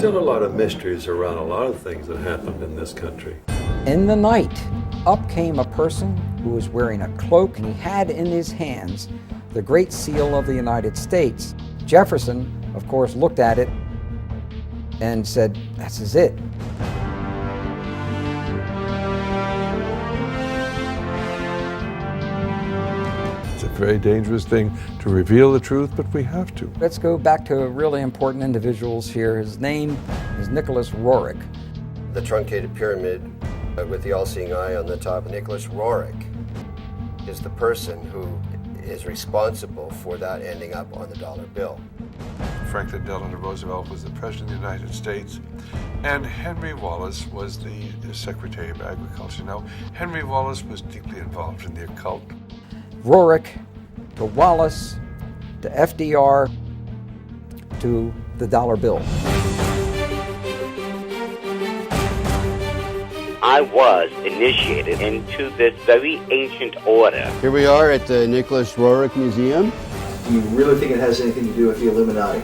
still a lot of mysteries around a lot of things that happened in this country. In the night, up came a person who was wearing a cloak, and he had in his hands the Great Seal of the United States. Jefferson, of course, looked at it and said, "This is it." It's a very dangerous thing to reveal the truth, but we have to. Let's go back to really important individuals here. His name is Nicholas Roerich. The truncated pyramid with the all-seeing eye on the top. Nicholas Roerich is the person who is responsible for that ending up on the dollar bill. Franklin Delano Roosevelt was the President of the United States, and Henry Wallace was the Secretary of Agriculture. Now, Henry Wallace was deeply involved in the occult. Roerich to Wallace to FDR to the dollar bill. I was initiated into this very ancient order. Here we are at the Nicholas Roerich Museum. Do you really think it has anything to do with the Illuminati?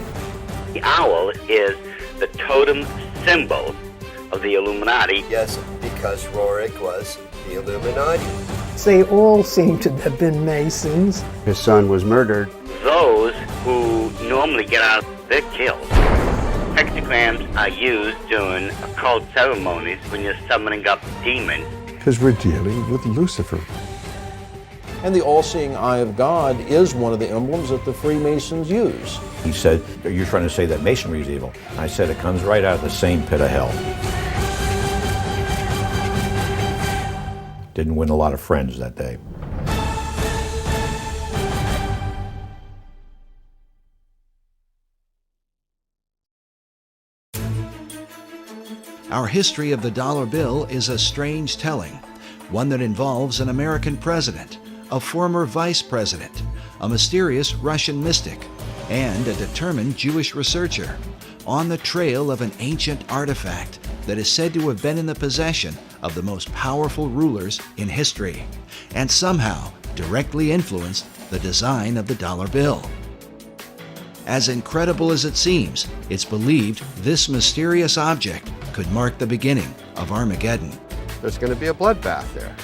The owl is the totem symbol of the Illuminati. Yes, because Roerich was the Illuminati. They all seem to have been Masons. His son was murdered. Those who normally get out, they're killed. Hexagrams are used during occult ceremonies when you're summoning up demons. Because we're dealing with Lucifer. And the all-seeing eye of God is one of the emblems that the Freemasons use. He said, "You're trying to say that Masonry is evil." I said, "It comes right out of the same pit of hell." Didn't win a lot of friends that day. Our history of the dollar bill is a strange telling, one that involves an American president, a former vice president, a mysterious Russian mystic, and a determined Jewish researcher, on the trail of an ancient artifact that is said to have been in the possession of the most powerful rulers in history, and somehow directly influenced the design of the dollar bill. As incredible as it seems, it's believed this mysterious object could mark the beginning of Armageddon. There's going to be a bloodbath there.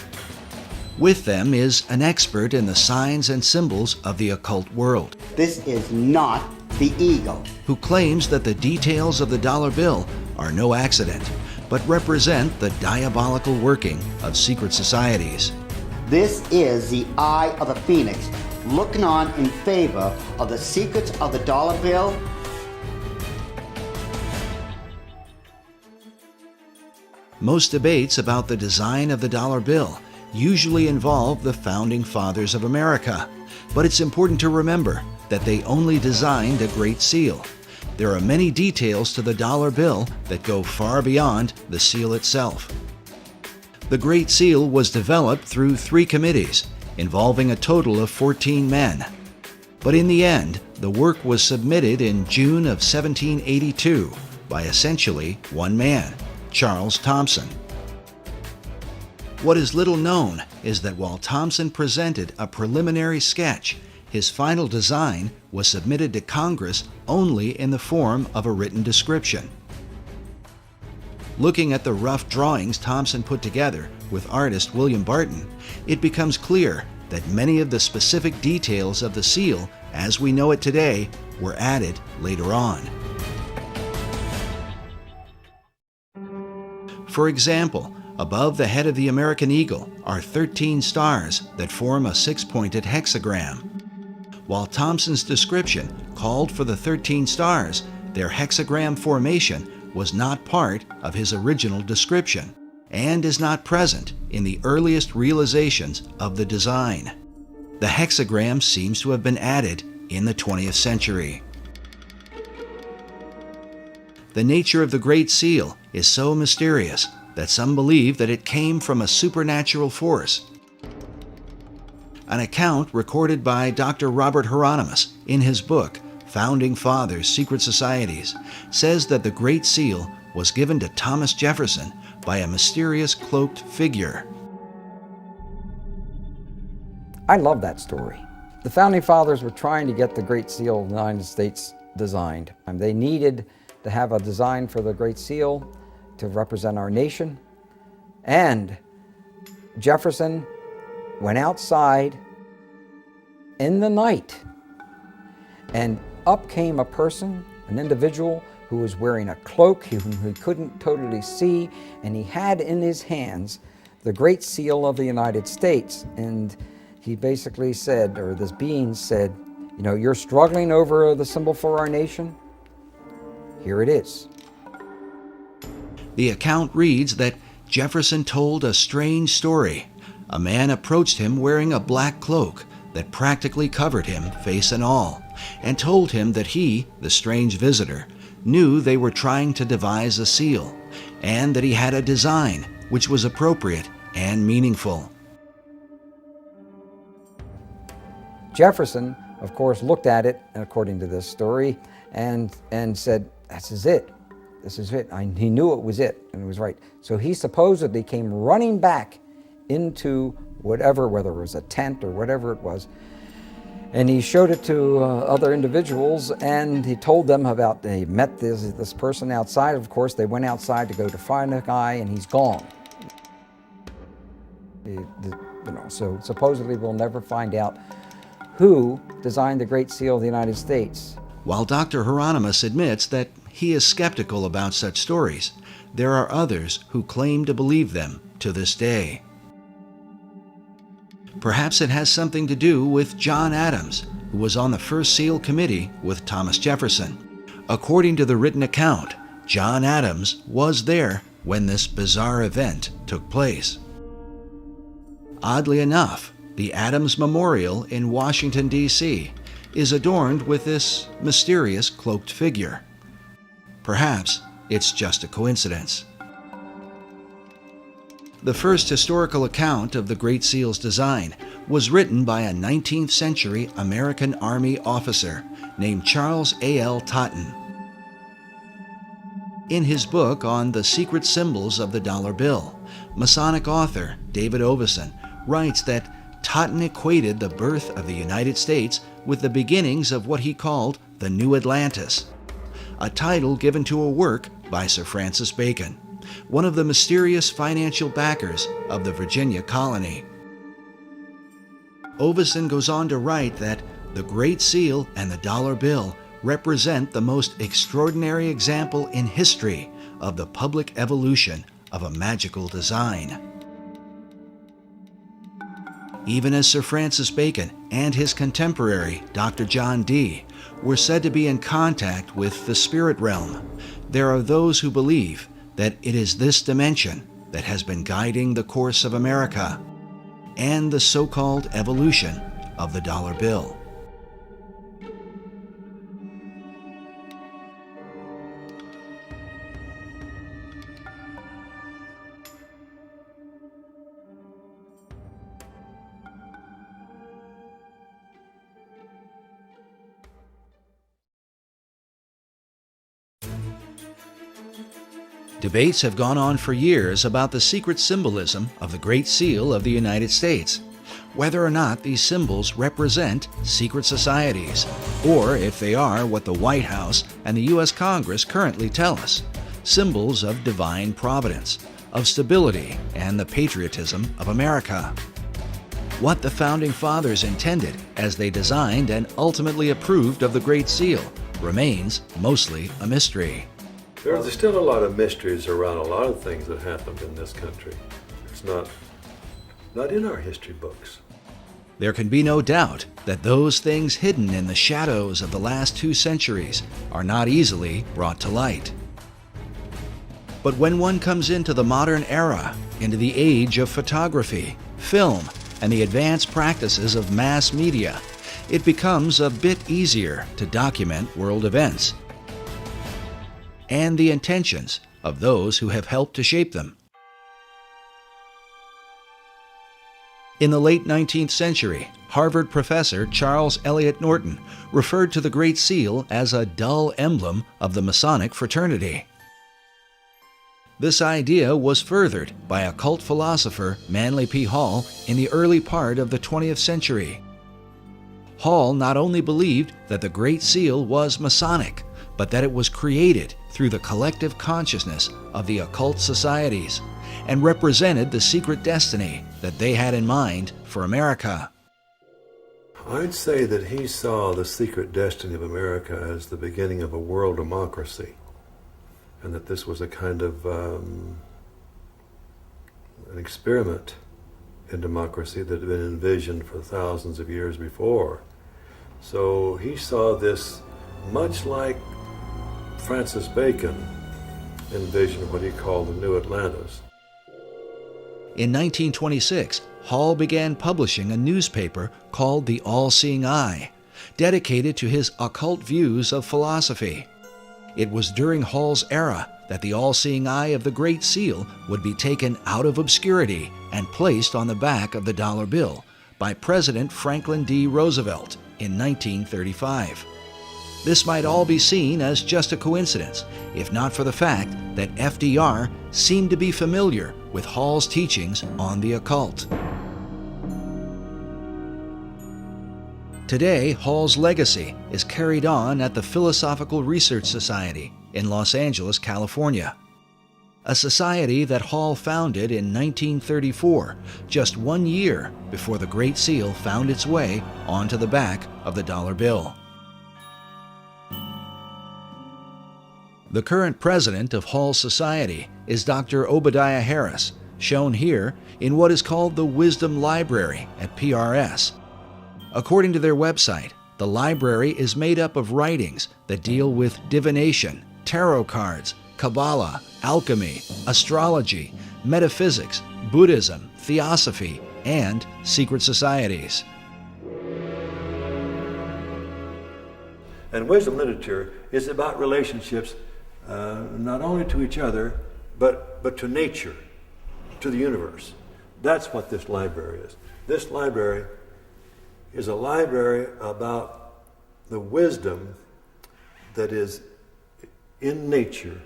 With them is an expert in the signs and symbols of the occult world. This is not the eagle. Who claims that the details of the dollar bill are no accident, but represent the diabolical working of secret societies. This is the eye of the phoenix, looking on in favor of the secrets of the dollar bill. Most debates about the design of the dollar bill usually involve the founding fathers of America, but it's important to remember that they only designed a Great Seal. There are many details to the dollar bill that go far beyond the seal itself. The Great Seal was developed through 3 committees, involving a total of 14 men. But in the end, the work was submitted in June of 1782 by essentially one man, Charles Thomson. What is little known is that while Thomson presented a preliminary sketch, his final design was submitted to Congress only in the form of a written description. Looking at the rough drawings Thomson put together with artist William Barton, it becomes clear that many of the specific details of the seal, as we know it today, were added later on. For example, above the head of the American eagle are 13 stars that form a 6-pointed hexagram. While Thomson's description called for the 13 stars, their hexagram formation was not part of his original description and is not present in the earliest realizations of the design. The hexagram seems to have been added in the 20th century. The nature of the Great Seal is so mysterious that some believe that it came from a supernatural force. An account recorded by Dr. Robert Hieronymus in his book, Founding Fathers, Secret Societies, says that the Great Seal was given to Thomas Jefferson by a mysterious cloaked figure. I love that story. The Founding Fathers were trying to get the Great Seal of the United States designed. They needed to have a design for the Great Seal to represent our nation. And Jefferson went outside in the night, and up came a person, an individual who was wearing a cloak whom he couldn't totally see, and he had in his hands the Great Seal of the United States. And he basically said, or this being said, you know, you're struggling over the symbol for our nation? Here it is. The account reads that Jefferson told a strange story. A man approached him wearing a black cloak that practically covered him, face and all, and told him that he, the strange visitor, knew they were trying to devise a seal, and that he had a design which was appropriate and meaningful. Jefferson, of course, looked at it, according to this story, and said, this is it. This is it. He knew it was it, and it was right. So he supposedly came running back into whatever, whether it was a tent or whatever it was, and he showed it to other individuals, and he told them about, they met this person outside. Of course, they went outside to go to find the guy, and he's gone. So supposedly we'll never find out who designed the Great Seal of the United States. While Dr. Hieronymus admits that he is skeptical about such stories, there are others who claim to believe them to this day. Perhaps it has something to do with John Adams, who was on the first seal committee with Thomas Jefferson. According to the written account, John Adams was there when this bizarre event took place. Oddly enough, the Adams Memorial in Washington, D.C. is adorned with this mysterious cloaked figure. Perhaps it's just a coincidence. The first historical account of the Great Seal's design was written by a 19th century American Army officer named Charles A.L. Totten. In his book on the secret symbols of the dollar bill, Masonic author David Oveson writes that Totten equated the birth of the United States with the beginnings of what he called the New Atlantis, a title given to a work by Sir Francis Bacon, one of the mysterious financial backers of the Virginia colony. Oveson goes on to write that the Great Seal and the dollar bill represent the most extraordinary example in history of the public evolution of a magical design. Even as Sir Francis Bacon and his contemporary, Dr. John Dee, were said to be in contact with the spirit realm, there are those who believe that it is this dimension that has been guiding the course of America and the so-called evolution of the dollar bill. Debates have gone on for years about the secret symbolism of the Great Seal of the United States, whether or not these symbols represent secret societies, or if they are what the White House and the U.S. Congress currently tell us, symbols of divine providence, of stability, and the patriotism of America. What the Founding Fathers intended as they designed and ultimately approved of the Great Seal remains mostly a mystery. There's still a lot of mysteries around a lot of things that happened in this country. It's not in our history books. There can be no doubt that those things hidden in the shadows of the last 2 centuries are not easily brought to light. But when one comes into the modern era, into the age of photography, film, and the advanced practices of mass media, it becomes a bit easier to document world events and the intentions of those who have helped to shape them. In the late 19th century, Harvard professor Charles Eliot Norton referred to the Great Seal as a dull emblem of the Masonic fraternity. This idea was furthered by occult philosopher Manly P. Hall in the early part of the 20th century. Hall not only believed that the Great Seal was Masonic, but that it was created through the collective consciousness of the occult societies and represented the secret destiny that they had in mind for America. I'd say that he saw the secret destiny of America as the beginning of a world democracy, and that this was a kind of an experiment in democracy that had been envisioned for thousands of years before. So he saw this much like Francis Bacon envisioned what he called the New Atlantis. In 1926, Hall began publishing a newspaper called The All-Seeing Eye, dedicated to his occult views of philosophy. It was during Hall's era that the All-Seeing Eye of the Great Seal would be taken out of obscurity and placed on the back of the dollar bill by President Franklin D. Roosevelt in 1935. This might all be seen as just a coincidence, if not for the fact that FDR seemed to be familiar with Hall's teachings on the occult. Today, Hall's legacy is carried on at the Philosophical Research Society in Los Angeles, California, a society that Hall founded in 1934, just 1 year before the Great Seal found its way onto the back of the dollar bill. The current president of Hall's Society is Dr. Obadiah Harris, shown here in what is called the Wisdom Library at PRS. According to their website, the library is made up of writings that deal with divination, tarot cards, Kabbalah, alchemy, astrology, metaphysics, Buddhism, theosophy, and secret societies. And wisdom literature is about relationships not only to each other, but to nature, to the universe. That's what this library is. This library is a library about the wisdom that is in nature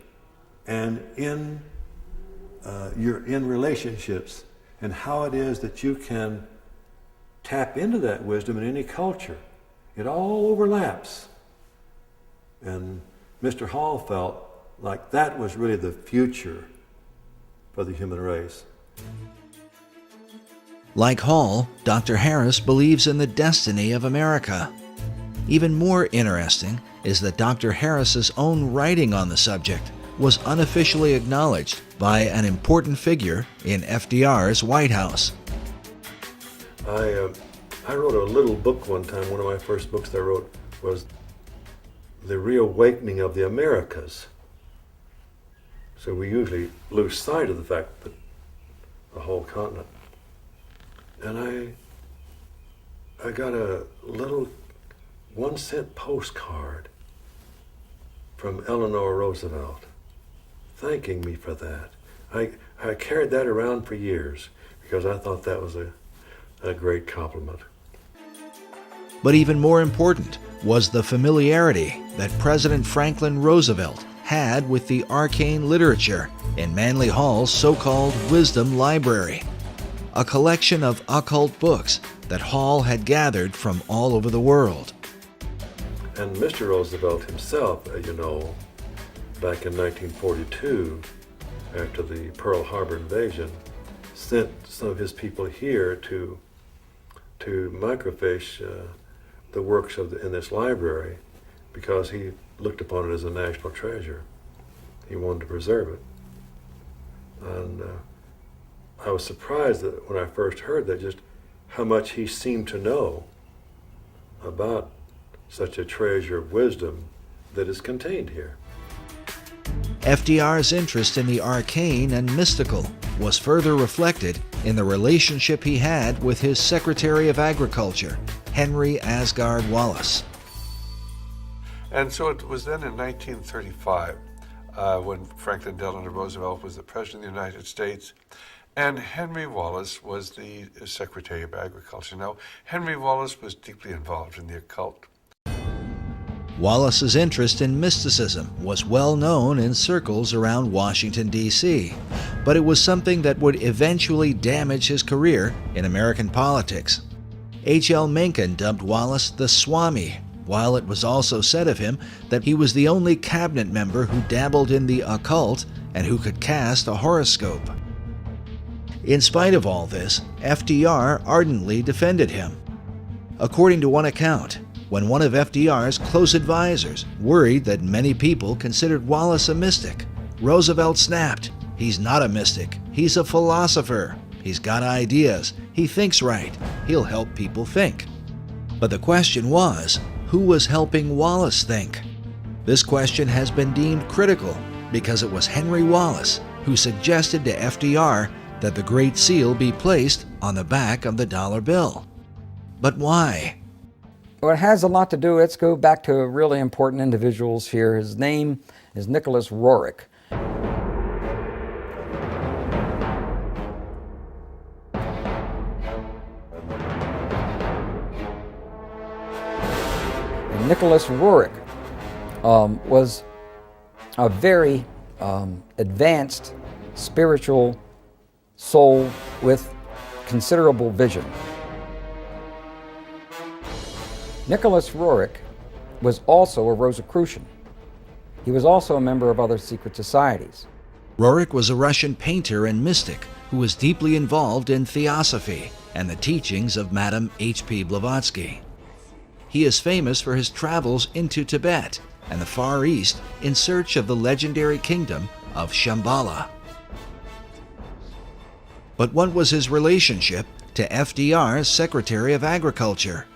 and in relationships, and how it is that you can tap into that wisdom in any culture. It all overlaps. And Mr. Hall felt like that was really the future for the human race. Like Hall, Dr. Harris believes in the destiny of America. Even more interesting is that Dr. Harris's own writing on the subject was unofficially acknowledged by an important figure in FDR's White House. I wrote a little book one time. One of my first books that I wrote was The Reawakening of the Americas. So we usually lose sight of the fact that the whole continent. And I got a little 1-cent postcard from Eleanor Roosevelt thanking me for that. I carried that around for years because I thought that was a great compliment. But even more important was the familiarity that President Franklin Roosevelt had with the arcane literature in Manly Hall's so-called Wisdom Library, a collection of occult books that Hall had gathered from all over the world. And Mr. Roosevelt himself, as you know, back in 1942, after the Pearl Harbor invasion, sent some of his people here to microfiche the works in this library because he looked upon it as a national treasure. He wanted to preserve it. And I was surprised that when I first heard that, just how much he seemed to know about such a treasure of wisdom that is contained here. FDR's interest in the arcane and mystical was further reflected in the relationship he had with his Secretary of Agriculture, Henry Asgard Wallace. And so it was then in 1935 when Franklin Delano Roosevelt was the President of the United States, and Henry Wallace was the Secretary of Agriculture. Now, Henry Wallace was deeply involved in the occult. Wallace's interest in mysticism was well known in circles around Washington, D.C., but it was something that would eventually damage his career in American politics. H.L. Mencken dubbed Wallace the Swami, while it was also said of him that he was the only cabinet member who dabbled in the occult and who could cast a horoscope. In spite of all this, FDR ardently defended him. According to one account, when one of FDR's close advisors worried that many people considered Wallace a mystic, Roosevelt snapped, "He's not a mystic, he's a philosopher. He's got ideas, he thinks right, he'll help people think." But the question was, who was helping Wallace think? This question has been deemed critical because it was Henry Wallace who suggested to FDR that the Great Seal be placed on the back of the dollar bill. But why? Well, it has a lot to do. Let's go back to really important individuals here. His name is Nicholas Roerich. And Nicholas Roerich was a very advanced spiritual soul with considerable vision. Nicholas Roerich was also a Rosicrucian. He was also a member of other secret societies. Roerich was a Russian painter and mystic who was deeply involved in theosophy and the teachings of Madame H.P. Blavatsky. He is famous for his travels into Tibet and the Far East in search of the legendary kingdom of Shambhala. But what was his relationship to FDR's Secretary of Agriculture?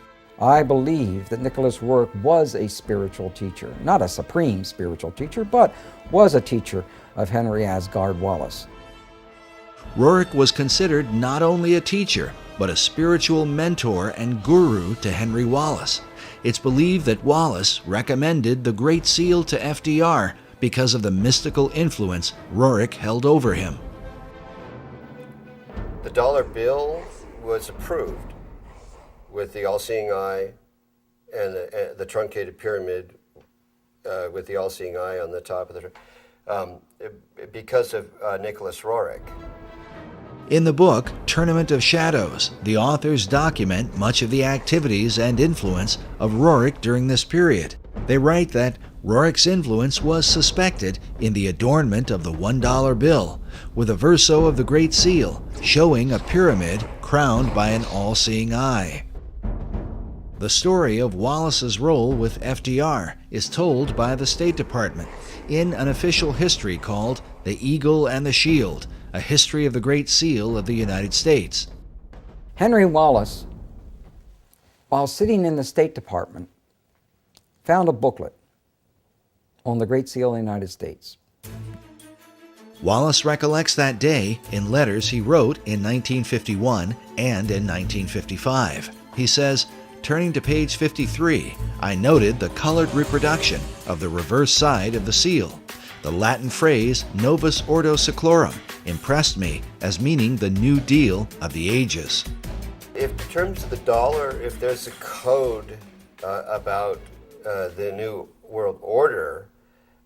I believe that Nicholas Roerich was a spiritual teacher, not a supreme spiritual teacher, but was a teacher of Henry Asgard Wallace. Roerich was considered not only a teacher, but a spiritual mentor and guru to Henry Wallace. It's believed that Wallace recommended the Great Seal to FDR because of the mystical influence Roerich held over him. The dollar bill was approved with the all-seeing eye and the truncated pyramid with the all-seeing eye on the top of the because of Nicholas Roerich. In the book, Tournament of Shadows, the authors document much of the activities and influence of Roerich during this period. They write that Roerich's influence was suspected in the adornment of the $1 bill, with a verso of the Great Seal showing a pyramid crowned by an all-seeing eye. The story of Wallace's role with FDR is told by the State Department in an official history called The Eagle and the Shield, a history of the Great Seal of the United States. Henry Wallace, while sitting in the State Department, found a booklet on the Great Seal of the United States. Wallace recollects that day in letters he wrote in 1951 and in 1955. He says, turning to page 53, I noted the colored reproduction of the reverse side of the seal. The Latin phrase Novus Ordo Seclorum impressed me as meaning the New Deal of the ages. In terms of the dollar, if there's a code about the New World Order,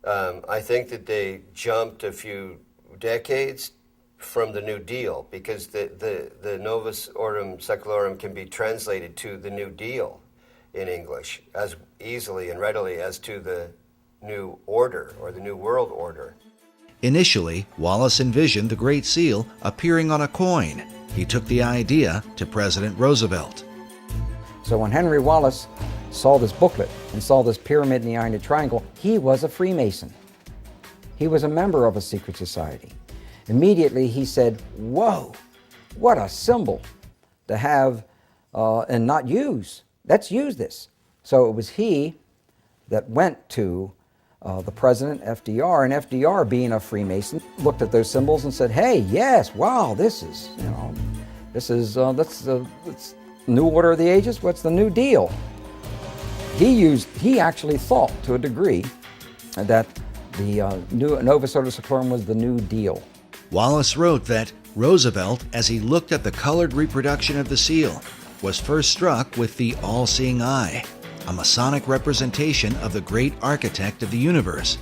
I think that they jumped a few decades from the New Deal, because the Novus Ordo Seclorum can be translated to the New Deal in English as easily and readily as to the New Order or the New World Order. Initially, Wallace envisioned the Great Seal appearing on a coin. He took the idea to President Roosevelt. So when Henry Wallace saw this booklet and saw this pyramid in the Iron Triangle, he was a Freemason. He was a member of a secret society. Immediately he said, whoa, what a symbol to have and not use. Let's use this. So it was he that went to the president, FDR, and FDR, being a Freemason, looked at those symbols and said, hey, yes, wow, this is, that's New Order of the Ages, what's the New Deal? He actually thought to a degree that the Novus Ordo Seclorum was the New Deal. Wallace wrote that Roosevelt, as he looked at the colored reproduction of the seal, was first struck with the all-seeing eye, a Masonic representation of the great architect of the universe.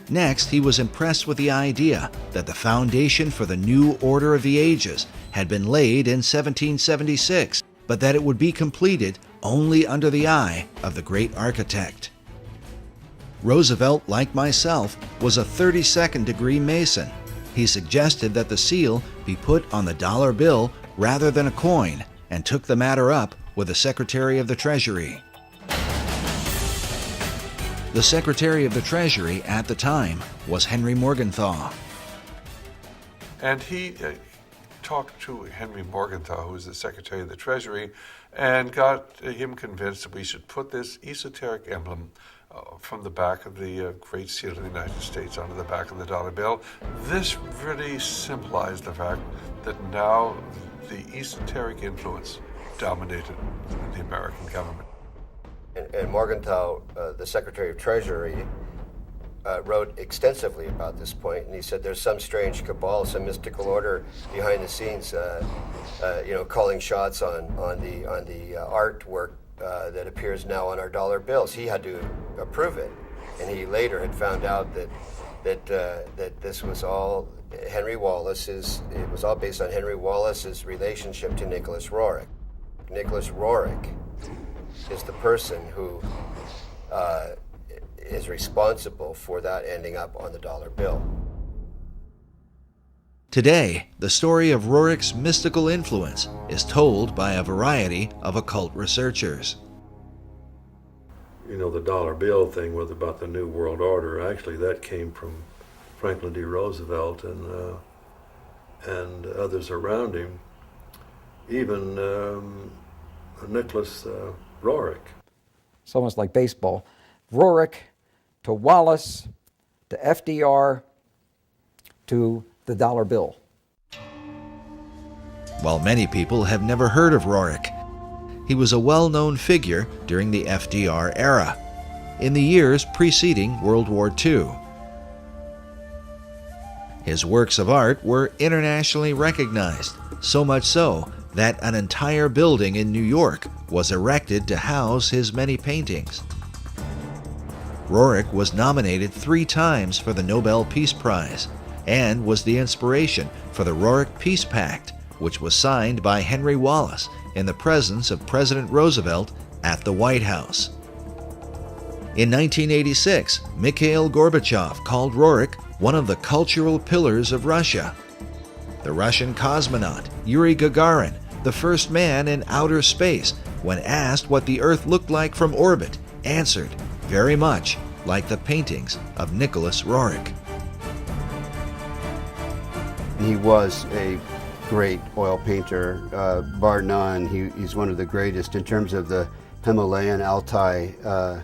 Next, he was impressed with the idea that the foundation for the New Order of the Ages had been laid in 1776, but that it would be completed only under the eye of the great architect. Roosevelt, like myself, was a 32nd degree Mason. He suggested that the seal be put on the dollar bill rather than a coin, and took the matter up with the Secretary of the Treasury. The Secretary of the Treasury at the time was Henry Morgenthau. And he talked to Henry Morgenthau, who was the Secretary of the Treasury, and got him convinced that we should put this esoteric emblem from the back of the Great Seal of the United States onto the back of the dollar bill. This really symbolized the fact that now the esoteric influence dominated the American government. And Morgenthau, the Secretary of Treasury, wrote extensively about this point, and he said there's some strange cabal, some mystical order behind the scenes, calling shots on the artwork that appears now on our dollar bills. He had to approve it, and he later had found out that this was all Henry Wallace's. It was all based on Henry Wallace's relationship to Nicholas Roerich. Nicholas Roerich is the person who is responsible for that ending up on the dollar bill. Today, the story of Roerich's mystical influence is told by a variety of occult researchers. You know, the dollar bill thing was about the New World Order. Actually, that came from Franklin D. Roosevelt and others around him, even Nicholas Roerich. It's almost like baseball. Roerich to Wallace to FDR to the dollar bill. While many people have never heard of Roerich, he was a well-known figure during the FDR era, in the years preceding World War II. His works of art were internationally recognized, so much so that an entire building in New York was erected to house his many paintings. Roerich was nominated 3 times for the Nobel Peace Prize and was the inspiration for the Roerich Peace Pact, which was signed by Henry Wallace in the presence of President Roosevelt at the White House. In 1986, Mikhail Gorbachev called Roerich one of the cultural pillars of Russia. The Russian cosmonaut Yuri Gagarin, the first man in outer space, when asked what the Earth looked like from orbit, answered, very much like the paintings of Nicholas Roerich. He was a great oil painter, bar none. He's one of the greatest in terms of the Himalayan Altai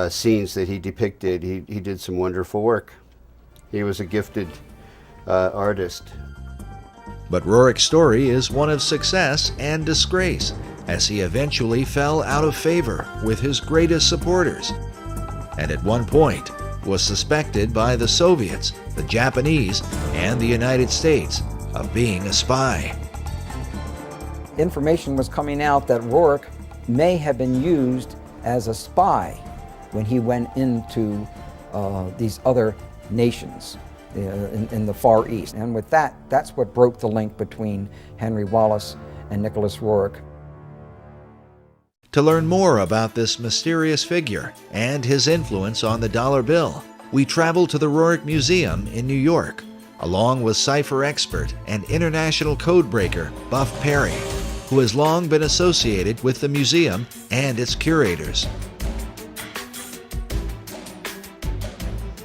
scenes that he depicted. He did some wonderful work. He was a gifted artist. But Roerich's story is one of success and disgrace, as he eventually fell out of favor with his greatest supporters, and at one point was suspected by the Soviets, the Japanese, and the United States of being a spy. Information was coming out that Roerich may have been used as a spy when he went into these other nations in the Far East. And with that, that's what broke the link between Henry Wallace and Nicholas Roerich. To learn more about this mysterious figure and his influence on the dollar bill, we traveled to the Roerich Museum in New York, along with cipher expert and international codebreaker Buff Perry, who has long been associated with the museum and its curators.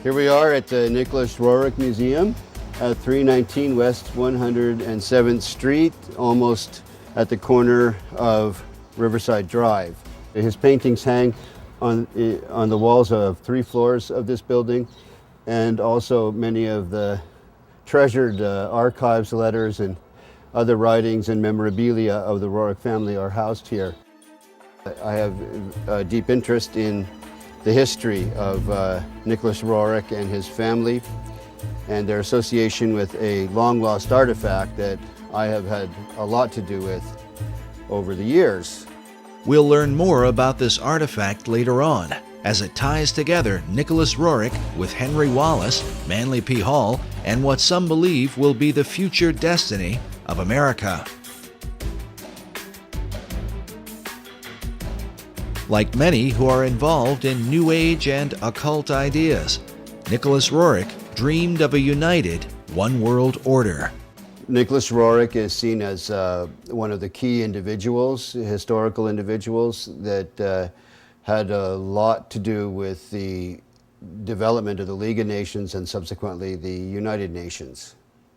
Here we are at the Nicholas Roerich Museum at 319 West 107th Street, almost at the corner of Riverside Drive. His paintings hang on the walls of 3 floors of this building, and also many of the treasured archives, letters, and other writings and memorabilia of the Roerich family are housed here. I have a deep interest in the history of Nicholas Roerich and his family and their association with a long-lost artifact that I have had a lot to do with over the years. We'll learn more about this artifact later on, as it ties together Nicholas Roerich with Henry Wallace, Manly P. Hall, and what some believe will be the future destiny of America. Like many who are involved in New Age and occult ideas, Nicholas Roerich dreamed of a united one world order. Nicholas Roerich is seen as one of the key individuals, historical individuals, that had a lot to do with the development of the League of Nations and subsequently the United Nations,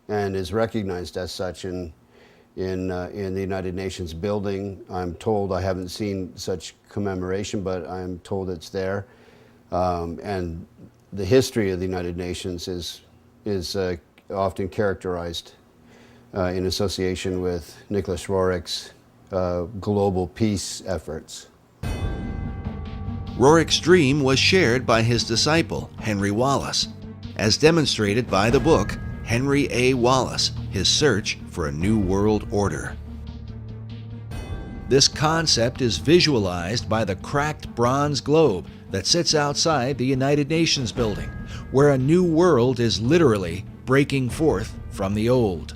and is recognized as such in the United Nations building. I'm told, I haven't seen such commemoration, but I'm told it's there. And the history of the United Nations is often characterized in association with Nicholas Roerich's global peace efforts. Roerich's dream was shared by his disciple, Henry Wallace, as demonstrated by the book Henry A. Wallace, His Search for a New World Order. This concept is visualized by the cracked bronze globe that sits outside the United Nations building, where a new world is literally breaking forth from the old.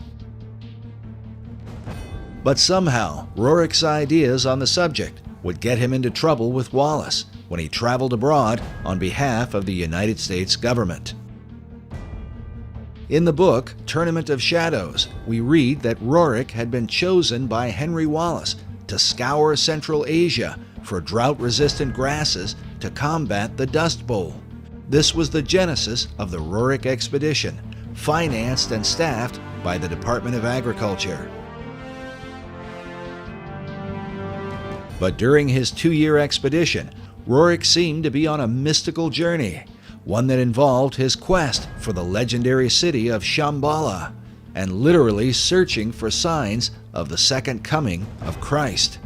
But somehow, Roerich's ideas on the subject would get him into trouble with Wallace when he traveled abroad on behalf of the United States government. In the book, Tournament of Shadows, we read that Roerich had been chosen by Henry Wallace to scour Central Asia for drought-resistant grasses to combat the Dust Bowl. This was the genesis of the Roerich expedition, financed and staffed by the Department of Agriculture. But during his 2-year expedition, Roerich seemed to be on a mystical journey, one that involved his quest for the legendary city of Shambhala, and literally searching for signs of the second coming of Christ.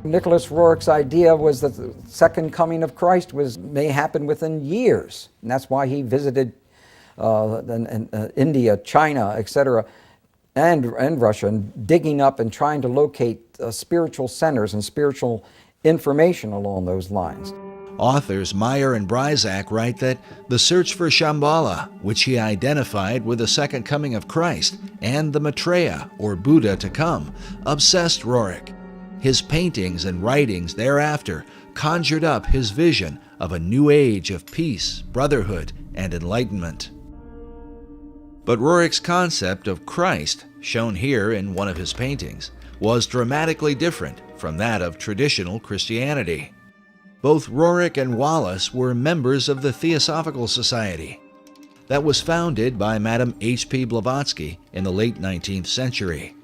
Nicholas Roerich's idea was that the second coming of Christ may happen within years, and that's why he visited India, China, etc., and Russia, and digging up and trying to locate spiritual centers and spiritual information along those lines. Authors Meyer and Bryzak write that the search for Shambhala, which he identified with the second coming of Christ and the Maitreya, or Buddha to come, obsessed Roerich. His paintings and writings thereafter conjured up his vision of a new age of peace, brotherhood, and enlightenment. But Roerich's concept of Christ, shown here in one of his paintings, was dramatically different from that of traditional Christianity. Both Roerich and Wallace were members of the Theosophical Society that was founded by Madame H.P. Blavatsky in the late 19th century.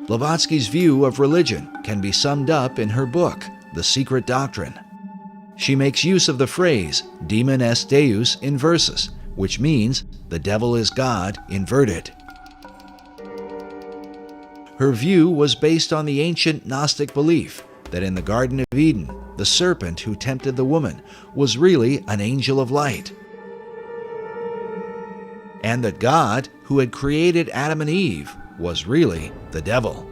Blavatsky's view of religion can be summed up in her book, The Secret Doctrine. She makes use of the phrase demon est deus inversus, which means the devil is God inverted. Her view was based on the ancient Gnostic belief that in the Garden of Eden, the serpent who tempted the woman was really an angel of light, and that God, who had created Adam and Eve, was really the devil.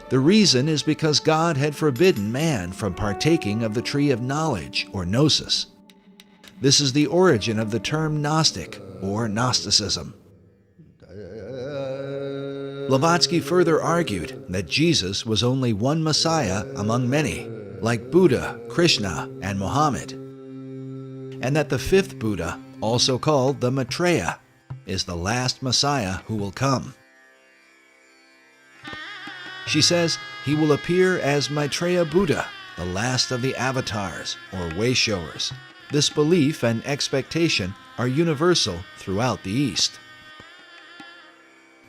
The reason is because God had forbidden man from partaking of the tree of knowledge, or gnosis. This is the origin of the term Gnostic, or Gnosticism. Blavatsky further argued that Jesus was only one Messiah among many, like Buddha, Krishna, and Muhammad, and that the fifth Buddha, also called the Maitreya, is the last Messiah who will come. She says he will appear as Maitreya Buddha, the last of the avatars, or way-showers. This belief and expectation are universal throughout the East.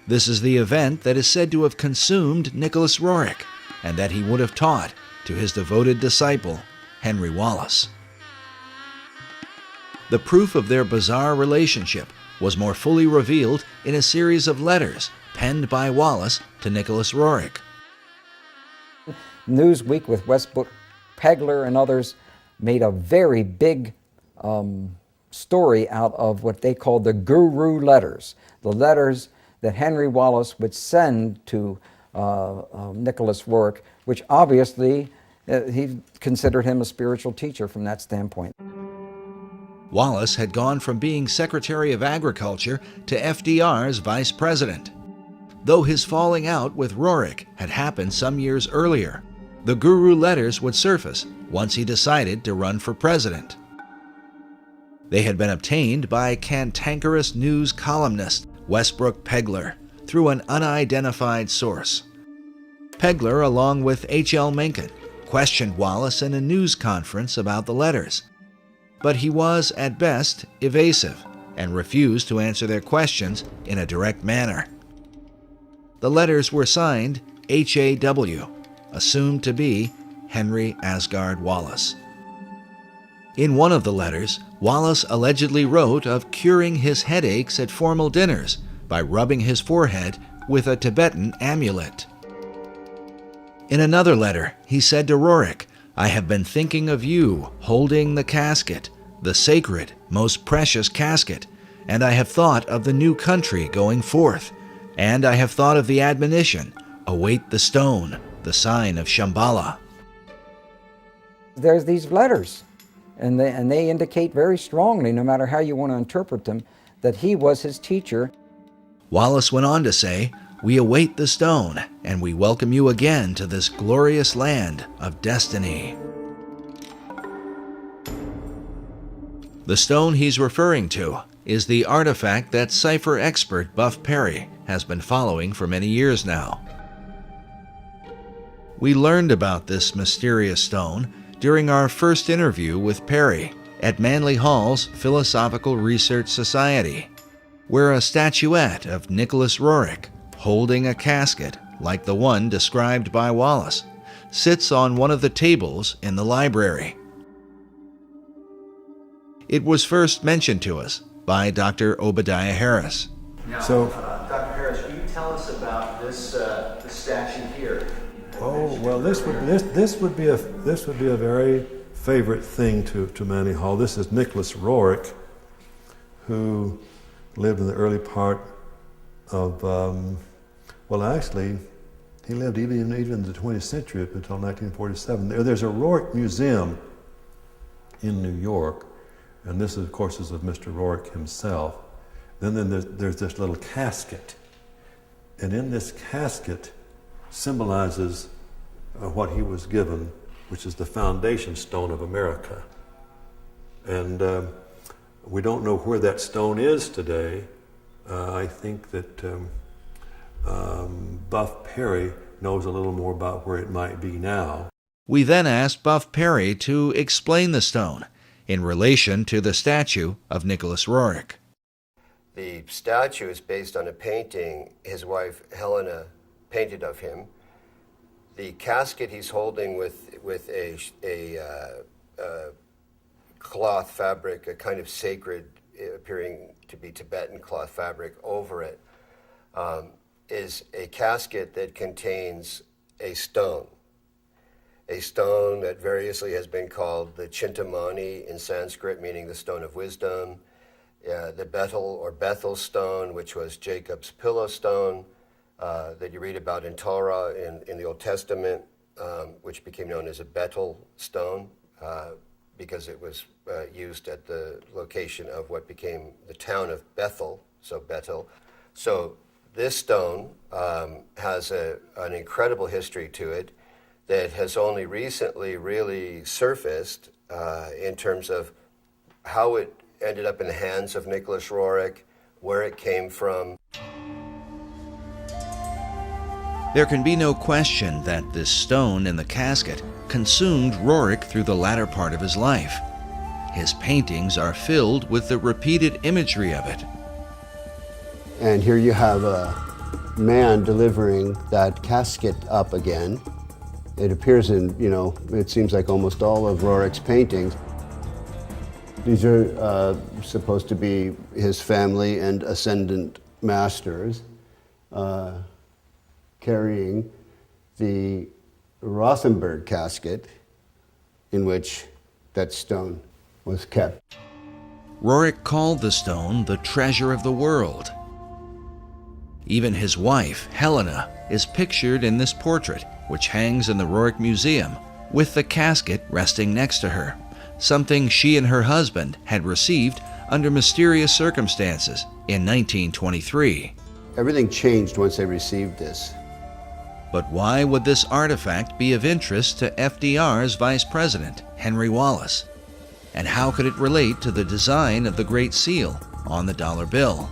This is the event that is said to have consumed Nicholas Roerich, and that he would have taught to his devoted disciple, Henry Wallace. The proof of their bizarre relationship was more fully revealed in a series of letters penned by Wallace to Nicholas Roerich. Newsweek with Westbrook Pegler and others made a very big story out of what they called the Guru letters, the letters that Henry Wallace would send to Nicholas Roerich, which obviously he considered him a spiritual teacher from that standpoint. Wallace had gone from being Secretary of Agriculture to FDR's Vice President. Though his falling out with Roerich had happened some years earlier, the Guru letters would surface once he decided to run for president. They had been obtained by cantankerous news columnist Westbrook Pegler through an unidentified source. Pegler, along with H.L. Mencken, questioned Wallace in a news conference about the letters, but he was, at best, evasive and refused to answer their questions in a direct manner. The letters were signed H.A.W., assumed to be Henry Asgard Wallace. In one of the letters, Wallace allegedly wrote of curing his headaches at formal dinners by rubbing his forehead with a Tibetan amulet. In another letter, he said to Roerich, "I have been thinking of you holding the casket, the sacred, most precious casket, and I have thought of the new country going forth, and I have thought of the admonition, await the stone, the sign of Shambhala." There's these letters, and they indicate very strongly, no matter how you want to interpret them, that he was his teacher. Wallace went on to say, "We await the stone, and we welcome you again to this glorious land of destiny." The stone he's referring to is the artifact that cipher expert Buff Perry has been following for many years now. We learned about this mysterious stone during our first interview with Perry at Manly Hall's Philosophical Research Society, where a statuette of Nicholas Roerich, holding a casket like the one described by Wallace, sits on one of the tables in the library. It was first mentioned to us by Dr. Obadiah Harris. Now, So- Dr. Harris, will you tell us about this statue here? Oh well, this would be a very favorite thing to Manly Hall. This is Nicholas Roerich, who lived in the early part of he lived even in the 20th century up until 1947. There's a Roerich Museum in New York, and this, of course, is of Mr. Roerich himself. Then there's this little casket, and in this casket symbolizes what he was given, which is the foundation stone of America. And we don't know where that stone is today. I think that Buff Perry knows a little more about where it might be now. We then asked Buff Perry to explain the stone in relation to the statue of Nicholas Roerich. The statue is based on a painting his wife Helena painted of him. The casket he's holding with a cloth fabric, a kind of sacred, appearing to be Tibetan cloth fabric over it, is a casket that contains a stone that variously has been called the Chintamani in Sanskrit, meaning the stone of wisdom, the Bethel or Bethel stone, which was Jacob's pillow stone, that you read about in Torah in the Old Testament, which became known as a Bethel stone because it was used at the location of what became the town of Bethel, so Bethel. So this stone has an incredible history to it that has only recently really surfaced in terms of how it ended up in the hands of Nicholas Roerich, where it came from. There can be no question that this stone in the casket consumed Roerich through the latter part of his life. His paintings are filled with the repeated imagery of it. And here you have a man delivering that casket up again. It appears in, it seems like almost all of Roerich's paintings. These are supposed to be his family and ascendant masters carrying the Rothenberg casket in which that stone was kept. Roerich called the stone the treasure of the world. Even his wife, Helena, is pictured in this portrait, which hangs in the Roerich Museum, with the casket resting next to her, something she and her husband had received under mysterious circumstances in 1923. Everything changed once they received this. But why would this artifact be of interest to FDR's vice president, Henry Wallace? And how could it relate to the design of the Great Seal on the dollar bill?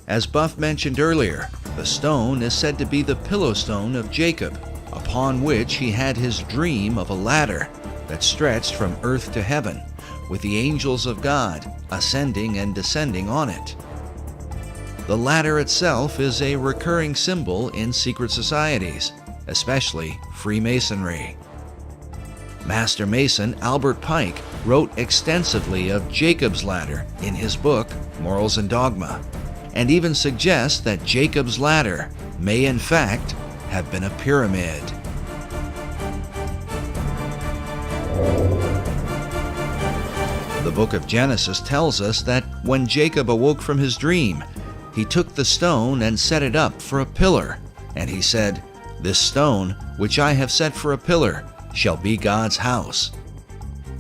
As Buff mentioned earlier, the stone is said to be the pillow stone of Jacob, upon which he had his dream of a ladder that stretched from earth to heaven, with the angels of God ascending and descending on it. The ladder itself is a recurring symbol in secret societies, especially Freemasonry. Master Mason Albert Pike wrote extensively of Jacob's Ladder in his book, Morals and Dogma, and even suggests that Jacob's Ladder may in fact have been a pyramid. The book of Genesis tells us that when Jacob awoke from his dream, he took the stone and set it up for a pillar, and he said, "This stone, which I have set for a pillar, shall be God's house."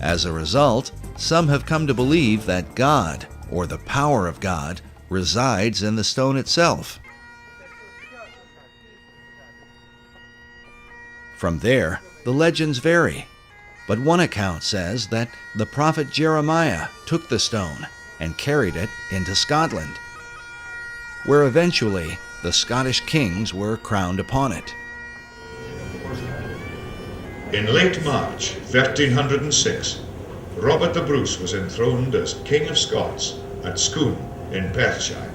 As a result, some have come to believe that God, or the power of God, resides in the stone itself. From there, the legends vary, but one account says that the prophet Jeremiah took the stone and carried it into Scotland, where eventually the Scottish kings were crowned upon it. In late March 1306, Robert the Bruce was enthroned as King of Scots at Scone in Perthshire.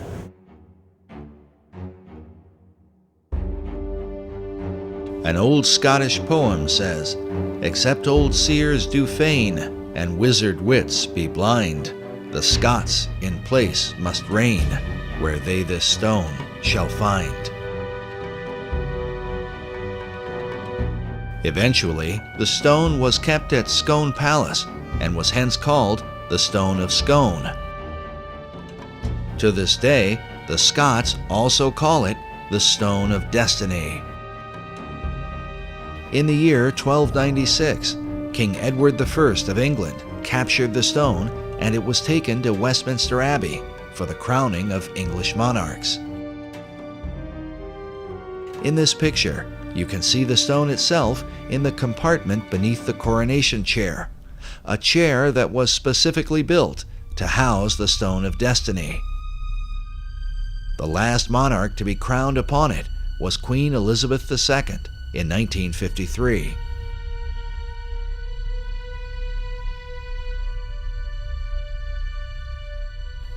An old Scottish poem says, "Except old seers do feign, and wizard wits be blind, the Scots in place must reign, where they this stone shall find." Eventually, the stone was kept at Scone Palace and was hence called the Stone of Scone. To this day, the Scots also call it the Stone of Destiny. In the year 1296, King Edward I of England captured the stone, and it was taken to Westminster Abbey for the crowning of English monarchs. In this picture, you can see the stone itself in the compartment beneath the coronation chair, a chair that was specifically built to house the Stone of Destiny. The last monarch to be crowned upon it was Queen Elizabeth II in 1953.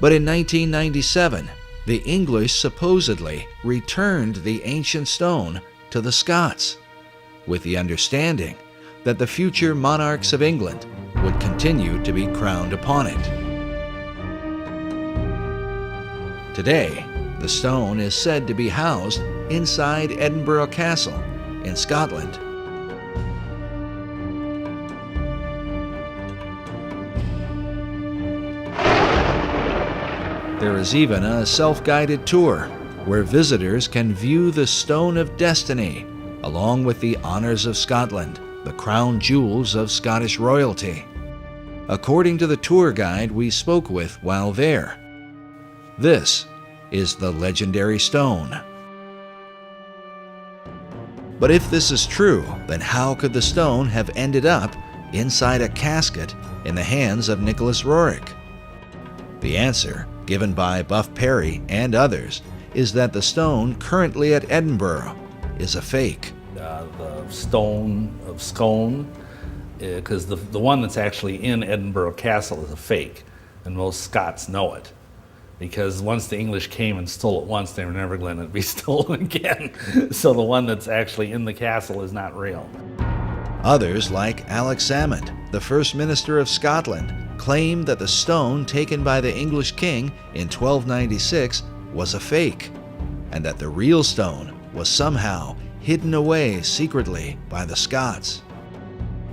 But in 1997, the English supposedly returned the ancient stone to the Scots, with the understanding that the future monarchs of England would continue to be crowned upon it. Today, the stone is said to be housed inside Edinburgh Castle in Scotland. There is even a self-guided tour where visitors can view the Stone of Destiny, along with the Honours of Scotland, the crown jewels of Scottish royalty. According to the tour guide we spoke with while there, this is the legendary stone. But if this is true, then how could the stone have ended up inside a casket in the hands of Nicholas Roerich? The answer, given by Buff Perry and others, is that the stone currently at Edinburgh is a fake. The Stone of Scone, because the one that's actually in Edinburgh Castle is a fake, and most Scots know it. Because once the English came and stole it once, they were never going to be stolen again. So the one that's actually in the castle is not real. Others, like Alex Salmond, the First Minister of Scotland, claimed that the stone taken by the English king in 1296 was a fake, and that the real stone was somehow hidden away secretly by the Scots.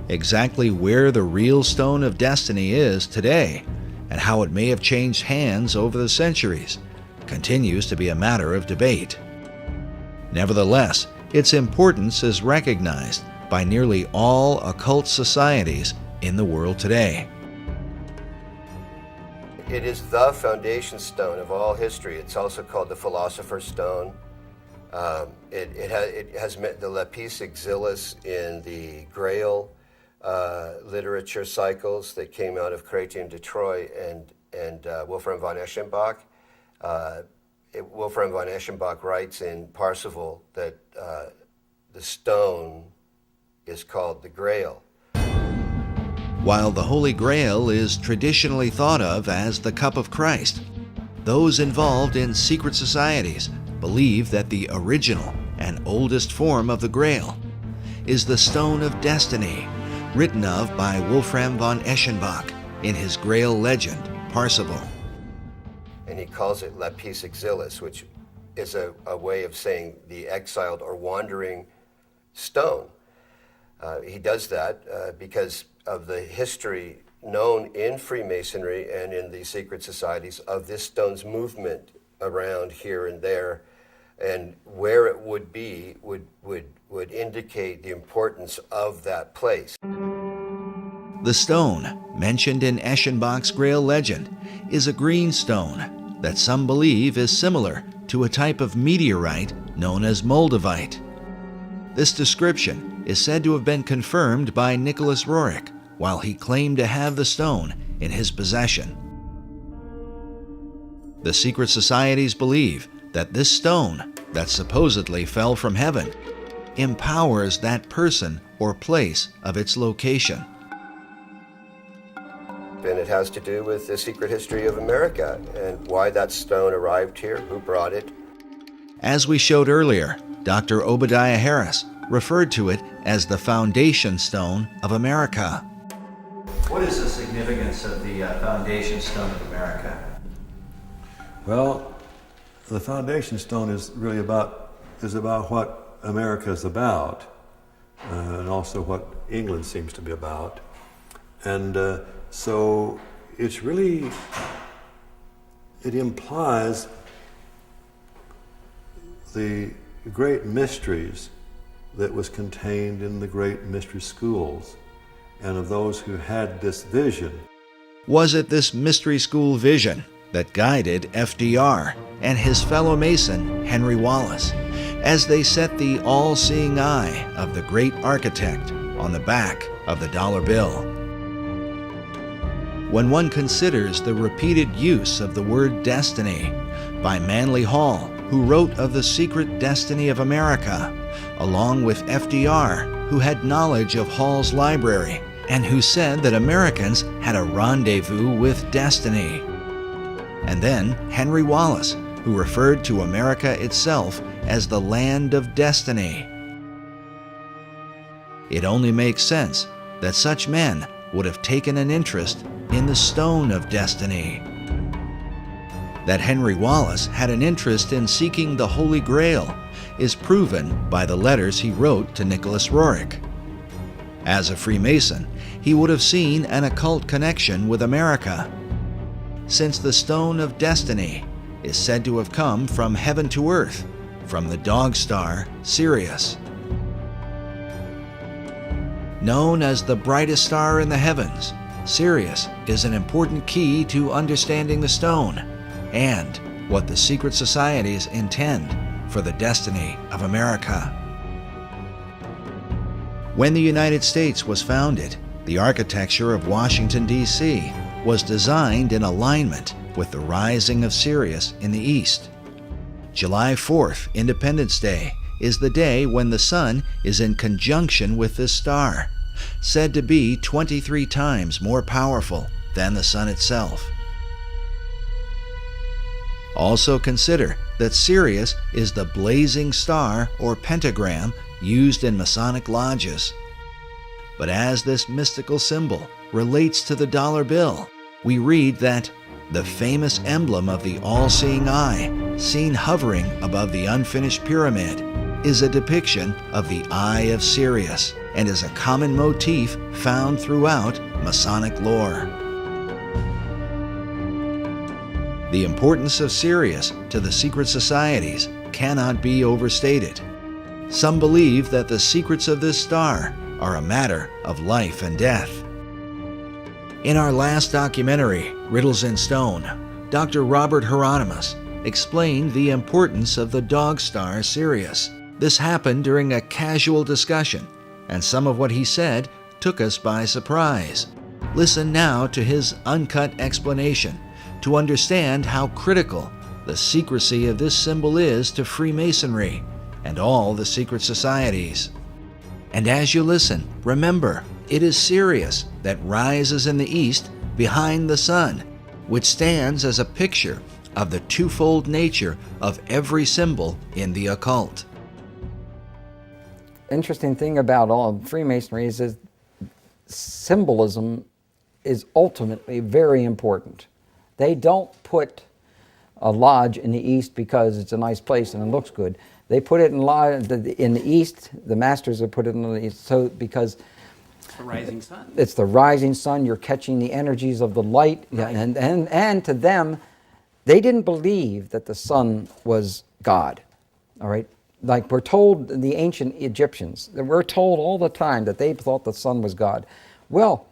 Exactly where the real Stone of Destiny is today, and how it may have changed hands over the centuries, continues to be a matter of debate. Nevertheless, its importance is recognized by nearly all occult societies in the world today. It is the foundation stone of all history. It's also called the Philosopher's Stone. It has the lapis exilis in the Grail literature cycles that came out of Chrétien de Troyes and Wolfram von Eschenbach. Wolfram von Eschenbach writes in Parsifal that the stone is called the Grail. While the Holy Grail is traditionally thought of as the cup of Christ, those involved in secret societies believe that the original and oldest form of the Grail is the Stone of Destiny, written of by Wolfram von Eschenbach in his Grail legend, Parsifal. And he calls it lapis exilis, which is a way of saying the exiled or wandering stone. He does that because of the history known in Freemasonry and in the secret societies of this stone's movement around here and there, and where it would be would indicate the importance of that place. The stone, mentioned in Eschenbach's Grail legend, is a green stone that some believe is similar to a type of meteorite known as moldavite. This description is said to have been confirmed by Nicholas Roerich while he claimed to have the stone in his possession. The secret societies believe that this stone, that supposedly fell from heaven, empowers that person or place of its location. And it has to do with the secret history of America and why that stone arrived here, who brought it. As we showed earlier, Dr. Obadiah Harris referred to it as the foundation stone of America. What is the significance of the foundation stone of America? Well, the foundation stone is really about what America is about, and also what England seems to be about. And so it's really, it implies the great mysteries that was contained in the great mystery schools and of those who had this vision. Was it this mystery school vision that guided FDR and his fellow Mason, Henry Wallace, as they set the all-seeing eye of the great architect on the back of the dollar bill? When one considers the repeated use of the word destiny by Manly Hall, who wrote of the secret destiny of America, along with FDR, who had knowledge of Hall's library and who said that Americans had a rendezvous with destiny. And then Henry Wallace, who referred to America itself as the land of destiny. It only makes sense that such men would have taken an interest in the stone of destiny. That Henry Wallace had an interest in seeking the Holy Grail is proven by the letters he wrote to Nicholas Roerich. As a Freemason, he would have seen an occult connection with America, since the Stone of Destiny is said to have come from heaven to earth, from the dog star Sirius. Known as the brightest star in the heavens, Sirius is an important key to understanding the stone and what the secret societies intend for the destiny of America. When the United States was founded, the architecture of Washington, D.C. was designed in alignment with the rising of Sirius in the east. July 4th, Independence Day, is the day when the sun is in conjunction with this star, said to be 23 times more powerful than the sun itself. Also consider that Sirius is the blazing star or pentagram used in Masonic lodges. But as this mystical symbol relates to the dollar bill, we read that the famous emblem of the all-seeing eye, seen hovering above the unfinished pyramid, is a depiction of the Eye of Sirius and is a common motif found throughout Masonic lore. The importance of Sirius to the secret societies cannot be overstated. Some believe that the secrets of this star are a matter of life and death. In our last documentary, Riddles in Stone, Dr. Robert Hieronymus explained the importance of the dog star Sirius. This happened during a casual discussion, and some of what he said took us by surprise. Listen now to his uncut explanation to understand how critical the secrecy of this symbol is to Freemasonry and all the secret societies. And as you listen, remember, it is Sirius that rises in the east behind the sun, which stands as a picture of the twofold nature of every symbol in the occult. Interesting thing about all Freemasonry is symbolism is ultimately very important. They don't put a lodge in the east because it's a nice place and it looks good. They put it in the east. The masters have put it in the east, so because it's the rising sun. It's the rising sun. You're catching the energies of the light, right. and to them, they didn't believe that the sun was God. All right, like we're told, the ancient Egyptians, we're told all the time that they thought the sun was God. Well,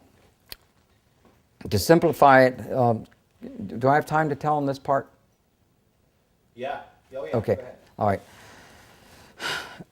to simplify it, do I have time to tell them this part? Yeah. Oh, yeah. Okay. All right.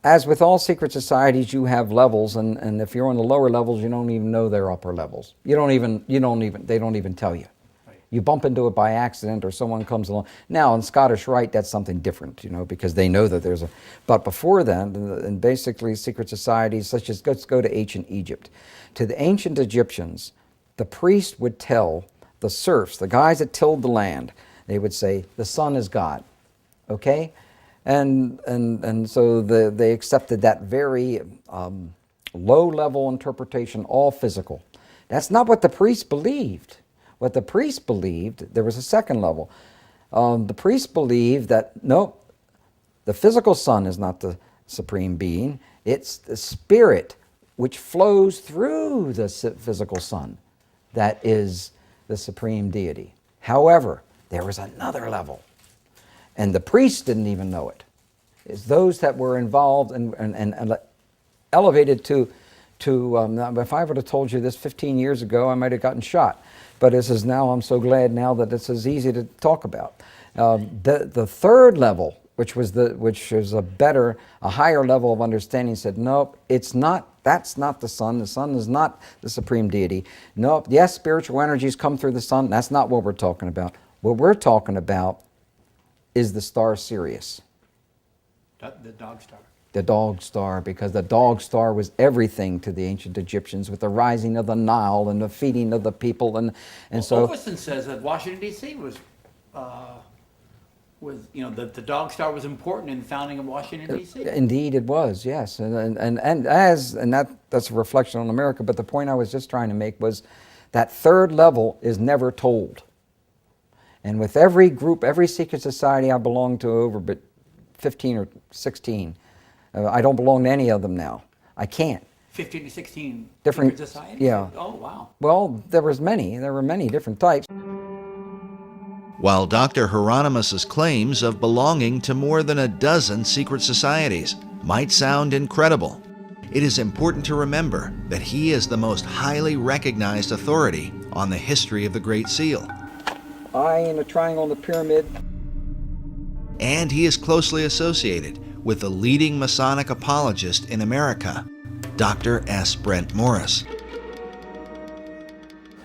As with all secret societies, you have levels, and if you're on the lower levels, you don't even know they're upper levels. They don't even tell you. Right. You bump into it by accident, or someone comes along. Now, in Scottish Rite, that's something different, because they know that there's a. But before then, and basically secret societies, let's go to ancient Egypt. To the ancient Egyptians, the priest would tell the serfs, the guys that tilled the land, they would say, the sun is God. Okay? And so they accepted that very low-level interpretation, all physical. That's not what the priests believed. What the priests believed, there was a second level. The priests believed that, no, the physical sun is not the supreme being. It's the spirit which flows through the physical sun that is the supreme deity. However, there was another level. And the priests didn't even know it. It's those that were involved and elevated to if I would have told you this 15 years ago, I might have gotten shot. But I'm so glad now that it's as easy to talk about. The third level, which is a higher level of understanding, said, nope, it's not. That's not the sun. The sun is not the supreme deity. Nope. Yes, spiritual energies come through the sun. That's not what we're talking about. What we're talking about is the star Sirius. The dog star. The dog star, because the dog star was everything to the ancient Egyptians, with the rising of the Nile and the feeding of the people, and so. Overson says that Washington D.C. was the dog star was important in the founding of Washington D.C. Indeed, it was, yes, and that's a reflection on America. But the point I was just trying to make was that third level is never told. And with every group, every secret society I belong to, over 15 or 16, I don't belong to any of them now. I can't. 15 to 16 different societies? Yeah. Oh, wow. Well, there were many different types. While Dr. Hieronymus's claims of belonging to more than a dozen secret societies might sound incredible, it is important to remember that he is the most highly recognized authority on the history of the Great Seal. Eye in a triangle in the pyramid. And he is closely associated with the leading Masonic apologist in America, Dr. S. Brent Morris.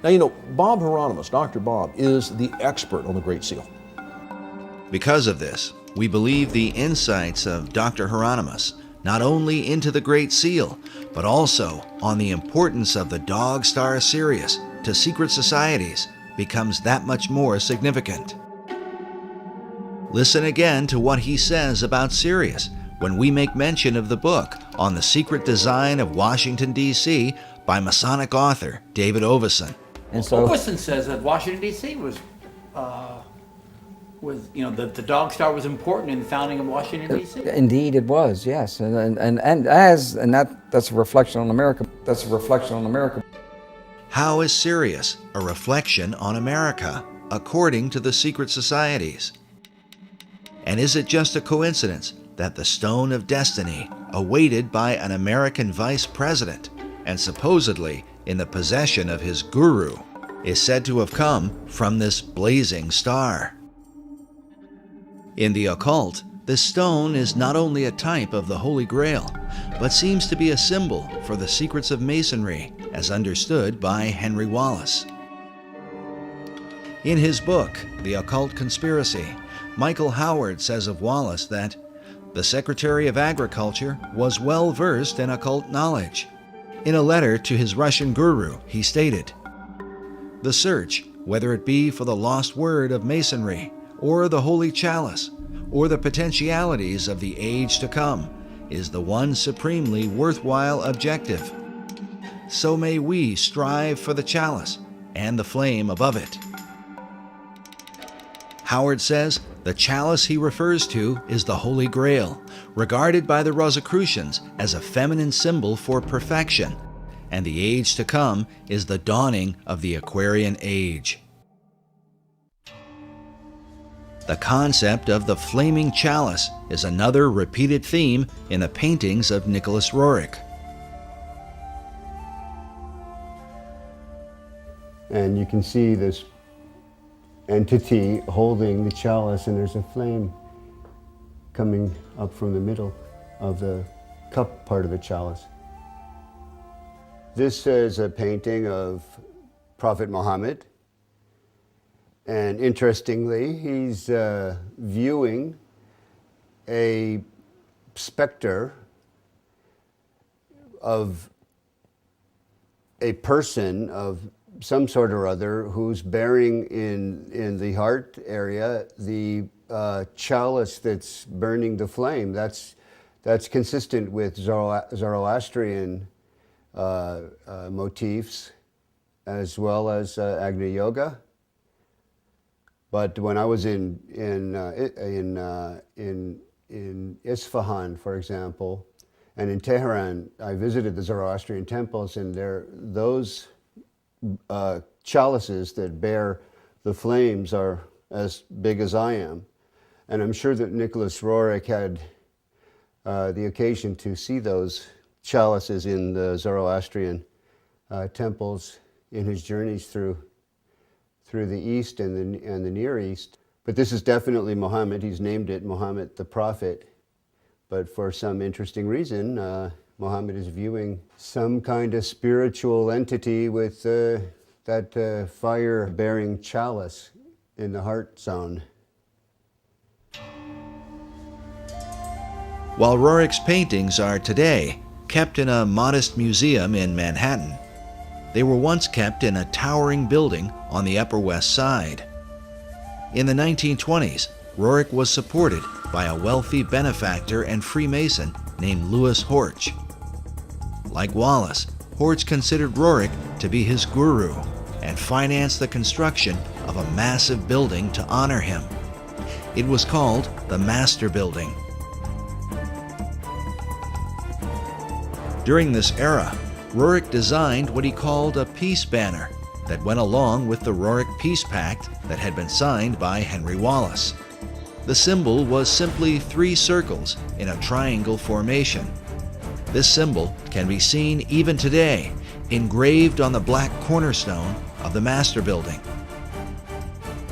Now, Bob Hieronymus, Dr. Bob, is the expert on the Great Seal. Because of this, we believe the insights of Dr. Hieronymus, not only into the Great Seal, but also on the importance of the dog star Sirius to secret societies, becomes that much more significant. Listen again to what he says about Sirius when we make mention of the book on the secret design of Washington, D.C. by Masonic author David Overson. And so Overson says that Washington, D.C. was the dog star was important in the founding of Washington, D.C. Indeed, it was, yes, and that's a reflection on America. That's a reflection on America. How is Sirius a reflection on America, according to the secret societies? And is it just a coincidence that the Stone of Destiny, awaited by an American vice president and supposedly in the possession of his guru, is said to have come from this blazing star? In the occult, this stone is not only a type of the Holy Grail, but seems to be a symbol for the secrets of Masonry as understood by Henry Wallace. In his book, The Occult Conspiracy, Michael Howard says of Wallace that the Secretary of Agriculture was well versed in occult knowledge. In a letter to his Russian guru, he stated, "The search, whether it be for the lost word of Masonry, or the Holy Chalice, or the potentialities of the age to come, is the one supremely worthwhile objective. So may we strive for the chalice and the flame above it." Howard says the chalice he refers to is the Holy Grail, regarded by the Rosicrucians as a feminine symbol for perfection, and the age to come is the dawning of the Aquarian Age. The concept of the flaming chalice is another repeated theme in the paintings of Nicholas Roerich. And you can see this entity holding the chalice, and there's a flame coming up from the middle of the cup part of the chalice. This is a painting of Prophet Muhammad. And interestingly, he's viewing a specter of a person of some sort or other who's bearing in the heart area the chalice that's burning the flame. That's consistent with Zoroastrian motifs as well as Agni Yoga. But when I was in Isfahan, for example, and in Tehran, I visited the Zoroastrian temples, and those chalices that bear the flames are as big as I am. And I'm sure that Nicholas Roerich had the occasion to see those chalices in the Zoroastrian temples in his journeys through the East and the Near East. But this is definitely Muhammad. He's named it Muhammad the Prophet. But for some interesting reason, Muhammad is viewing some kind of spiritual entity with that fire-bearing chalice in the heart zone. While Roerich's paintings are today kept in a modest museum in Manhattan, they were once kept in a towering building on the Upper West Side. In the 1920s, Roerich was supported by a wealthy benefactor and Freemason named Louis Horch. Like Wallace, Horch considered Roerich to be his guru and financed the construction of a massive building to honor him. It was called the Master Building. During this era, Roerich designed what he called a peace banner that went along with the Roerich Peace Pact that had been signed by Henry Wallace. The symbol was simply 3 circles in a triangle formation. This symbol can be seen even today, engraved on the black cornerstone of the Master Building.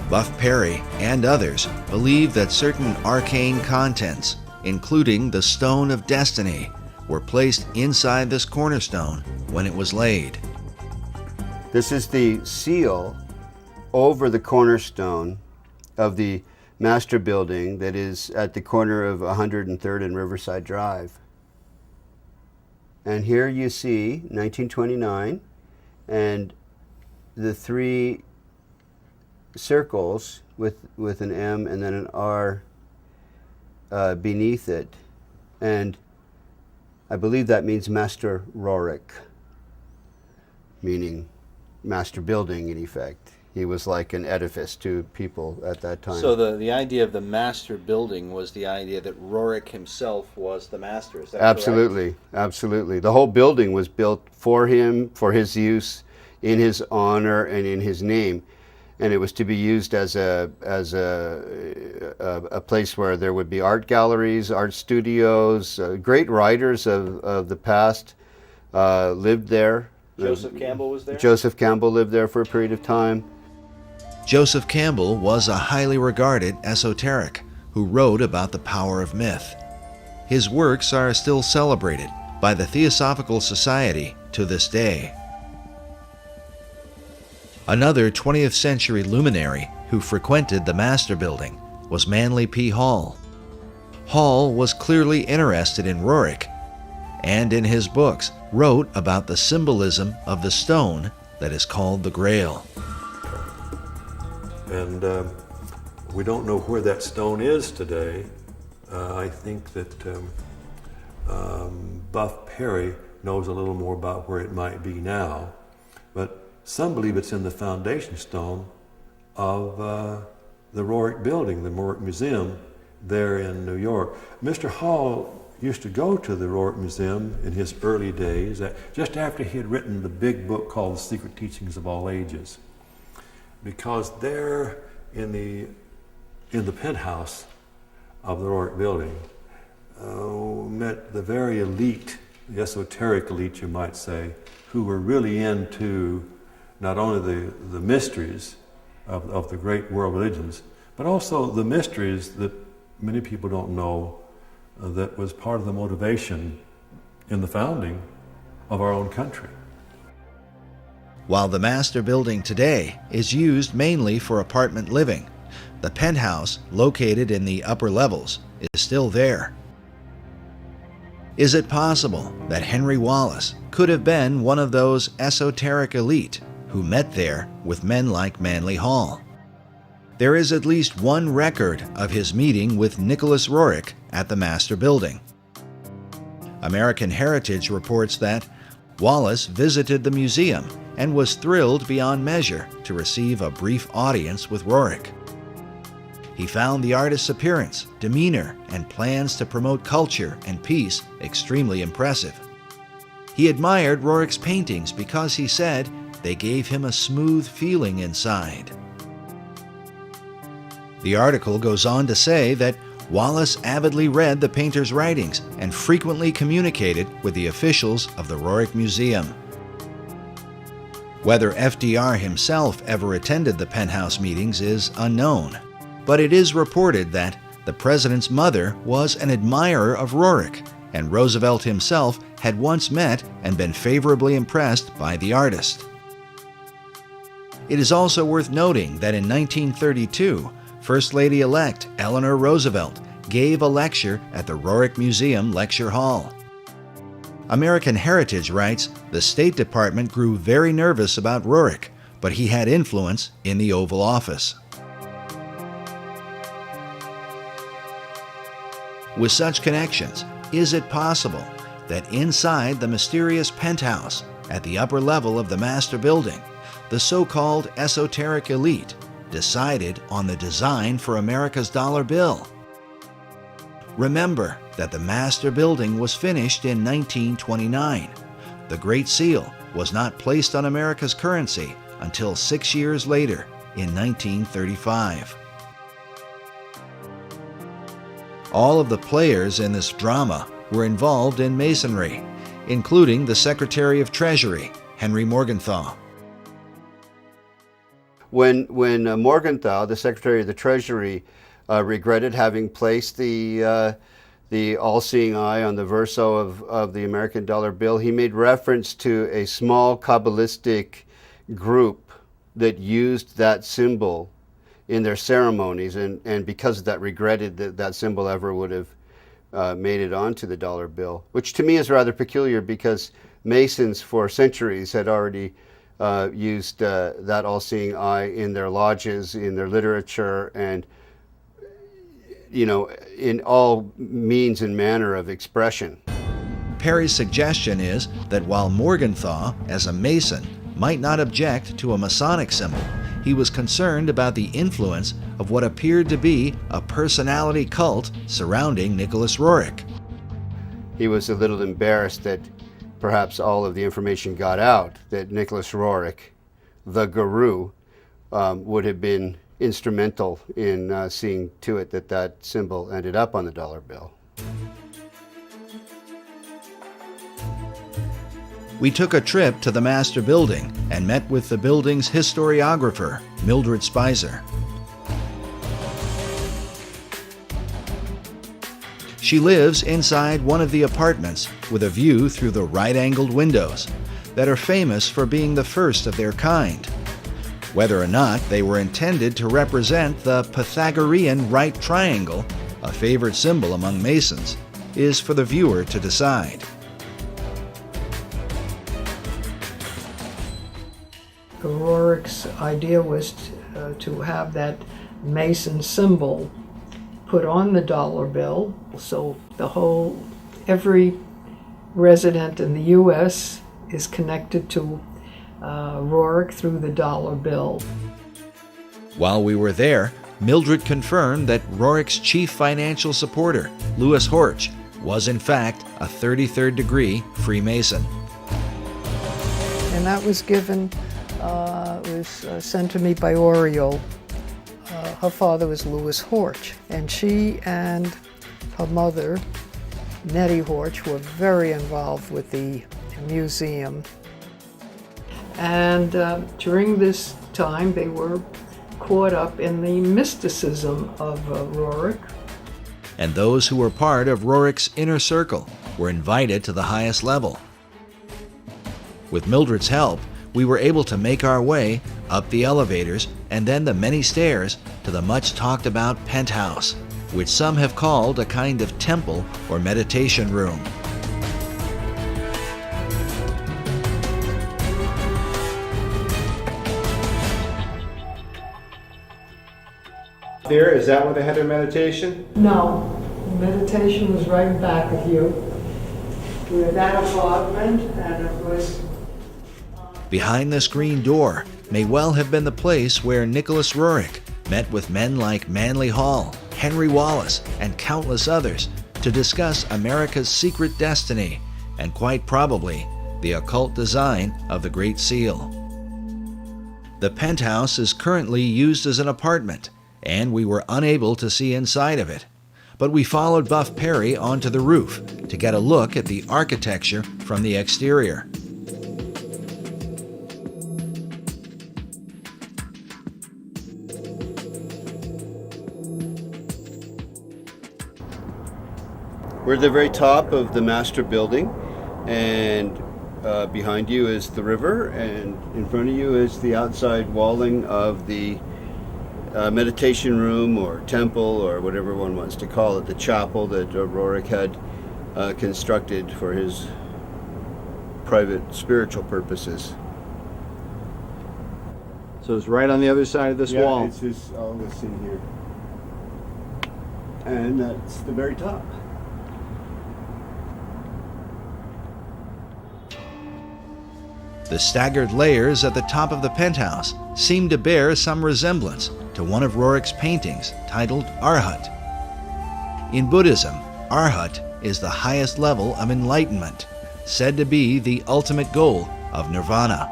Buff Perry and others believe that certain arcane contents, including the Stone of Destiny, were placed inside this cornerstone when it was laid. This is the seal over the cornerstone of the Master Building that is at the corner of 103rd and Riverside Drive. And here you see 1929 and the 3 circles with an M and then an R beneath it. And I believe that means Master Roerich, meaning master building in effect. He was like an edifice to people at that time. So the idea of the master building was the idea that Roerich himself was the master, is that Absolutely, correct? Absolutely. The whole building was built for him, for his use, in his honor and in his name. And it was to be used as a place where there would be art galleries, art studios. Great writers of the past lived there. Joseph Campbell was there? Joseph Campbell lived there for a period of time. Joseph Campbell was a highly regarded esoteric who wrote about the power of myth. His works are still celebrated by the Theosophical Society to this day. Another 20th century luminary who frequented the Master Building was Manly P. Hall. Hall was clearly interested in Roerich, and in his books wrote about the symbolism of the stone that is called the Grail. And we don't know where that stone is today. I think that Buff Perry knows a little more about where it might be now, but some believe it's in the foundation stone of the Roerich Building, the Roerich Museum there in New York. Mr. Hall used to go to the Roerich Museum in his early days, just after he had written the big book called The Secret Teachings of All Ages, because there in the penthouse of the Roerich Building met the very elite, the esoteric elite you might say, who were really into not only the mysteries of the great world religions, but also the mysteries that many people don't know that was part of the motivation in the founding of our own country. While the Master Building today is used mainly for apartment living, the penthouse located in the upper levels is still there. Is it possible that Henry Wallace could have been one of those esoteric elite who met there with men like Manly Hall? There is at least one record of his meeting with Nicholas Roerich at the Master Building. American Heritage reports that Wallace visited the museum and was thrilled beyond measure to receive a brief audience with Roerich. He found the artist's appearance, demeanor, and plans to promote culture and peace extremely impressive. He admired Roerich's paintings because he said they gave him a smooth feeling inside. The article goes on to say that Wallace avidly read the painter's writings and frequently communicated with the officials of the Roerich Museum. Whether FDR himself ever attended the penthouse meetings is unknown, but it is reported that the president's mother was an admirer of Roerich, and Roosevelt himself had once met and been favorably impressed by the artist. It is also worth noting that in 1932, First Lady-elect Eleanor Roosevelt gave a lecture at the Roerich Museum Lecture Hall. American Heritage writes, the State Department grew very nervous about Roerich, but he had influence in the Oval Office. With such connections, is it possible that inside the mysterious penthouse at the upper level of the Master Building, the so-called esoteric elite decided on the design for America's dollar bill? Remember that the Master Building was finished in 1929. The Great Seal was not placed on America's currency until 6 years later, in 1935. All of the players in this drama were involved in Masonry, including the Secretary of Treasury, Henry Morgenthau. When Morgenthau, the Secretary of the Treasury, regretted having placed the all-seeing eye on the verso of the American dollar bill, he made reference to a small Kabbalistic group that used that symbol in their ceremonies, and because of that regretted that that symbol ever would have made it onto the dollar bill, which to me is rather peculiar because Masons for centuries had already used that all-seeing eye in their lodges, in their literature, and in all means and manner of expression. Perry's suggestion is that while Morgenthau, as a Mason, might not object to a Masonic symbol, he was concerned about the influence of what appeared to be a personality cult surrounding Nicholas Roerich. He was a little embarrassed that perhaps all of the information got out that Nicholas Roerich, the guru, would have been instrumental in seeing to it that that symbol ended up on the dollar bill. We took a trip to the Master Building and met with the building's historiographer, Mildred Spicer. She lives inside one of the apartments with a view through the right-angled windows that are famous for being the first of their kind. Whether or not they were intended to represent the Pythagorean right triangle, a favorite symbol among Masons, is for the viewer to decide. Rorick's idea was to have that Mason symbol put on the dollar bill, so every resident in the U.S. is connected to Rorick through the dollar bill. While we were there, Mildred confirmed that Rorick's chief financial supporter, Louis Horch, was in fact a 33rd degree Freemason. And that was given, sent to me by Oriole. Her father was Louis Horch, and she and her mother, Nettie Horch, were very involved with the museum. And during this time, they were caught up in the mysticism of Rorick. And those who were part of Rorick's inner circle were invited to the highest level. With Mildred's help, we were able to make our way up the elevators and then the many stairs to the much talked about penthouse, which some have called a kind of temple or meditation room. There, is that where they had their meditation? No, meditation was right in back of you. We had that apartment, and it was... Behind this green door may well have been the place where Nicholas Rorick met with men like Manly Hall, Henry Wallace, and countless others to discuss America's secret destiny and quite probably the occult design of the Great Seal. The penthouse is currently used as an apartment, and we were unable to see inside of it. But we followed Buff Perry onto the roof to get a look at the architecture from the exterior. We're at the very top of the master building, and behind you is the river, and in front of you is the outside walling of the meditation room or temple or whatever one wants to call it, the chapel that Rorick had constructed for his private spiritual purposes. So it's right on the other side of this wall. Yeah, it's just all this in here. And that's the very top. The staggered layers at the top of the penthouse seem to bear some resemblance to one of Rorick's paintings titled Arhat. In Buddhism, Arhat is the highest level of enlightenment, said to be the ultimate goal of nirvana.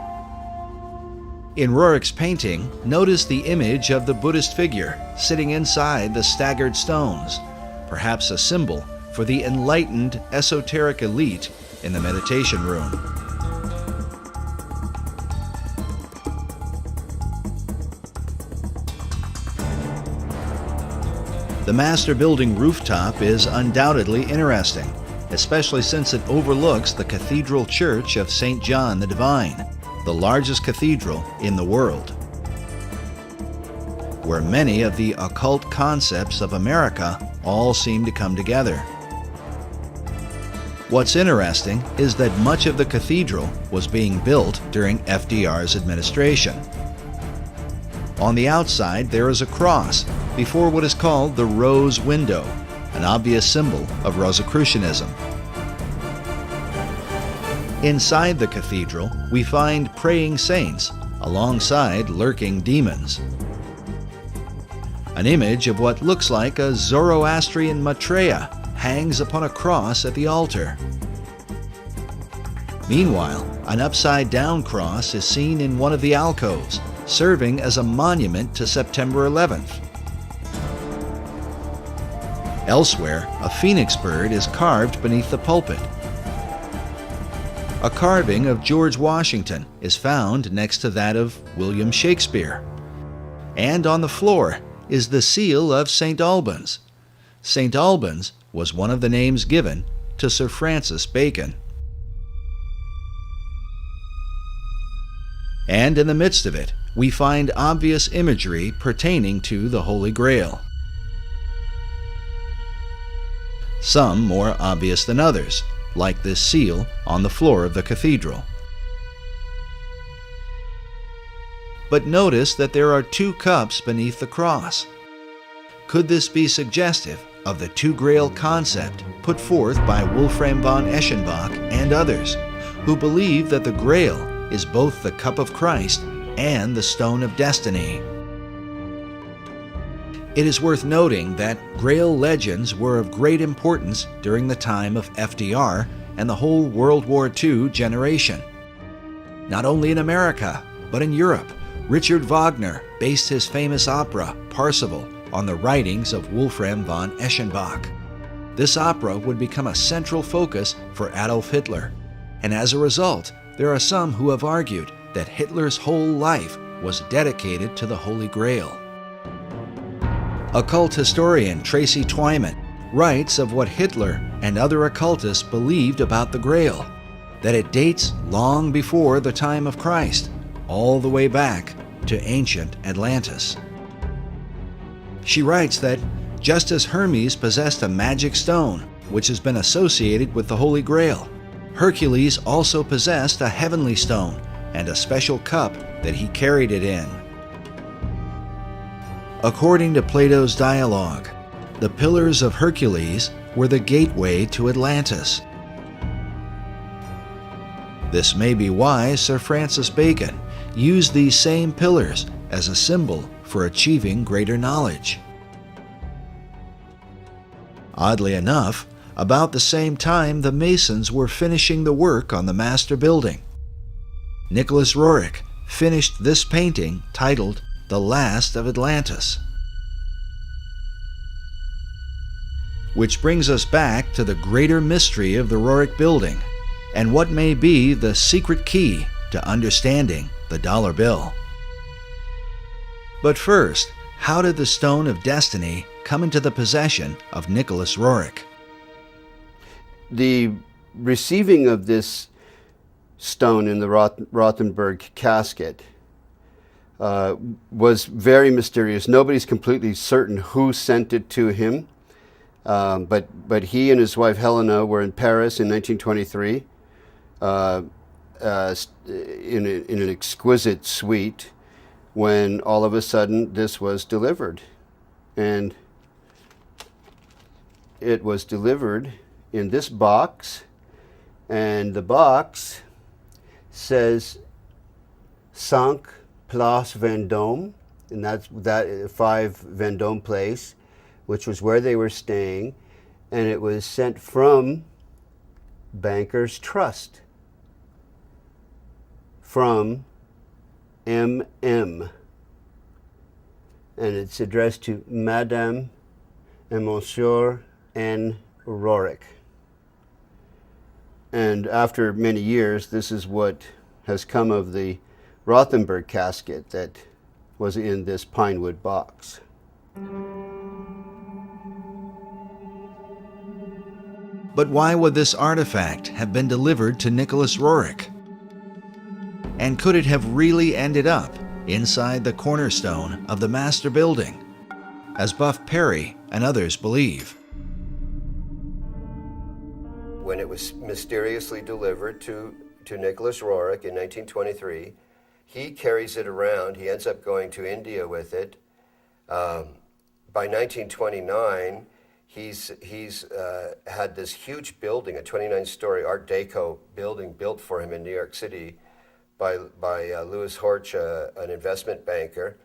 In Rorick's painting, notice the image of the Buddhist figure sitting inside the staggered stones, perhaps a symbol for the enlightened esoteric elite in the meditation room. The master building rooftop is undoubtedly interesting, especially since it overlooks the Cathedral Church of St. John the Divine, the largest cathedral in the world, where many of the occult concepts of America all seem to come together. What's interesting is that much of the cathedral was being built during FDR's administration. On the outside, there is a cross before what is called the Rose Window, an obvious symbol of Rosicrucianism. Inside the cathedral, we find praying saints alongside lurking demons. An image of what looks like a Zoroastrian Maitreya hangs upon a cross at the altar. Meanwhile, an upside-down cross is seen in one of the alcoves, serving as a monument to September 11th. Elsewhere, a phoenix bird is carved beneath the pulpit. A carving of George Washington is found next to that of William Shakespeare. And on the floor is the seal of St. Albans. St. Albans was one of the names given to Sir Francis Bacon. And in the midst of it, we find obvious imagery pertaining to the Holy Grail. Some more obvious than others, like this seal on the floor of the cathedral. But notice that there are 2 cups beneath the cross. Could this be suggestive of the two grail concept put forth by Wolfram von Eschenbach and others, who believe that the grail is both the cup of Christ and the stone of destiny? It is worth noting that grail legends were of great importance during the time of FDR and the whole World War II generation. Not only in America, but in Europe, Richard Wagner based his famous opera, Parsifal, on the writings of Wolfram von Eschenbach. This opera would become a central focus for Adolf Hitler, and as a result, there are some who have argued that Hitler's whole life was dedicated to the Holy Grail. Occult historian Tracy Twyman writes of what Hitler and other occultists believed about the Grail, that it dates long before the time of Christ, all the way back to ancient Atlantis. She writes that just as Hermes possessed a magic stone, which has been associated with the Holy Grail, Hercules also possessed a heavenly stone and a special cup that he carried it in. According to Plato's dialogue, the Pillars of Hercules were the gateway to Atlantis. This may be why Sir Francis Bacon used these same pillars as a symbol for achieving greater knowledge. Oddly enough, about the same time the Masons were finishing the work on the master building, Nicholas Roerich finished this painting titled The Last of Atlantis. Which brings us back to the greater mystery of the Roerich building and what may be the secret key to understanding the dollar bill. But first, how did the Stone of Destiny come into the possession of Nicholas Roerich? The receiving of this stone in the Rothenburg casket was very mysterious. Nobody's completely certain who sent it to him, but he and his wife Helena were in Paris in 1923 in an exquisite suite when all of a sudden this was delivered. And it was delivered in this box, and the box says 5 Place Vendôme, and that's 5 Vendôme Place, which was where they were staying, and it was sent from Bankers Trust, from MM, and it's addressed to Madame and Monsieur N. Roerich. And after many years, this is what has come of the Rothenburg casket that was in this pine wood box. But why would this artifact have been delivered to Nicholas Roerich? And could it have really ended up inside the cornerstone of the master building, as Buff Perry and others believe? When it was mysteriously delivered to Nicholas Roerich in 1923, he carries it around. He ends up going to India with it. By 1929, he's had this huge building, a 29-story Art Deco building built for him in New York City by Louis Horch, an investment banker,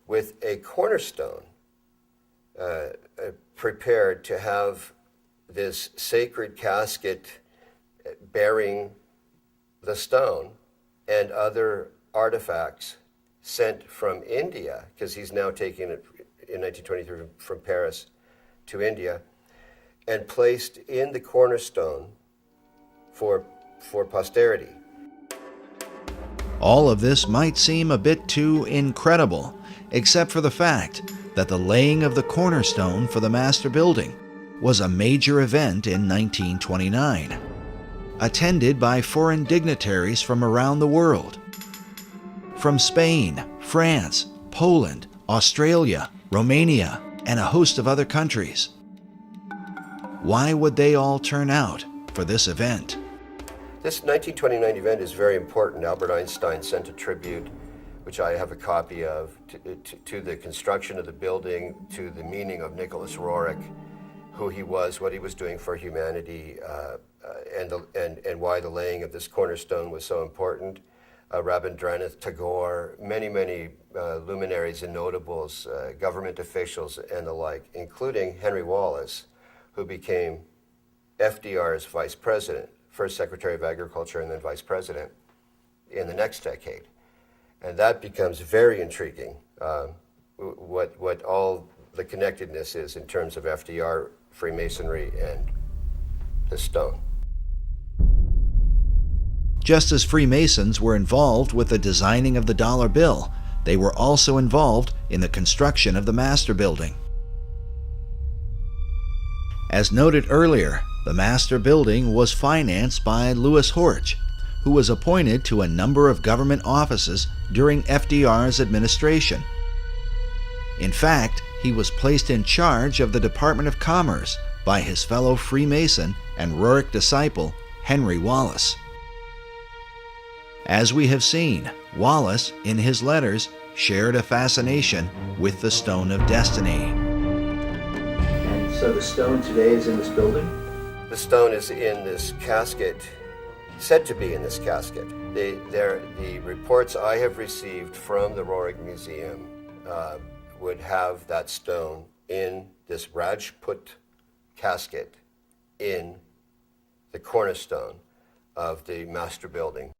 with a cornerstone prepared to have this sacred casket bearing the stone and other artifacts sent from India, because he's now taking it in 1923 from Paris to India, and placed in the cornerstone for posterity. All of this might seem a bit too incredible, except for the fact that the laying of the cornerstone for the master building was a major event in 1929, attended by foreign dignitaries from around the world. From Spain, France, Poland, Australia, Romania, and a host of other countries. Why would they all turn out for this event? This 1929 event is very important. Albert Einstein sent a tribute, which I have a copy of, to the construction of the building, to the meaning of Nicholas Roerich, who he was, what he was doing for humanity, and why the laying of this cornerstone was so important. Rabindranath Tagore, many luminaries and notables, government officials and the like, including Henry Wallace, who became FDR's vice president, first Secretary of Agriculture and then vice president in the next decade. And that becomes very intriguing, what all the connectedness is in terms of FDR, Freemasonry, and the stone. Just as Freemasons were involved with the designing of the dollar bill, they were also involved in the construction of the Master Building. As noted earlier, the Master Building was financed by Louis Horch, who was appointed to a number of government offices during FDR's administration. In fact, he was placed in charge of the Department of Commerce by his fellow Freemason and Roerich disciple, Henry Wallace. As we have seen, Wallace, in his letters, shared a fascination with the Stone of Destiny. And so the stone today is in this building? The stone is in this casket, said to be in this casket. The reports I have received from the Roerich Museum would have that stone in this Rajput casket in the cornerstone of the Master Building.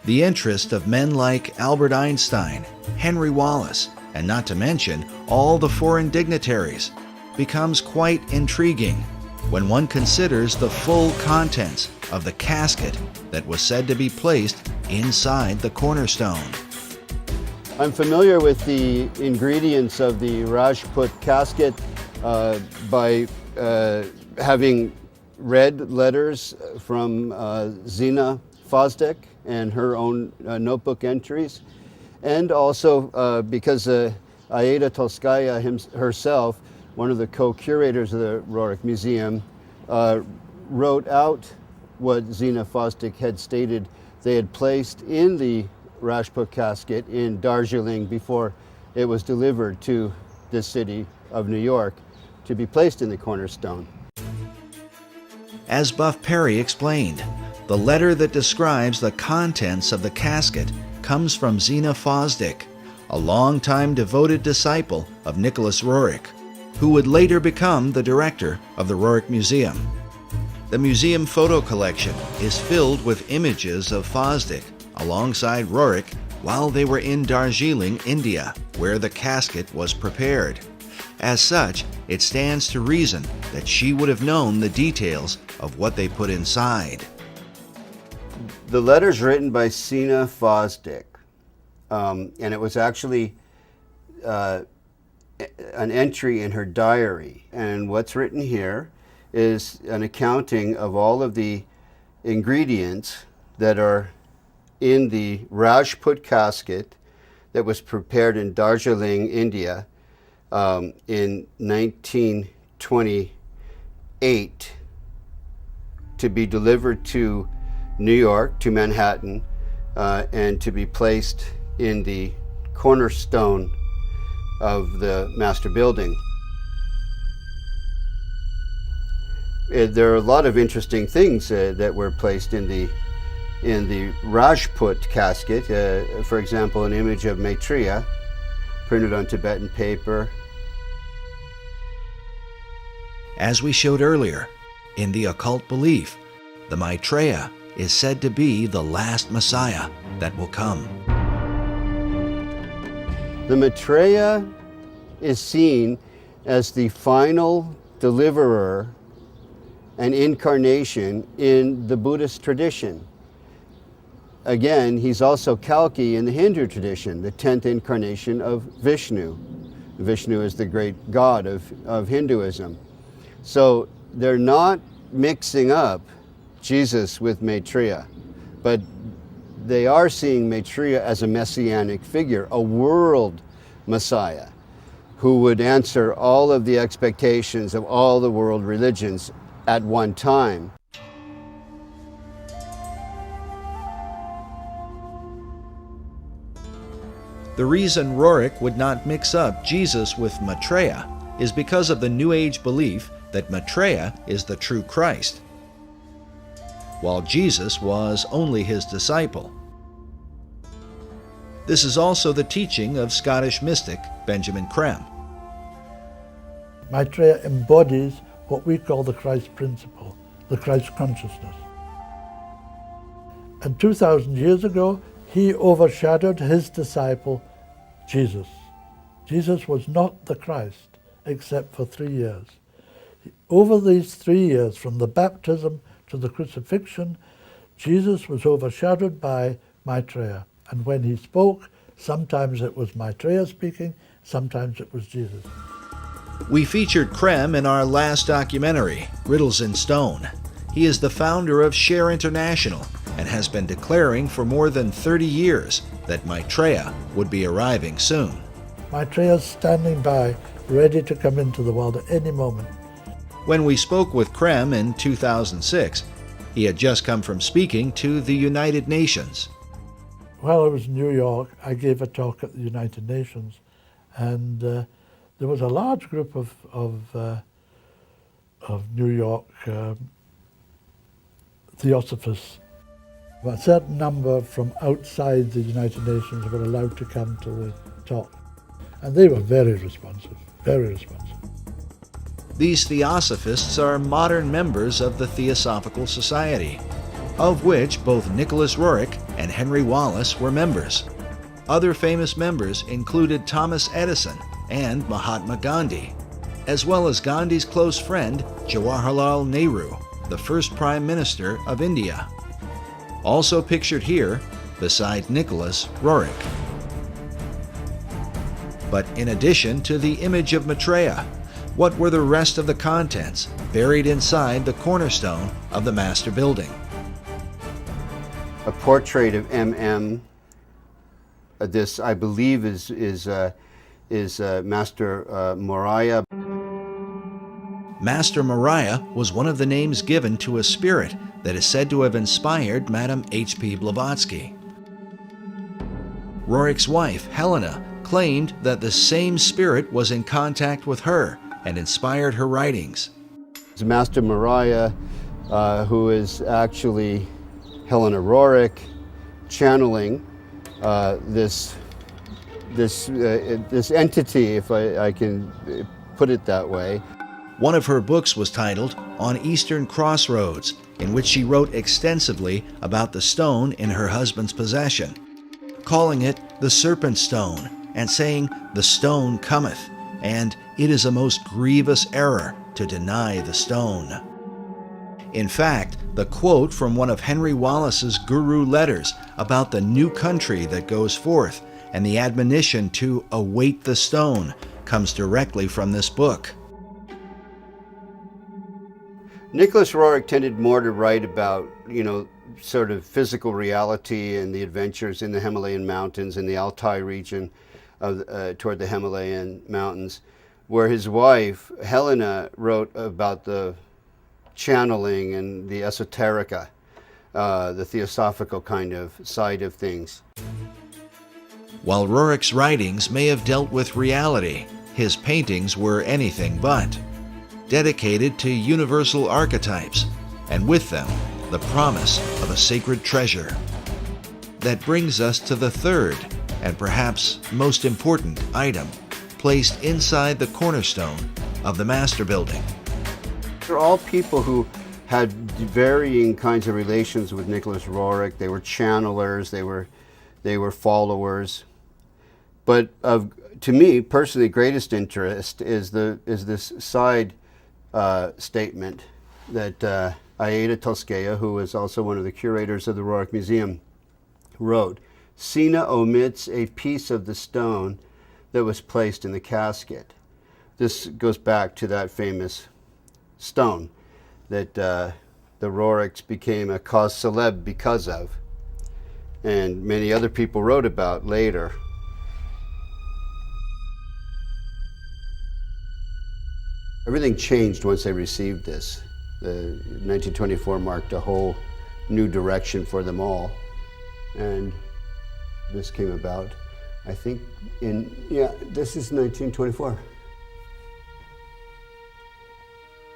The interest of men like Albert Einstein, Henry Wallace, and not to mention all the foreign dignitaries, becomes quite intriguing when one considers the full contents of the casket that was said to be placed inside the cornerstone. I'm familiar with the ingredients of the Rajput casket by having read letters from Zina Fosdick and her own notebook entries, and also because Aida Tolskaya herself, one of the co-curators of the Roerich Museum, wrote out what Zina Fosdick had stated they had placed in the Rajput casket in Darjeeling before it was delivered to the city of New York to be placed in the cornerstone. As Buff Perry explained, the letter that describes the contents of the casket comes from Zina Fosdick, a longtime devoted disciple of Nicholas Roerich, who would later become the director of the Roerich Museum. The museum photo collection is filled with images of Fosdick alongside Roerich while they were in Darjeeling, India, where the casket was prepared. As such, it stands to reason that she would have known the details of what they put inside. The letter's written by Zina Fosdick, and it was actually an entry in her diary. And what's written here is an accounting of all of the ingredients that are in the Rajput casket that was prepared in Darjeeling, India, in 1928 to be delivered to New York, to Manhattan, and to be placed in the cornerstone of the Master Building. There are a lot of interesting things that were placed in the Rajput casket. For example, an image of Maitreya printed on Tibetan paper. As we showed earlier, in the occult belief, the Maitreya is said to be the last Messiah that will come. The Maitreya is seen as the final deliverer and incarnation in the Buddhist tradition. Again, he's also Kalki in the Hindu tradition, the 10th incarnation of Vishnu. Vishnu is the great god of Hinduism. So they're not mixing up Jesus with Maitreya, but they are seeing Maitreya as a messianic figure, a world Messiah who would answer all of the expectations of all the world religions at one time. The reason Roerich would not mix up Jesus with Maitreya is because of the New Age belief that Maitreya is the true Christ, while Jesus was only his disciple. This is also the teaching of Scottish mystic Benjamin Creme. Maitreya embodies what we call the Christ principle, the Christ consciousness. And 2,000 years ago, he overshadowed his disciple, Jesus. Jesus was not the Christ, except for 3 years. Over these 3 years, from the baptism to the crucifixion, Jesus was overshadowed by Maitreya. And when he spoke, sometimes it was Maitreya speaking, sometimes it was Jesus. We featured Creme in our last documentary, Riddles in Stone. He is the founder of Share International and has been declaring for more than 30 years that Maitreya would be arriving soon. Maitreya's standing by, ready to come into the world at any moment. When we spoke with Creme in 2006, he had just come from speaking to the United Nations. While I was in New York, I gave a talk at the United Nations, and there was a large group of New York theosophists. A certain number from outside the United Nations were allowed to come to the talk, and they were very responsive, very responsive. These theosophists are modern members of the Theosophical Society, of which both Nicholas Roerich and Henry Wallace were members. Other famous members included Thomas Edison and Mahatma Gandhi, as well as Gandhi's close friend Jawaharlal Nehru, the first Prime Minister of India. Also pictured here, beside Nicholas Roerich. But in addition to the image of Maitreya, what were the rest of the contents buried inside the cornerstone of the master building? A portrait of M.M. This, I believe, is Master Moriah. Master Moriah was one of the names given to a spirit that is said to have inspired Madame H.P. Blavatsky. Roerich's wife, Helena, claimed that the same spirit was in contact with her and inspired her writings. Master Moriah, who is actually Helena Roerich, channeling this entity, if I can put it that way. One of her books was titled On Eastern Crossroads, in which she wrote extensively about the stone in her husband's possession, calling it the Serpent Stone, and saying, "The stone cometh, and it is a most grievous error to deny the stone." In fact, the quote from one of Henry Wallace's Guru letters about the new country that goes forth and the admonition to await the stone comes directly from this book. Nicholas Roerich tended more to write about, sort of physical reality and the adventures in the Himalayan mountains, in the Altai region toward the Himalayan mountains, where his wife, Helena, wrote about the channeling and the esoterica, the theosophical kind of side of things. While Roerich's writings may have dealt with reality, his paintings were anything but. Dedicated to universal archetypes, and with them, the promise of a sacred treasure. That brings us to the third, and perhaps most important item, placed inside the cornerstone of the master building. They're all people who had varying kinds of relations with Nicholas Roerich. They were channelers, they were followers. But to me, personally, greatest interest is this side statement that Aida Toskaya, who was also one of the curators of the Roerich Museum, wrote. Sina omits a piece of the stone that was placed in the casket. This goes back to that famous stone that the Roricks became a cause célèbre because of, and many other people wrote about later. Everything changed once they received this. 1924 marked a whole new direction for them all, and this came about, I think, this is 1924.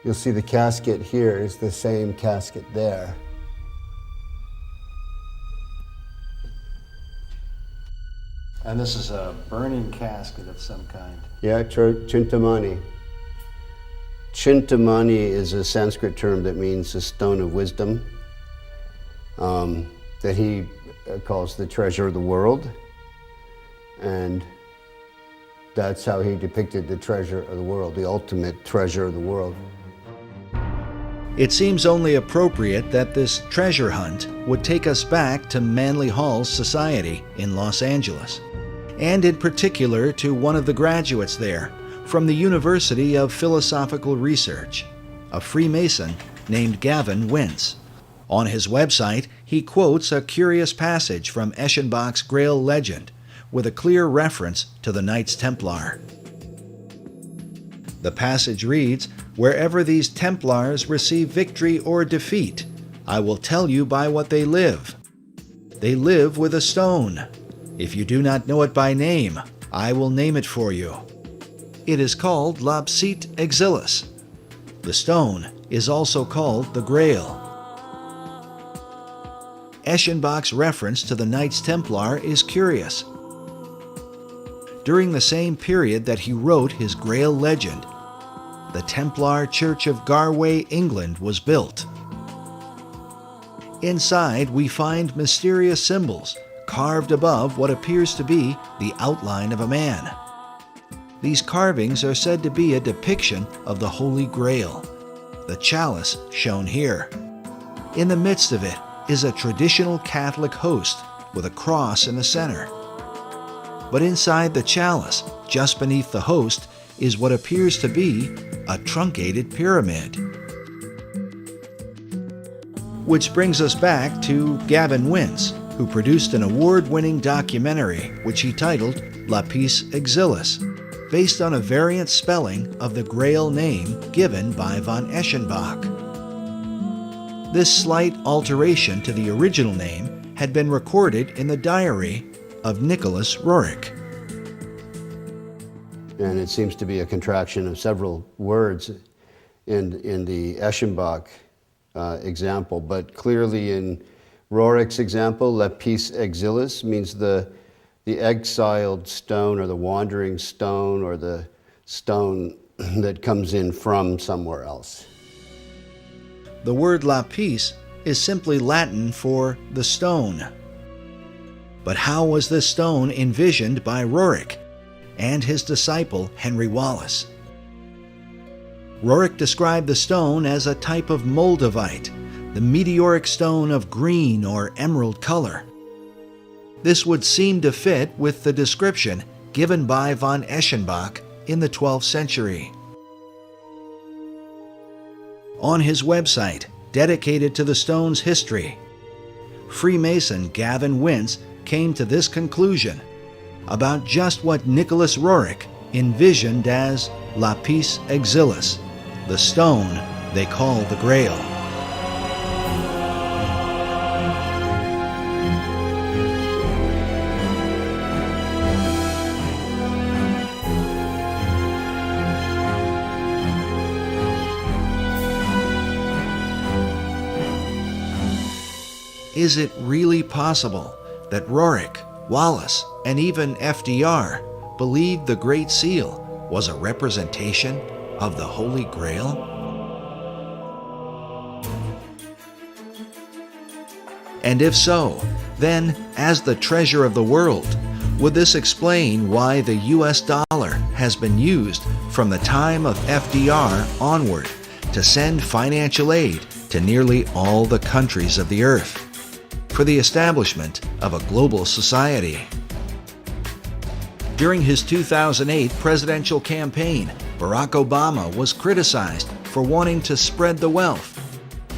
You'll see the casket here is the same casket there. And this is a burning casket of some kind. Yeah, Chintamani. Chintamani is a Sanskrit term that means a stone of wisdom, that he calls the treasure of the world. And that's how he depicted the treasure of the world, the ultimate treasure of the world. It seems only appropriate that this treasure hunt would take us back to Manly Hall's society in Los Angeles, and in particular to one of the graduates there from the University of Philosophical Research, a Freemason named Gavin Wentz. On his website, he quotes a curious passage from Eschenbach's Grail legend with a clear reference to the Knights Templar. The passage reads, "Wherever these Templars receive victory or defeat, I will tell you by what they live. They live with a stone. If you do not know it by name, I will name it for you. It is called Lapsit Exilis. The stone is also called the Grail." Eschenbach's reference to the Knights Templar is curious. During the same period that he wrote his Grail legend, the Templar Church of Garway, England was built. Inside, we find mysterious symbols carved above what appears to be the outline of a man. These carvings are said to be a depiction of the Holy Grail, the chalice shown here. In the midst of it is a traditional Catholic host with a cross in the center. But inside the chalice, just beneath the host, is what appears to be a truncated pyramid. Which brings us back to Gavin Wentz, who produced an award-winning documentary which he titled Lapis Exilis, based on a variant spelling of the Grail name given by von Eschenbach. This slight alteration to the original name had been recorded in the diary of Nicholas Roerich. And it seems to be a contraction of several words in the Eschenbach example, but clearly in Roerich's example, Lapis Exilis means the exiled stone or the wandering stone or the stone that comes in from somewhere else. The word lapis is simply Latin for the stone. But how was this stone envisioned by Roerich and his disciple Henry Wallace? Roerich described the stone as a type of moldavite, the meteoric stone of green or emerald color. This would seem to fit with the description given by von Eschenbach in the 12th century. On his website, dedicated to the stone's history, Freemason Gavin Wentz came to this conclusion about just what Nicholas Roerich envisioned as Lapis Exilis, the stone they call the Grail. Is it really possible that Roerich, Wallace, and even FDR believed the Great Seal was a representation of the Holy Grail? And if so, then, as the treasure of the world, would this explain why the US dollar has been used from the time of FDR onward to send financial aid to nearly all the countries of the earth, for the establishment of a global society? During his 2008 presidential campaign, Barack Obama was criticized for wanting to spread the wealth.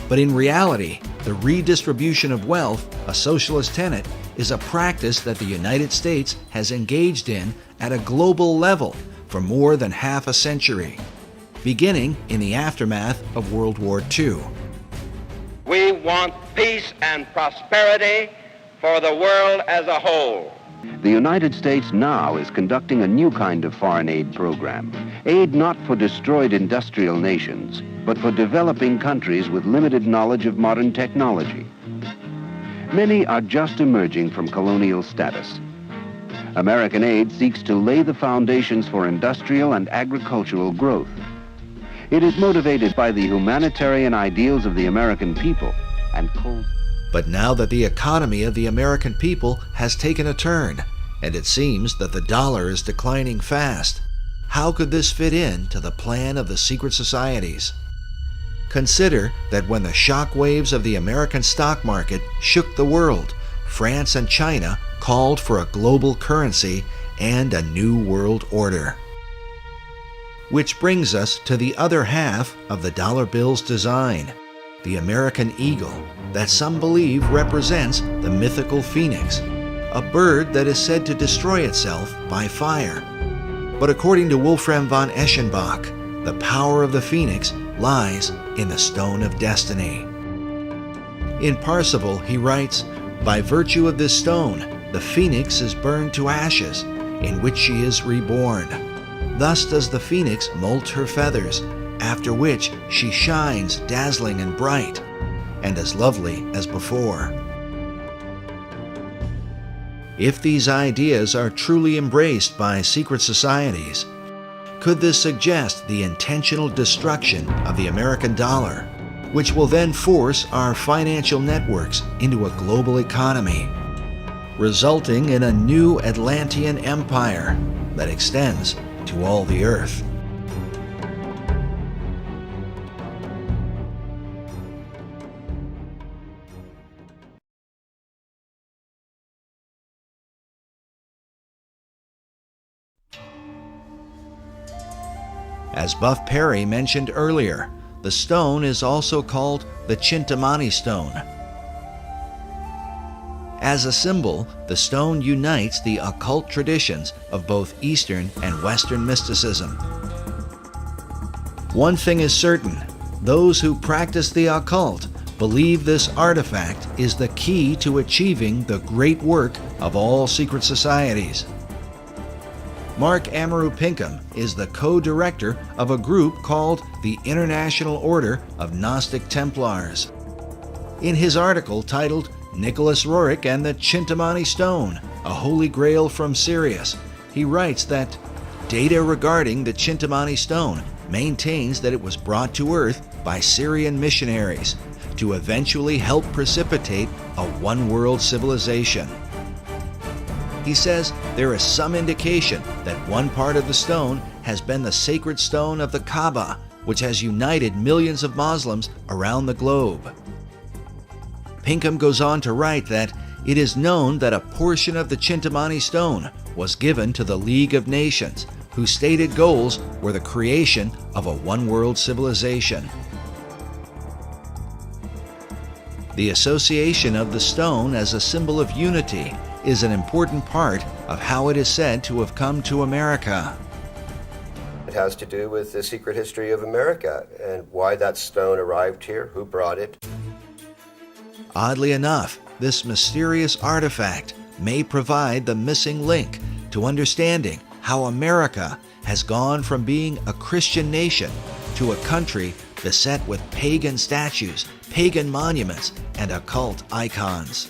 But in reality, the redistribution of wealth, a socialist tenet, is a practice that the United States has engaged in at a global level for more than half a century, beginning in the aftermath of World War II. We want peace and prosperity for the world as a whole. The United States now is conducting a new kind of foreign aid program. Aid not for destroyed industrial nations, but for developing countries with limited knowledge of modern technology. Many are just emerging from colonial status. American aid seeks to lay the foundations for industrial and agricultural growth. It is motivated by the humanitarian ideals of the American people and cold. But now that the economy of the American people has taken a turn, and it seems that the dollar is declining fast, how could this fit in to the plan of the secret societies? Consider that when the shock waves of the American stock market shook the world, France and China called for a global currency and a new world order. Which brings us to the other half of the dollar bill's design, the American eagle, that some believe represents the mythical phoenix, a bird that is said to destroy itself by fire. But according to Wolfram von Eschenbach, the power of the phoenix lies in the stone of destiny. In Parsifal, he writes, "By virtue of this stone, the phoenix is burned to ashes, in which she is reborn. Thus does the phoenix molt her feathers, after which she shines dazzling and bright, and as lovely as before." If these ideas are truly embraced by secret societies, could this suggest the intentional destruction of the American dollar, which will then force our financial networks into a global economy, resulting in a new Atlantean empire that extends to all the earth? As Buff Perry mentioned earlier, the stone is also called the Chintamani stone. As a symbol, the stone unites the occult traditions of both Eastern and Western mysticism. One thing is certain, those who practice the occult believe this artifact is the key to achieving the great work of all secret societies. Mark Amaru Pinkham is the co-director of a group called the International Order of Gnostic Templars. In his article titled "Nicholas Roerich and the Chintamani Stone, a Holy Grail from Sirius," he writes that data regarding the Chintamani Stone maintains that it was brought to Earth by Syrian missionaries to eventually help precipitate a one-world civilization. He says there is some indication that one part of the stone has been the sacred stone of the Kaaba, which has united millions of Muslims around the globe. Pinkham goes on to write that it is known that a portion of the Chintamani stone was given to the League of Nations, whose stated goals were the creation of a one-world civilization. The association of the stone as a symbol of unity is an important part of how it is said to have come to America. It has to do with the secret history of America and why that stone arrived here, who brought it. Oddly enough, this mysterious artifact may provide the missing link to understanding how America has gone from being a Christian nation to a country beset with pagan statues, pagan monuments, and occult icons.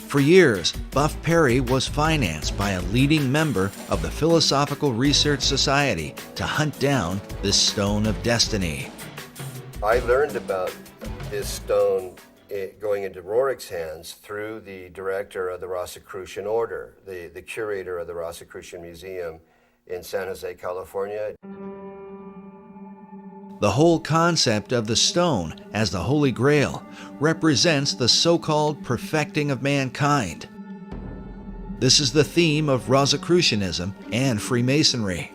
For years, Buff Perry was financed by a leading member of the Philosophical Research Society to hunt down this stone of destiny. I learned about this stone going into Roerich's hands through the director of the Rosicrucian Order, the curator of the Rosicrucian Museum in San Jose, California. The whole concept of the stone as the Holy Grail represents the so-called perfecting of mankind. This is the theme of Rosicrucianism and Freemasonry.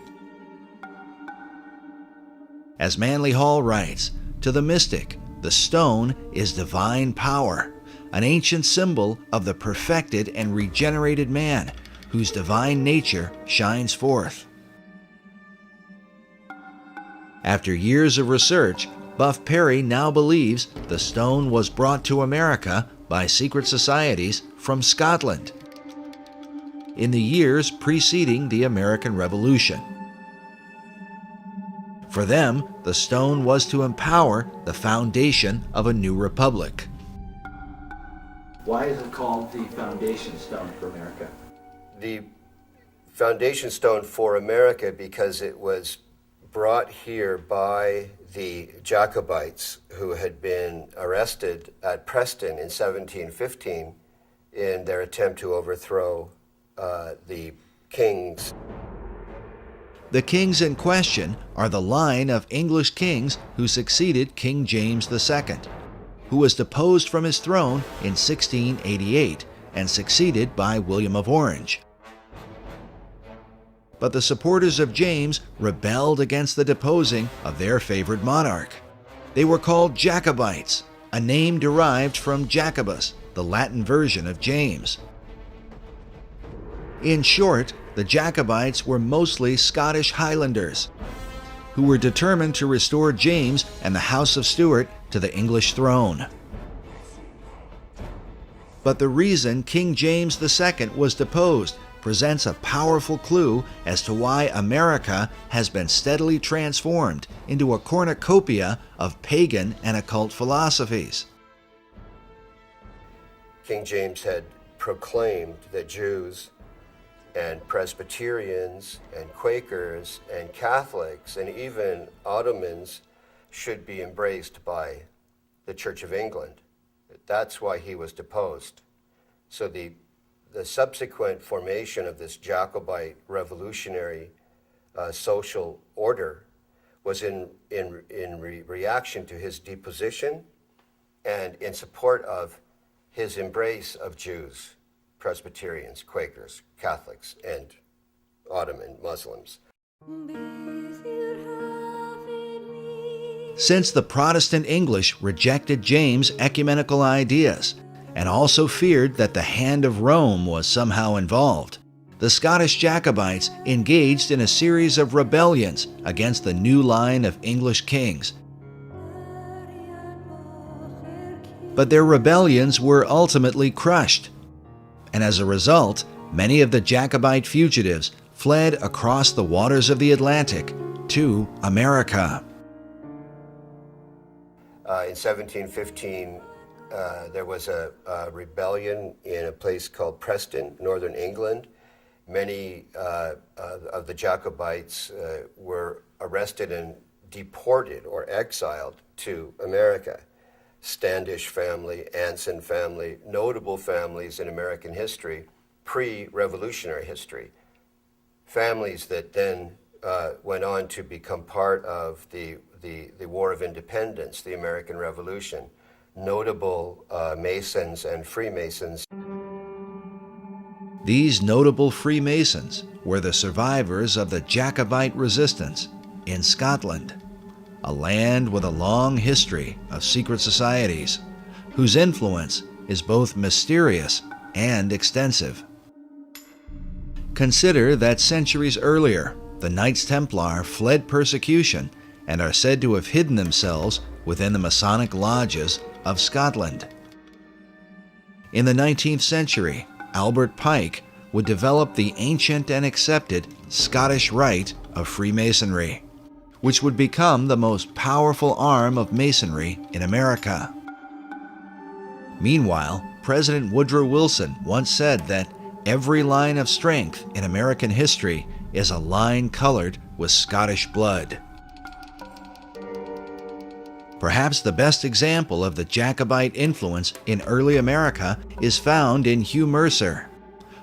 As Manly Hall writes, to the mystic, the stone is divine power, an ancient symbol of the perfected and regenerated man whose divine nature shines forth. After years of research, Buff Perry now believes the stone was brought to America by secret societies from Scotland in the years preceding the American Revolution. For them, the stone was to empower the foundation of a new republic. Why is it called the foundation stone for America? The foundation stone for America because it was brought here by the Jacobites who had been arrested at Preston in 1715 in their attempt to overthrow the kings. The kings in question are the line of English kings who succeeded King James II, who was deposed from his throne in 1688 and succeeded by William of Orange. But the supporters of James rebelled against the deposing of their favorite monarch. They were called Jacobites, a name derived from Jacobus, the Latin version of James. In short, the Jacobites were mostly Scottish Highlanders who were determined to restore James and the House of Stuart to the English throne. But the reason King James II was deposed presents a powerful clue as to why America has been steadily transformed into a cornucopia of pagan and occult philosophies. King James had proclaimed that Jews and Presbyterians and Quakers and Catholics and even Ottomans should be embraced by the Church of England. That's why he was deposed. So the subsequent formation of this Jacobite revolutionary social order was in reaction to his deposition and in support of his embrace of Jews, Presbyterians, Quakers, Catholics, and Ottoman Muslims. Since the Protestant English rejected James' ecumenical ideas and also feared that the hand of Rome was somehow involved, the Scottish Jacobites engaged in a series of rebellions against the new line of English kings. But their rebellions were ultimately crushed, and as a result, many of the Jacobite fugitives fled across the waters of the Atlantic to America. In 1715, there was a rebellion in a place called Preston, northern England. Many of the Jacobites were arrested and deported or exiled to America. Standish family, Anson family, notable families in American history, pre-revolutionary history. Families that then went on to become part of the War of Independence, the American Revolution. Notable Masons and Freemasons. These notable Freemasons were the survivors of the Jacobite resistance in Scotland, a land with a long history of secret societies, whose influence is both mysterious and extensive. Consider that centuries earlier, the Knights Templar fled persecution and are said to have hidden themselves within the Masonic lodges of Scotland. In the 19th century, Albert Pike would develop the ancient and accepted Scottish Rite of Freemasonry, which would become the most powerful arm of Masonry in America. Meanwhile, President Woodrow Wilson once said that every line of strength in American history is a line colored with Scottish blood. Perhaps the best example of the Jacobite influence in early America is found in Hugh Mercer,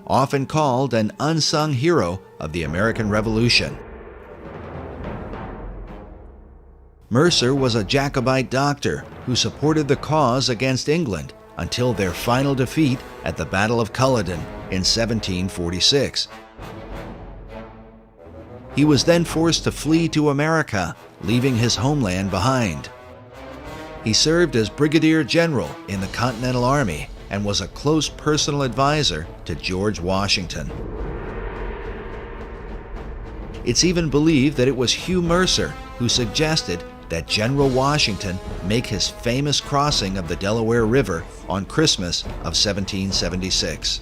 often called an unsung hero of the American Revolution. Mercer was a Jacobite doctor who supported the cause against England until their final defeat at the Battle of Culloden in 1746. He was then forced to flee to America, leaving his homeland behind. He served as Brigadier General in the Continental Army and was a close personal advisor to George Washington. It's even believed that it was Hugh Mercer who suggested that General Washington make his famous crossing of the Delaware River on Christmas of 1776.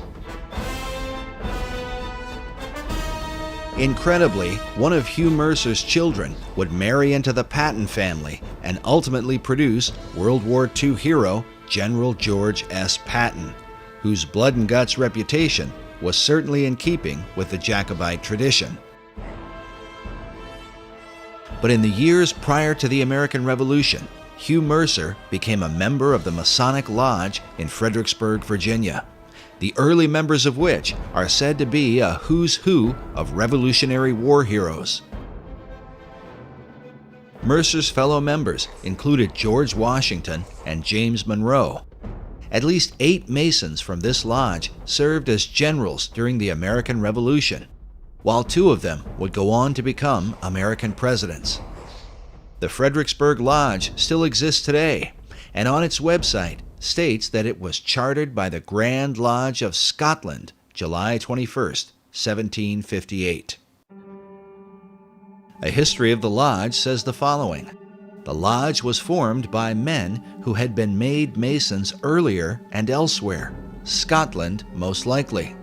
Incredibly, one of Hugh Mercer's children would marry into the Patton family and ultimately produce World War II hero General George S. Patton, whose blood and guts reputation was certainly in keeping with the Jacobite tradition. But in the years prior to the American Revolution, Hugh Mercer became a member of the Masonic Lodge in Fredericksburg, Virginia, the early members of which are said to be a who's who of Revolutionary War heroes. Mercer's fellow members included George Washington and James Monroe. At least 8 Masons from this lodge served as generals during the American Revolution, while 2 of them would go on to become American presidents. The Fredericksburg Lodge still exists today, and on its website states that it was chartered by the Grand Lodge of Scotland, July 21st, 1758. A history of the lodge says the following. The lodge was formed by men who had been made Masons earlier and elsewhere, Scotland most likely.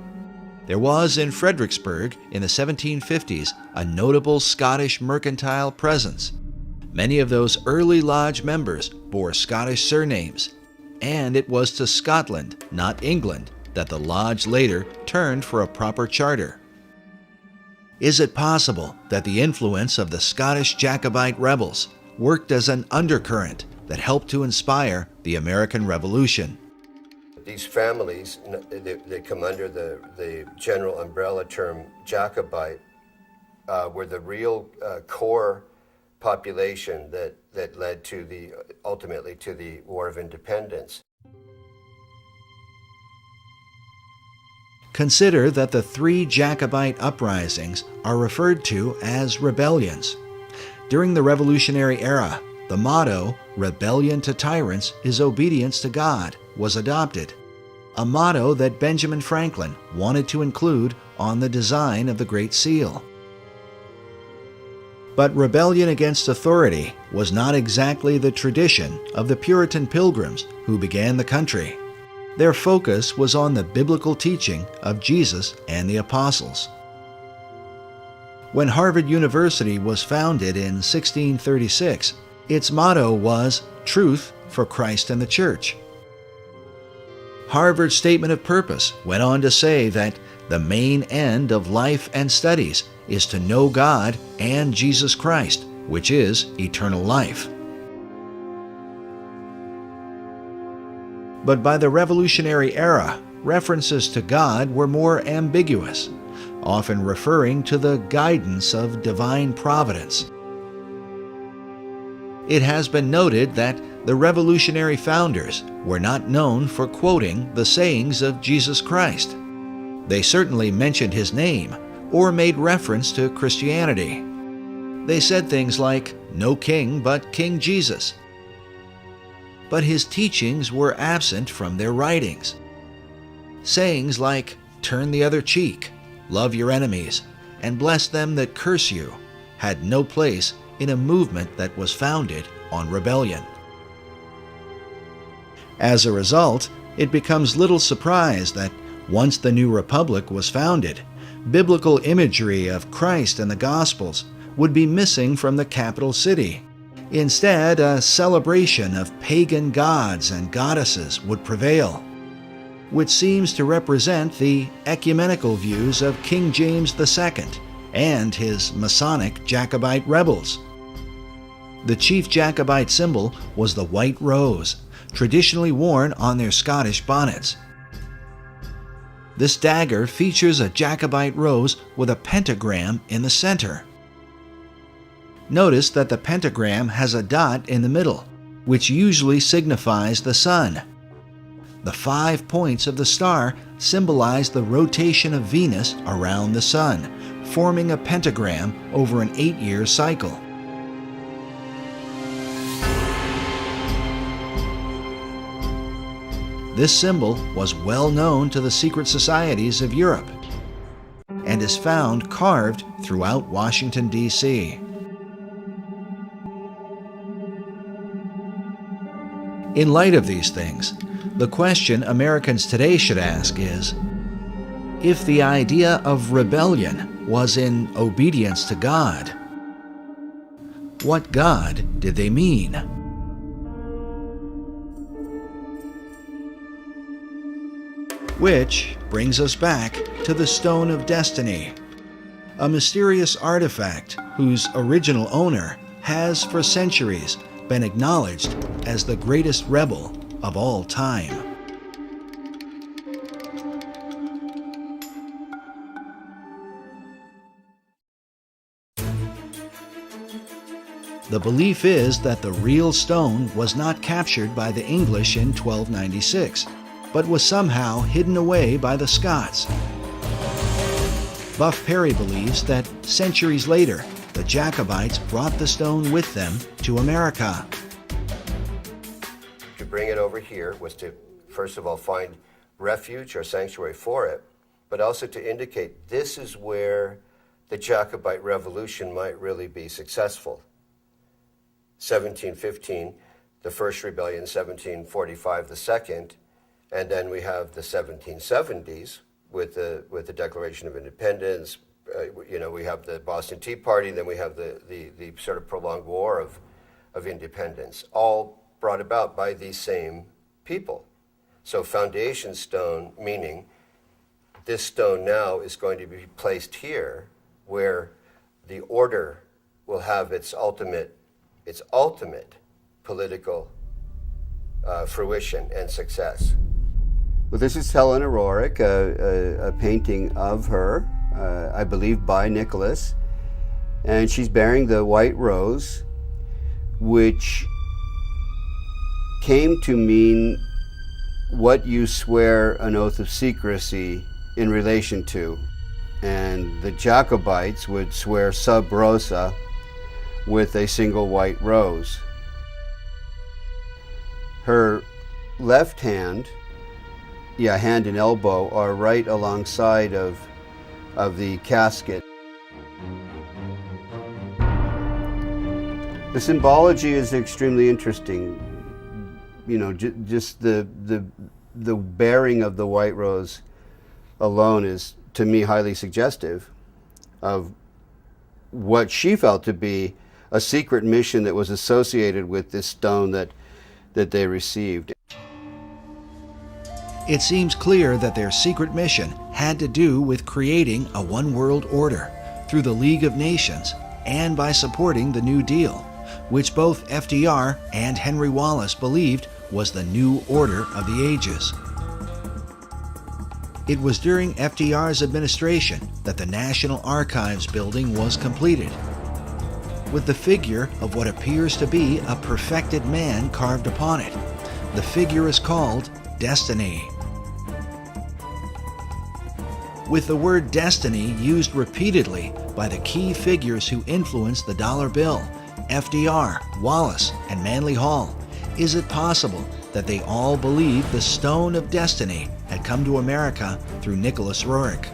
There was in Fredericksburg in the 1750s a notable Scottish mercantile presence. Many of those early lodge members bore Scottish surnames, and it was to Scotland, not England, that the lodge later turned for a proper charter. Is it possible that the influence of the Scottish Jacobite rebels worked as an undercurrent that helped to inspire the American Revolution? These families, they come under the general umbrella term Jacobite, were the real core population that led to ultimately to the War of Independence. Consider that the 3 Jacobite uprisings are referred to as rebellions. During the Revolutionary era, the motto, "Rebellion to tyrants is obedience to God," was adopted, a motto that Benjamin Franklin wanted to include on the design of the Great Seal. But rebellion against authority was not exactly the tradition of the Puritan Pilgrims who began the country. Their focus was on the biblical teaching of Jesus and the apostles. When Harvard University was founded in 1636, its motto was "Truth for Christ and the Church." Harvard's statement of purpose went on to say that the main end of life and studies is to know God and Jesus Christ, which is eternal life. But by the Revolutionary era, references to God were more ambiguous, often referring to the guidance of divine providence. It has been noted that the revolutionary founders were not known for quoting the sayings of Jesus Christ. They certainly mentioned his name or made reference to Christianity. They said things like, "No king but King Jesus." But his teachings were absent from their writings. Sayings like, "Turn the other cheek," "Love your enemies," and "Bless them that curse you," had no place in a movement that was founded on rebellion. As a result, it becomes little surprise that once the new republic was founded, biblical imagery of Christ and the Gospels would be missing from the capital city. Instead, a celebration of pagan gods and goddesses would prevail, which seems to represent the ecumenical views of King James II and his Masonic Jacobite rebels. The chief Jacobite symbol was the white rose, traditionally worn on their Scottish bonnets. This dagger features a Jacobite rose with a pentagram in the center. Notice that the pentagram has a dot in the middle, which usually signifies the sun. The 5 points of the star symbolize the rotation of Venus around the sun, forming a pentagram over an 8-year cycle. This symbol was well known to the secret societies of Europe and is found carved throughout Washington, D.C. In light of these things, the question Americans today should ask is, if the idea of rebellion was in obedience to God, what God did they mean? Which brings us back to the Stone of Destiny, a mysterious artifact whose original owner has for centuries been acknowledged as the greatest rebel of all time. The belief is that the real stone was not captured by the English in 1296, but was somehow hidden away by the Scots. Buff Perry believes that centuries later, the Jacobites brought the stone with them to America. To bring it over here was to, first of all, find refuge or sanctuary for it, but also to indicate this is where the Jacobite revolution might really be successful. 1715, the first rebellion, 1745, the second, and then we have the 1770s with the Declaration of Independence. We have the Boston Tea Party, then we have the sort of prolonged war of independence, all brought about by these same people. So foundation stone, meaning this stone now is going to be placed here where the order will have its ultimate political fruition and success. Well, this is Helena Roerich, a painting of her, I believe by Nicholas, and she's bearing the white rose, which came to mean what you swear an oath of secrecy in relation to. And the Jacobites would swear sub rosa with a single white rose. Her left hand, hand and elbow, are right alongside of the casket. The symbology is extremely interesting. Just the bearing of the white rose alone is, to me, highly suggestive of what she felt to be a secret mission that was associated with this stone that they received. It seems clear that their secret mission had to do with creating a one-world order through the League of Nations and by supporting the New Deal, which both FDR and Henry Wallace believed was the new order of the ages. It was during FDR's administration that the National Archives building was completed, with the figure of what appears to be a perfected man carved upon it. The figure is called Destiny, with the word destiny used repeatedly by the key figures who influenced the dollar bill, FDR, Wallace, and Manly Hall. Is it possible that they all believed the Stone of Destiny had come to America through Nicholas Roerich?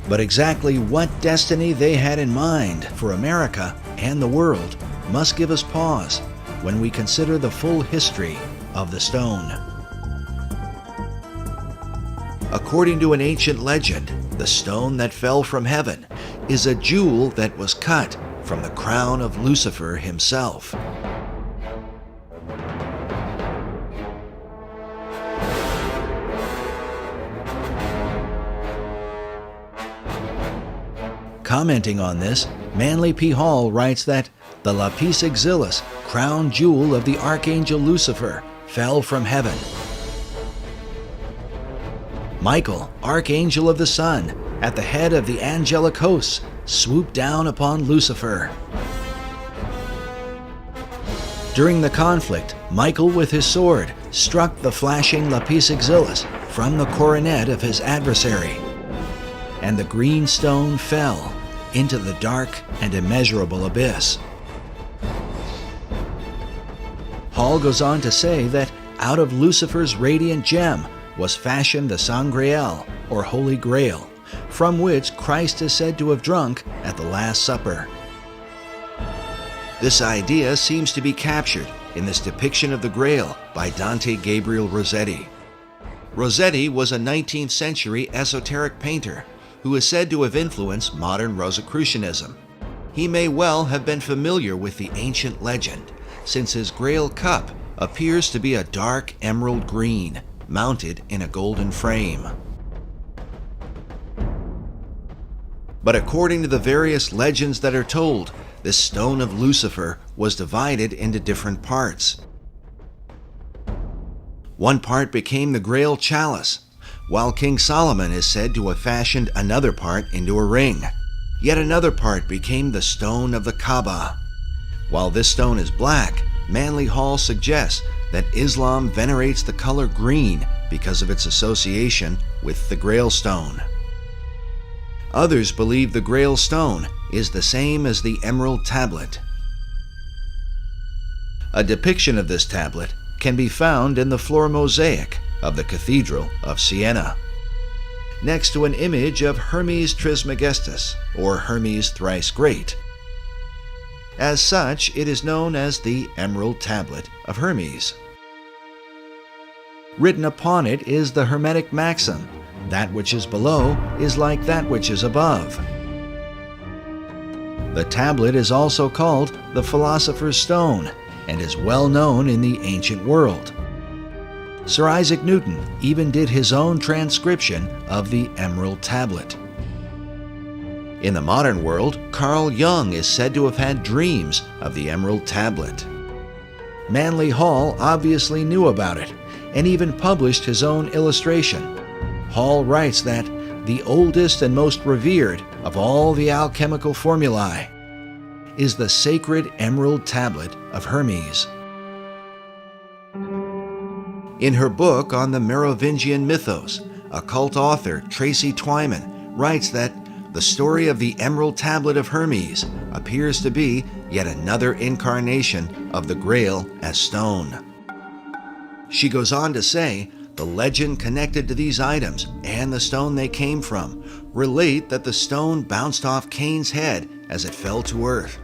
But exactly what destiny they had in mind for America and the world must give us pause when we consider the full history of the stone. According to an ancient legend, the stone that fell from heaven is a jewel that was cut from the crown of Lucifer himself. Commenting on this, Manly P. Hall writes that the lapis exilis, crown jewel of the archangel Lucifer, fell from heaven. Michael, archangel of the sun, at the head of the angelic hosts, swooped down upon Lucifer. During the conflict, Michael with his sword struck the flashing lapis exilis from the coronet of his adversary, and the green stone fell into the dark and immeasurable abyss. Hall goes on to say that out of Lucifer's radiant gem was fashioned the Sangreal, or Holy Grail, from which Christ is said to have drunk at the Last Supper. This idea seems to be captured in this depiction of the Grail by Dante Gabriel Rossetti. Rossetti was a 19th century esoteric painter who is said to have influenced modern Rosicrucianism. He may well have been familiar with the ancient legend, since his Grail cup appears to be a dark emerald green, mounted in a golden frame. But according to the various legends that are told, this stone of Lucifer was divided into different parts. One part became the Grail chalice, while King Solomon is said to have fashioned another part into a ring. Yet another part became the stone of the Kaaba. While this stone is black, Manly Hall suggests that Islam venerates the color green because of its association with the Grail stone. Others believe the Grail stone is the same as the Emerald Tablet. A depiction of this tablet can be found in the floor mosaic of the Cathedral of Siena, next to an image of Hermes Trismegistus, or Hermes Thrice Great. As such, it is known as the Emerald Tablet of Hermes. Written upon it is the Hermetic maxim, "That which is below is like that which is above." The tablet is also called the Philosopher's Stone and is well known in the ancient world. Sir Isaac Newton even did his own transcription of the Emerald Tablet. In the modern world, Carl Jung is said to have had dreams of the Emerald Tablet. Manly Hall obviously knew about it and even published his own illustration. Hall writes that the oldest and most revered of all the alchemical formulae is the sacred Emerald Tablet of Hermes. In her book on the Merovingian mythos, occult author Tracy Twyman writes that the story of the Emerald Tablet of Hermes appears to be yet another incarnation of the Grail as stone. She goes on to say, the legend connected to these items and the stone they came from relate that the stone bounced off Cain's head as it fell to earth,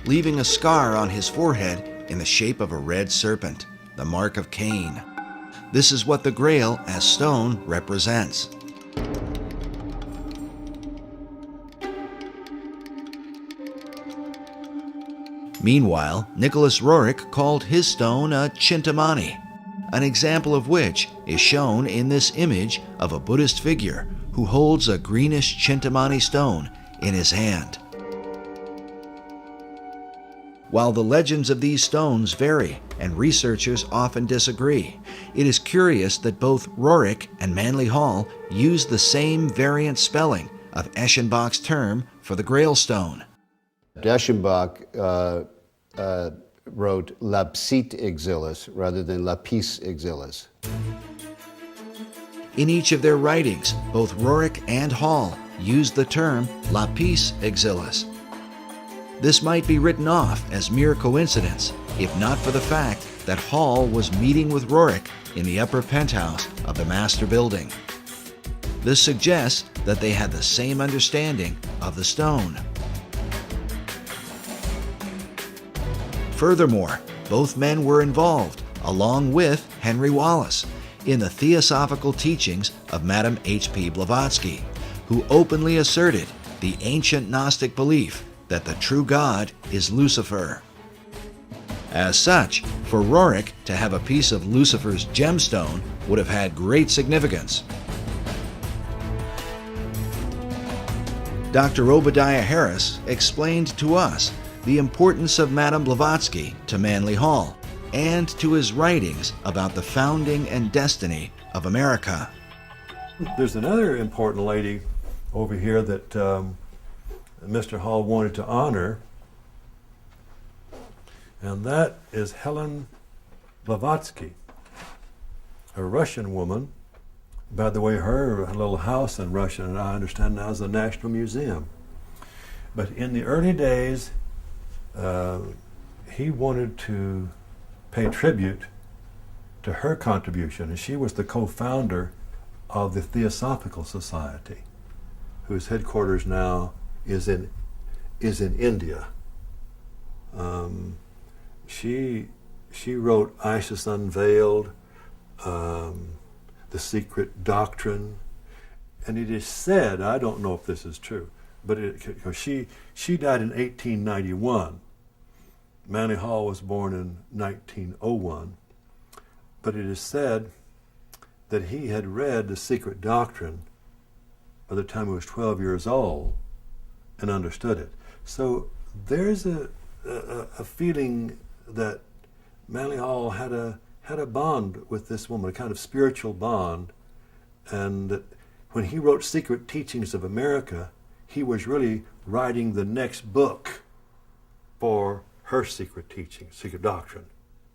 leaving a scar on his forehead in the shape of a red serpent, the mark of Cain. This is what the Grail as stone represents. Meanwhile, Nicholas Roerich called his stone a Chintamani, an example of which is shown in this image of a Buddhist figure who holds a greenish Chintamani stone in his hand. While the legends of these stones vary and researchers often disagree, it is curious that both Roerich and Manly Hall use the same variant spelling of Eschenbach's term for the Grail stone. Eschenbach wrote lapsit exilis rather than lapis exilis. In each of their writings, both Roerich and Hall used the term lapis exilis. This might be written off as mere coincidence, if not for the fact that Hall was meeting with Roerich in the upper penthouse of the master building. This suggests that they had the same understanding of the stone. Furthermore, both men were involved, along with Henry Wallace, in the theosophical teachings of Madame H.P. Blavatsky, who openly asserted the ancient Gnostic belief that the true God is Lucifer. As such, for Roerich to have a piece of Lucifer's gemstone would have had great significance. Dr. Obadiah Harris explained to us the importance of Madame Blavatsky to Manly Hall and to his writings about the founding and destiny of America. There's another important lady over here that Mr. Hall wanted to honor, and that is Helen Blavatsky, a Russian woman. By the way, her little house in Russia, and I understand now, is the National Museum. But in the early days, he wanted to pay tribute to to her contribution, and she was the co-founder of the Theosophical Society, whose headquarters now is in India. She wrote Isis Unveiled, The Secret Doctrine, and it is said, I don't know if this is true, but she died in 1891. Manly Hall was born in 1901, but it is said that he had read The Secret Doctrine by the time he was 12 years old and understood it. So there's a feeling that Manly Hall had a bond with this woman, a kind of spiritual bond, and that when he wrote Secret Teachings of America, he was really writing the next book for her secret teaching, secret doctrine,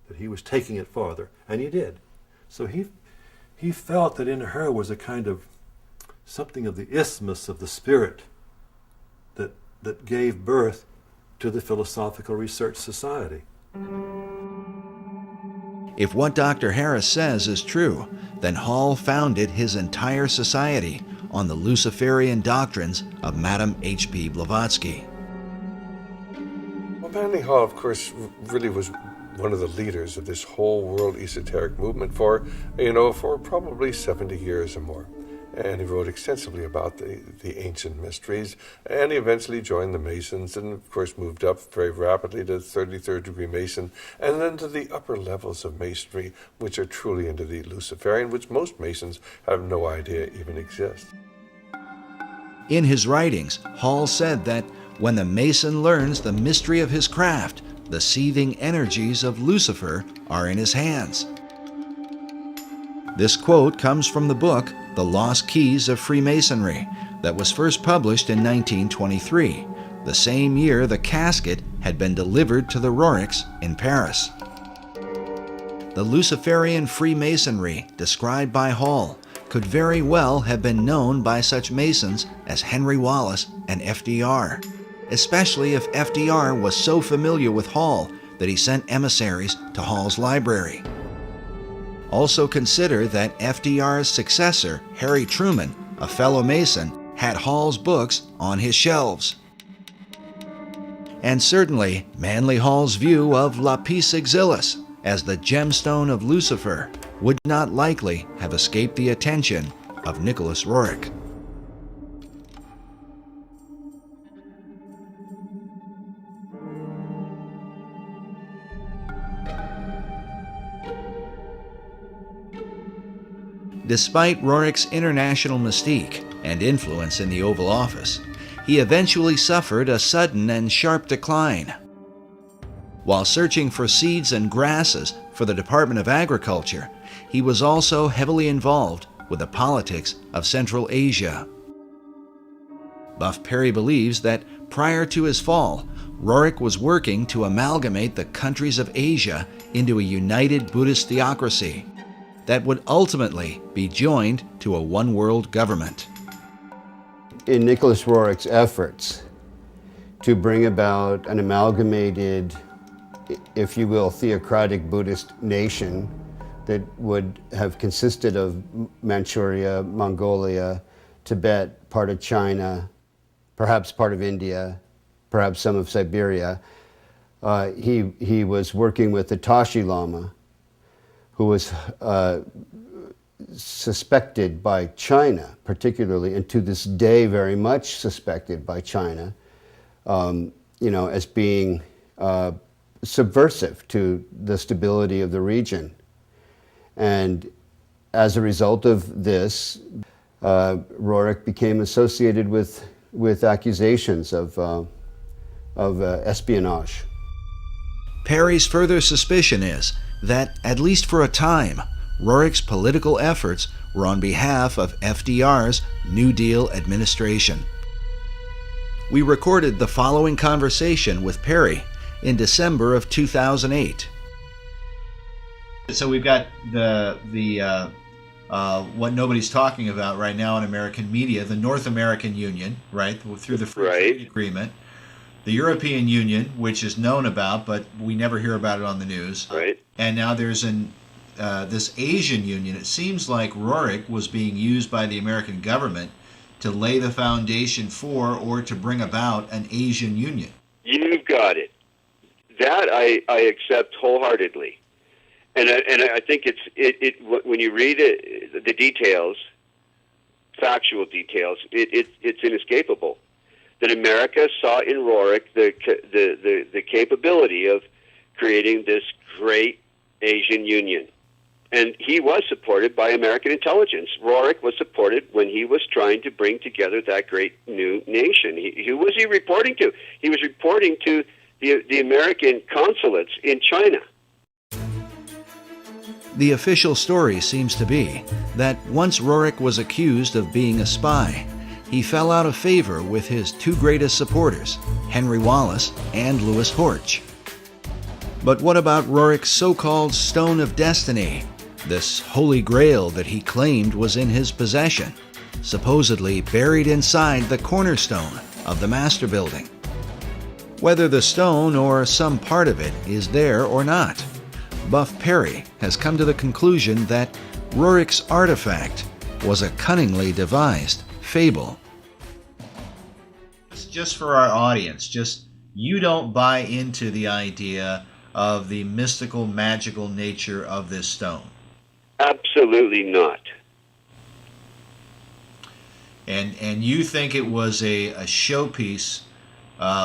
that he was taking it farther, and he did. So he felt that in her was a kind of something of the isthmus of the spirit that gave birth to the Philosophical Research Society. If what Dr. Harris says is true, then Hall founded his entire society on the Luciferian doctrines of Madame H.P. Blavatsky. Well, Manly Hall, of course, really was one of the leaders of this whole world esoteric movement for probably 70 years or more. And he wrote extensively about the ancient mysteries, and he eventually joined the Masons and, of course, moved up very rapidly to 33rd degree Mason, and then to the upper levels of Masonry, which are truly into the Luciferian, which most Masons have no idea even exists. In his writings, Hall said that when the Mason learns the mystery of his craft, the seething energies of Lucifer are in his hands. This quote comes from the book The Lost Keys of Freemasonry that was first published in 1923, the same year the casket had been delivered to the Roriks in Paris. The Luciferian Freemasonry described by Hall could very well have been known by such Masons as Henry Wallace and FDR, especially if FDR was so familiar with Hall that he sent emissaries to Hall's library. Also consider that FDR's successor, Harry Truman, a fellow Mason, had Hall's books on his shelves. And certainly, Manly Hall's view of Lapis Exilis as the gemstone of Lucifer would not likely have escaped the attention of Nicholas Roerich. Despite Roerich's international mystique and influence in the Oval Office, he eventually suffered a sudden and sharp decline. While searching for seeds and grasses for the Department of Agriculture, he was also heavily involved with the politics of Central Asia. Buff Perry believes that prior to his fall, Roerich was working to amalgamate the countries of Asia into a united Buddhist theocracy that would ultimately be joined to a one-world government. In Nicholas Roerich's efforts to bring about an amalgamated, if you will, theocratic Buddhist nation that would have consisted of Manchuria, Mongolia, Tibet, part of China, perhaps part of India, perhaps some of Siberia, he was working with the Tashi Lama, who was suspected by China, particularly, and to this day very much suspected by China, as being subversive to the stability of the region. And as a result of this, Roerich became associated with accusations of espionage. Perry's further suspicion is that, at least for a time, Roerich's political efforts were on behalf of FDR's New Deal administration. We recorded the following conversation with Perry in December of 2008. So we've got the what nobody's talking about right now in American media, the North American Union, right, through the Free Trade Agreement. The European Union, which is known about, but we never hear about it on the news. Right. And now there's an this Asian Union, it seems like Roerich was being used by the American government to lay the foundation for or to bring about an Asian Union. You've got it. That I accept wholeheartedly, and I think it when you read it, the details, factual details, it's inescapable that America saw in Roerich the capability of creating this great Asian Union. And he was supported by American intelligence. Roerich was supported when he was trying to bring together that great new nation. Who was he reporting to? He was reporting to the American consulates in China. The official story seems to be that once Roerich was accused of being a spy, he fell out of favor with his two greatest supporters, Henry Wallace and Louis Horch. But what about Roerich's so-called Stone of Destiny, this holy grail that he claimed was in his possession, supposedly buried inside the cornerstone of the Master Building? Whether the stone or some part of it is there or not, Buff Perry has come to the conclusion that Roerich's artifact was a cunningly devised fable. Just for our audience, just you don't buy into the idea of the mystical, magical nature of this stone. Absolutely not. And you think it was a showpiece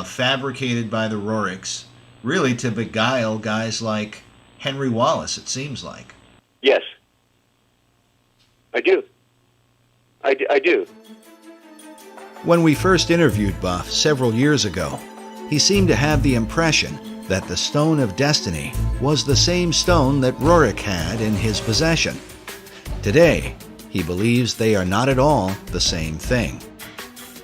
fabricated by the Roerichs, really to beguile guys like Henry Wallace, it seems like. Yes. I do. I do. When we first interviewed Buff several years ago, he seemed to have the impression that the Stone of Destiny was the same stone that Roerich had in his possession. Today, he believes they are not at all the same thing,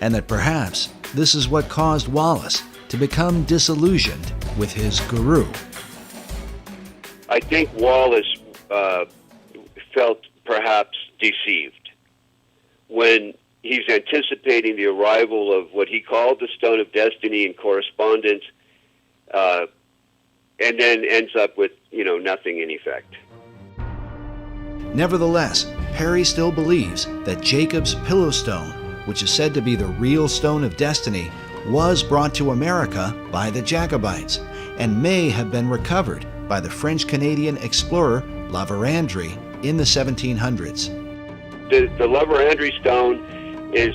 and that perhaps this is what caused Wallace to become disillusioned with his guru. I think Wallace felt perhaps deceived when he's anticipating the arrival of what he called the Stone of Destiny in correspondence, and then ends up with, nothing in effect. Nevertheless, Perry still believes that Jacob's pillow stone, which is said to be the real Stone of Destiny, was brought to America by the Jacobites and may have been recovered by the French-Canadian explorer La Vérendrye in the 1700s. The La Vérendrye stone is,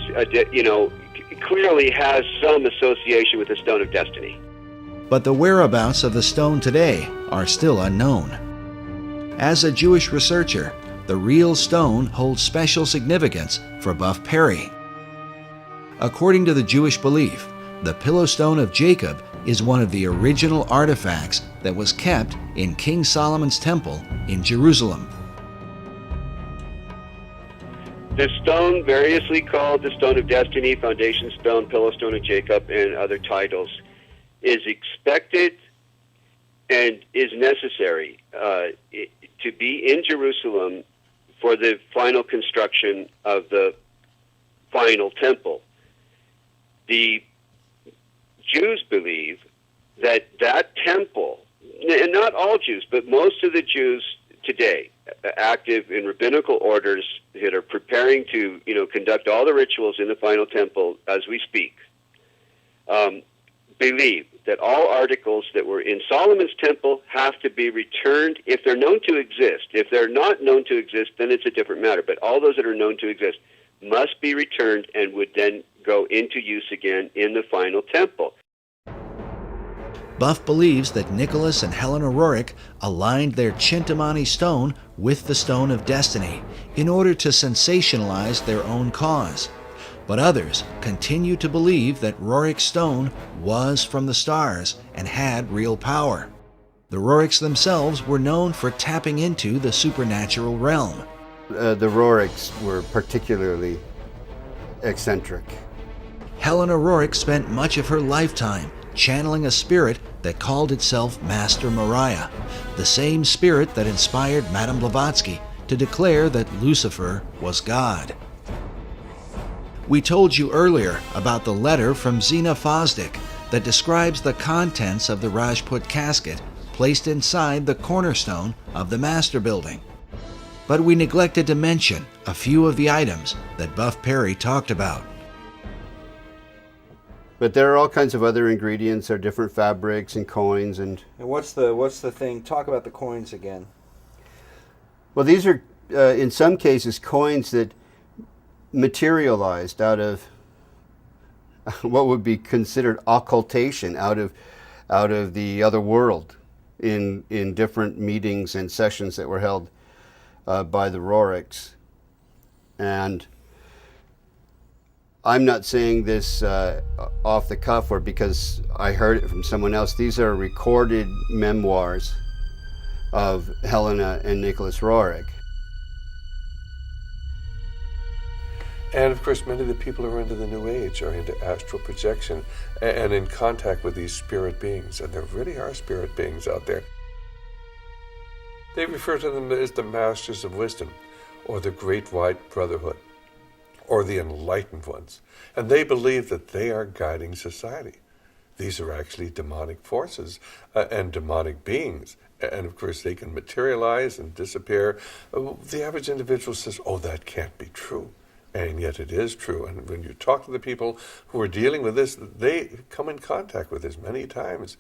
clearly has some association with the Stone of Destiny. But the whereabouts of the stone today are still unknown. As a Jewish researcher, the real stone holds special significance for Buff Perry. According to the Jewish belief, the pillow stone of Jacob is one of the original artifacts that was kept in King Solomon's temple in Jerusalem. The stone, variously called the Stone of Destiny, Foundation Stone, Pillow Stone of Jacob, and other titles, is expected and is necessary to be in Jerusalem for the final construction of the final temple. The Jews believe that that temple, and not all Jews, but most of the Jews today, active in rabbinical orders that are preparing to, conduct all the rituals in the final temple as we speak, believe that all articles that were in Solomon's temple have to be returned if they're known to exist. If they're not known to exist, then it's a different matter. But all those that are known to exist must be returned and would then go into use again in the final temple. Buff believes that Nicholas and Helena Roerich aligned their Chintamani stone with the Stone of Destiny in order to sensationalize their own cause. But others continue to believe that Roerich's stone was from the stars and had real power. The Roerichs themselves were known for tapping into the supernatural realm. The Roerichs were particularly eccentric. Helena Roerich spent much of her lifetime channeling a spirit that called itself Master Mariah, the same spirit that inspired Madame Blavatsky to declare that Lucifer was God. We told you earlier about the letter from Zena Fosdick that describes the contents of the Rajput casket placed inside the cornerstone of the master building. But we neglected to mention a few of the items that Buff Perry talked about. But there are all kinds of other ingredients. There are different fabrics and coins and what's the thing? Talk about the coins again. well, these are in some cases coins that materialized out of what would be considered occultation, out of the other world in different meetings and sessions that were held by the Roriks. And I'm not saying this off the cuff or because I heard it from someone else. These are recorded memoirs of Helena and Nicholas Roerich. And of course, many of the people who are into the New Age are into astral projection and in contact with these spirit beings. And there really are spirit beings out there. They refer to them as the Masters of Wisdom, or the Great White Brotherhood, or the Enlightened Ones. And they believe that they are guiding society. These are actually demonic forces and demonic beings. And of course, they can materialize and disappear. The average individual says, oh, that can't be true. And yet it is true. And when you talk to the people who are dealing with this, they come in contact with this many times.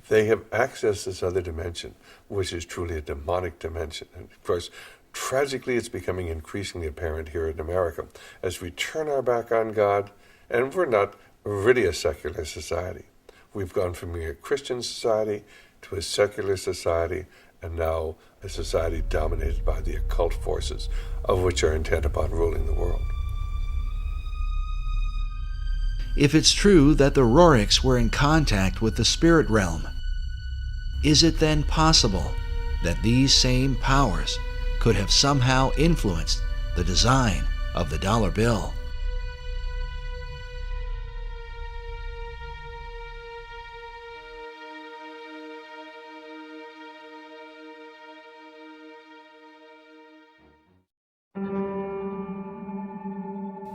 They have accessed this other dimension, which is truly a demonic dimension. And of course, tragically, it's becoming increasingly apparent here in America as we turn our back on God, and we're not really a secular society. We've gone from being a Christian society to a secular society, and now a society dominated by the occult forces, of which are intent upon ruling the world. If it's true that the Roriks were in contact with the spirit realm, is it then possible that these same powers could have somehow influenced the design of the dollar bill?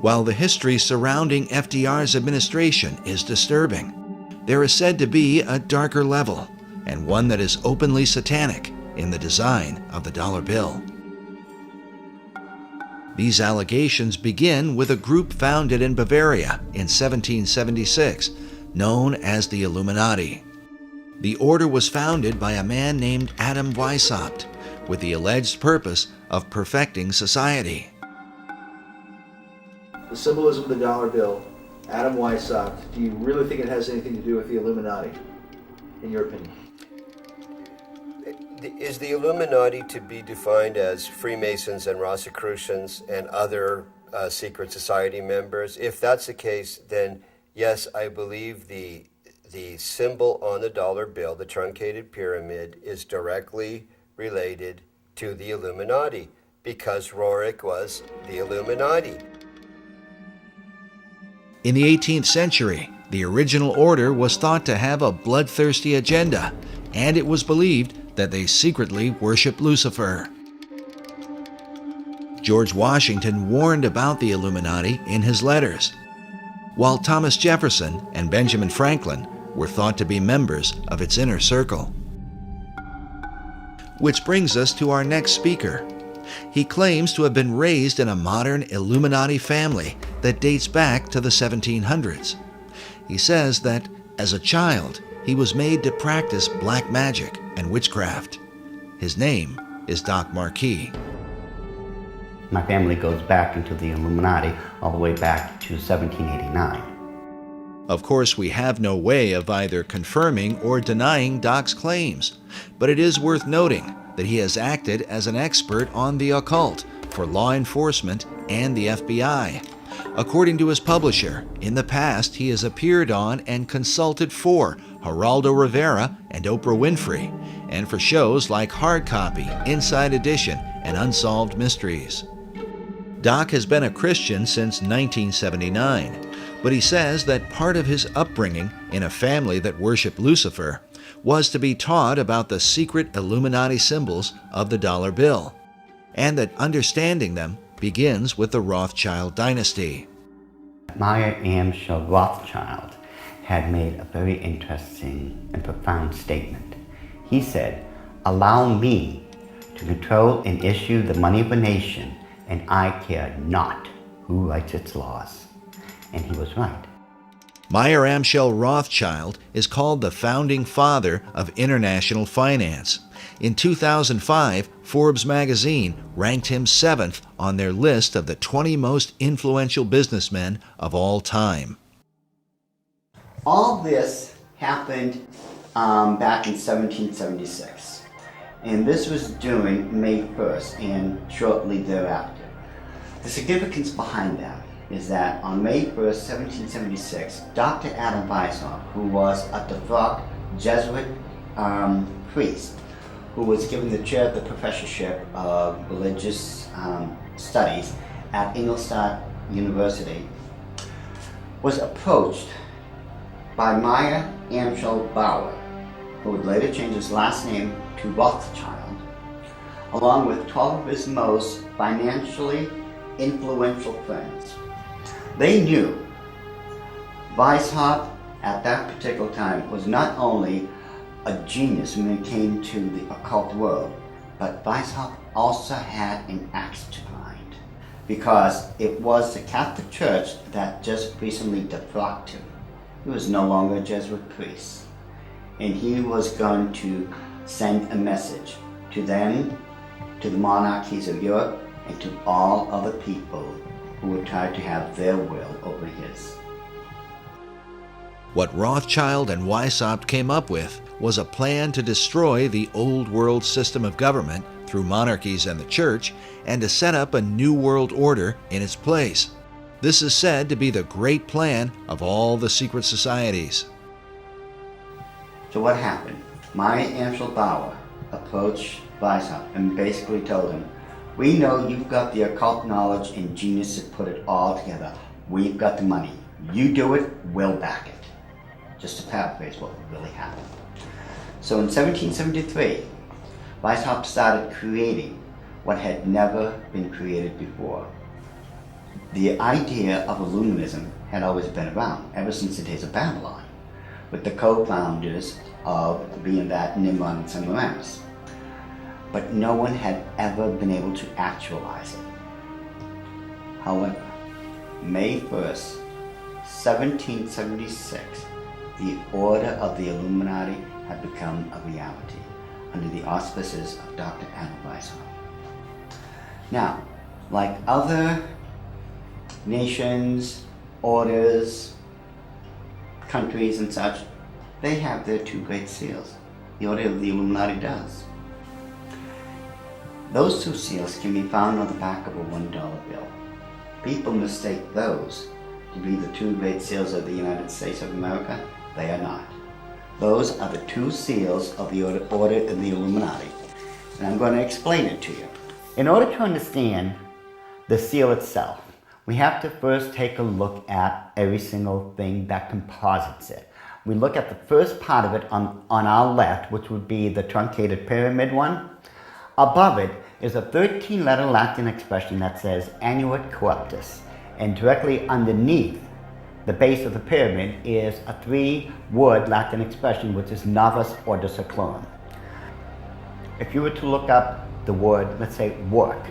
While the history surrounding FDR's administration is disturbing, there is said to be a darker level, and one that is openly satanic, in the design of the dollar bill. These allegations begin with a group founded in Bavaria in 1776, known as the Illuminati. The order was founded by a man named Adam Weishaupt, with the alleged purpose of perfecting society. The symbolism of the dollar bill, Adam Weishaupt, do you really think it has anything to do with the Illuminati, in your opinion? Is the Illuminati to be defined as Freemasons and Rosicrucians and other secret society members? If that's the case, then yes, I believe the symbol on the dollar bill, the truncated pyramid, is directly related to the Illuminati because Roerich was the Illuminati. In the 18th century, the original order was thought to have a bloodthirsty agenda, and it was believed that they secretly worshiped Lucifer. George Washington warned about the Illuminati in his letters, while Thomas Jefferson and Benjamin Franklin were thought to be members of its inner circle. Which brings us to our next speaker. He claims to have been raised in a modern Illuminati family that dates back to the 1700s. He says that, as a child, he was made to practice black magic and witchcraft. His name is Doc Marquis. My family goes back into the Illuminati all the way back to 1789. Of course, we have no way of either confirming or denying Doc's claims, but it is worth noting that he has acted as an expert on the occult for law enforcement and the FBI. According to his publisher, in the past he has appeared on and consulted for Geraldo Rivera and Oprah Winfrey, and for shows like Hard Copy, Inside Edition, and Unsolved Mysteries. Doc has been a Christian since 1979, but he says that part of his upbringing in a family that worshiped Lucifer was to be taught about the secret Illuminati symbols of the dollar bill, and that understanding them begins with the Rothschild dynasty. Meyer Amschel Rothschild had made a very interesting and profound statement. He said, "Allow me to control and issue the money of a nation, and I care not who writes its laws." And he was right. Meyer Amschel Rothschild is called the founding father of international finance. In 2005, Forbes magazine ranked him 7th on their list of the 20 most influential businessmen of all time. All this happened back in 1776, and this was during May 1st and shortly thereafter. The significance behind that is that on May 1st, 1776, Dr. Adam Weishaupt, who was a devout Jesuit priest, who was given the chair of the professorship of religious studies at Ingolstadt University, was approached by Meyer Amschel Bauer, who would later change his last name to Rothschild, along with 12 of his most financially influential friends. They knew Weishaupt at that particular time was not only a genius when it came to the occult world, but Weishaupt also had an axe to grind, because it was the Catholic Church that just recently defrocked him. He was no longer a Jesuit priest, and he was going to send a message to them, to the monarchies of Europe, and to all other people who would try to have their will over his. What Rothschild and Weishaupt came up with was a plan to destroy the old world system of government through monarchies and the church, and to set up a new world order in its place. This is said to be the great plan of all the secret societies. So what happened? Meyer Amschel Bauer approached Weishaupt and basically told him, "We know you've got the occult knowledge and genius to put it all together. We've got the money. You do it, we'll back it." Just to paraphrase what really happened. So in 1773, Weishaupt started creating what had never been created before. The idea of Illuminism had always been around, ever since the days of Babylon, with the co-founders of being that Nimrod and Semiramis. But no one had ever been able to actualize it. However, May 1st, 1776, the Order of the Illuminati had become a reality under the auspices of Dr. Adam Weishaupt. Now, like other nations, orders, countries and such, they have their two great seals. The Order of the Illuminati does. Those two seals can be found on the back of a $1 bill. People mistake those to be the two great seals of the United States of America. They are not. Those are the two seals of the Order of the Illuminati, and I'm going to explain it to you. In order to understand the seal itself, we have to first take a look at every single thing that composites it. We look at the first part of it on our left, which would be the truncated pyramid one. Above it is a 13-letter Latin expression that says Annuit Corruptus, and directly underneath the base of the pyramid is a 3-word Latin expression, which is Novus Ordo Seclorum. If you were to look up the word, let's say, work,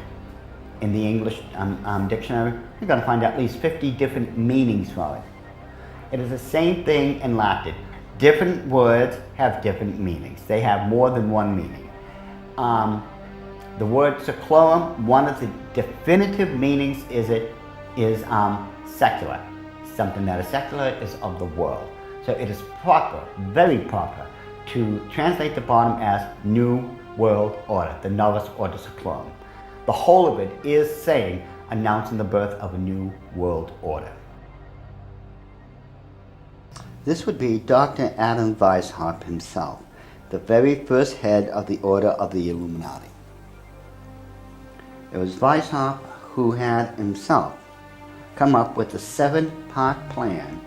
in the English dictionary, you're going to find at least 50 different meanings for it. It is the same thing in Latin. Different words have different meanings. They have more than one meaning. The word seclorum, one of the definitive meanings is secular. Something that is secular is of the world. So it is proper, very proper, to translate the bottom as New World Order, the Novus Ordo Seclorum. The whole of it is saying, announcing the birth of a new world order. This would be Dr. Adam Weishaupt himself, the very first head of the Order of the Illuminati. It was Weishaupt who had himself come up with a 7-part plan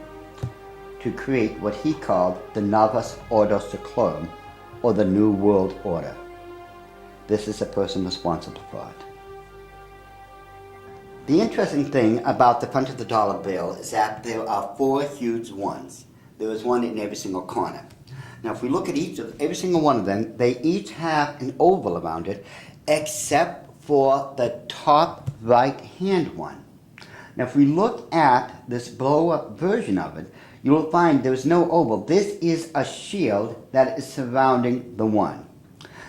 to create what he called the Novus Ordo Seclorum, or the New World Order. This is the person responsible for it. The interesting thing about the front of the dollar bill is that there are 4 huge ones. There is one in every single corner. Now, if we look at every single one of them, they each have an oval around it, except for the top right-hand one. Now, if we look at this blow-up version of it, you will find there's no oval. This is a shield that is surrounding the one.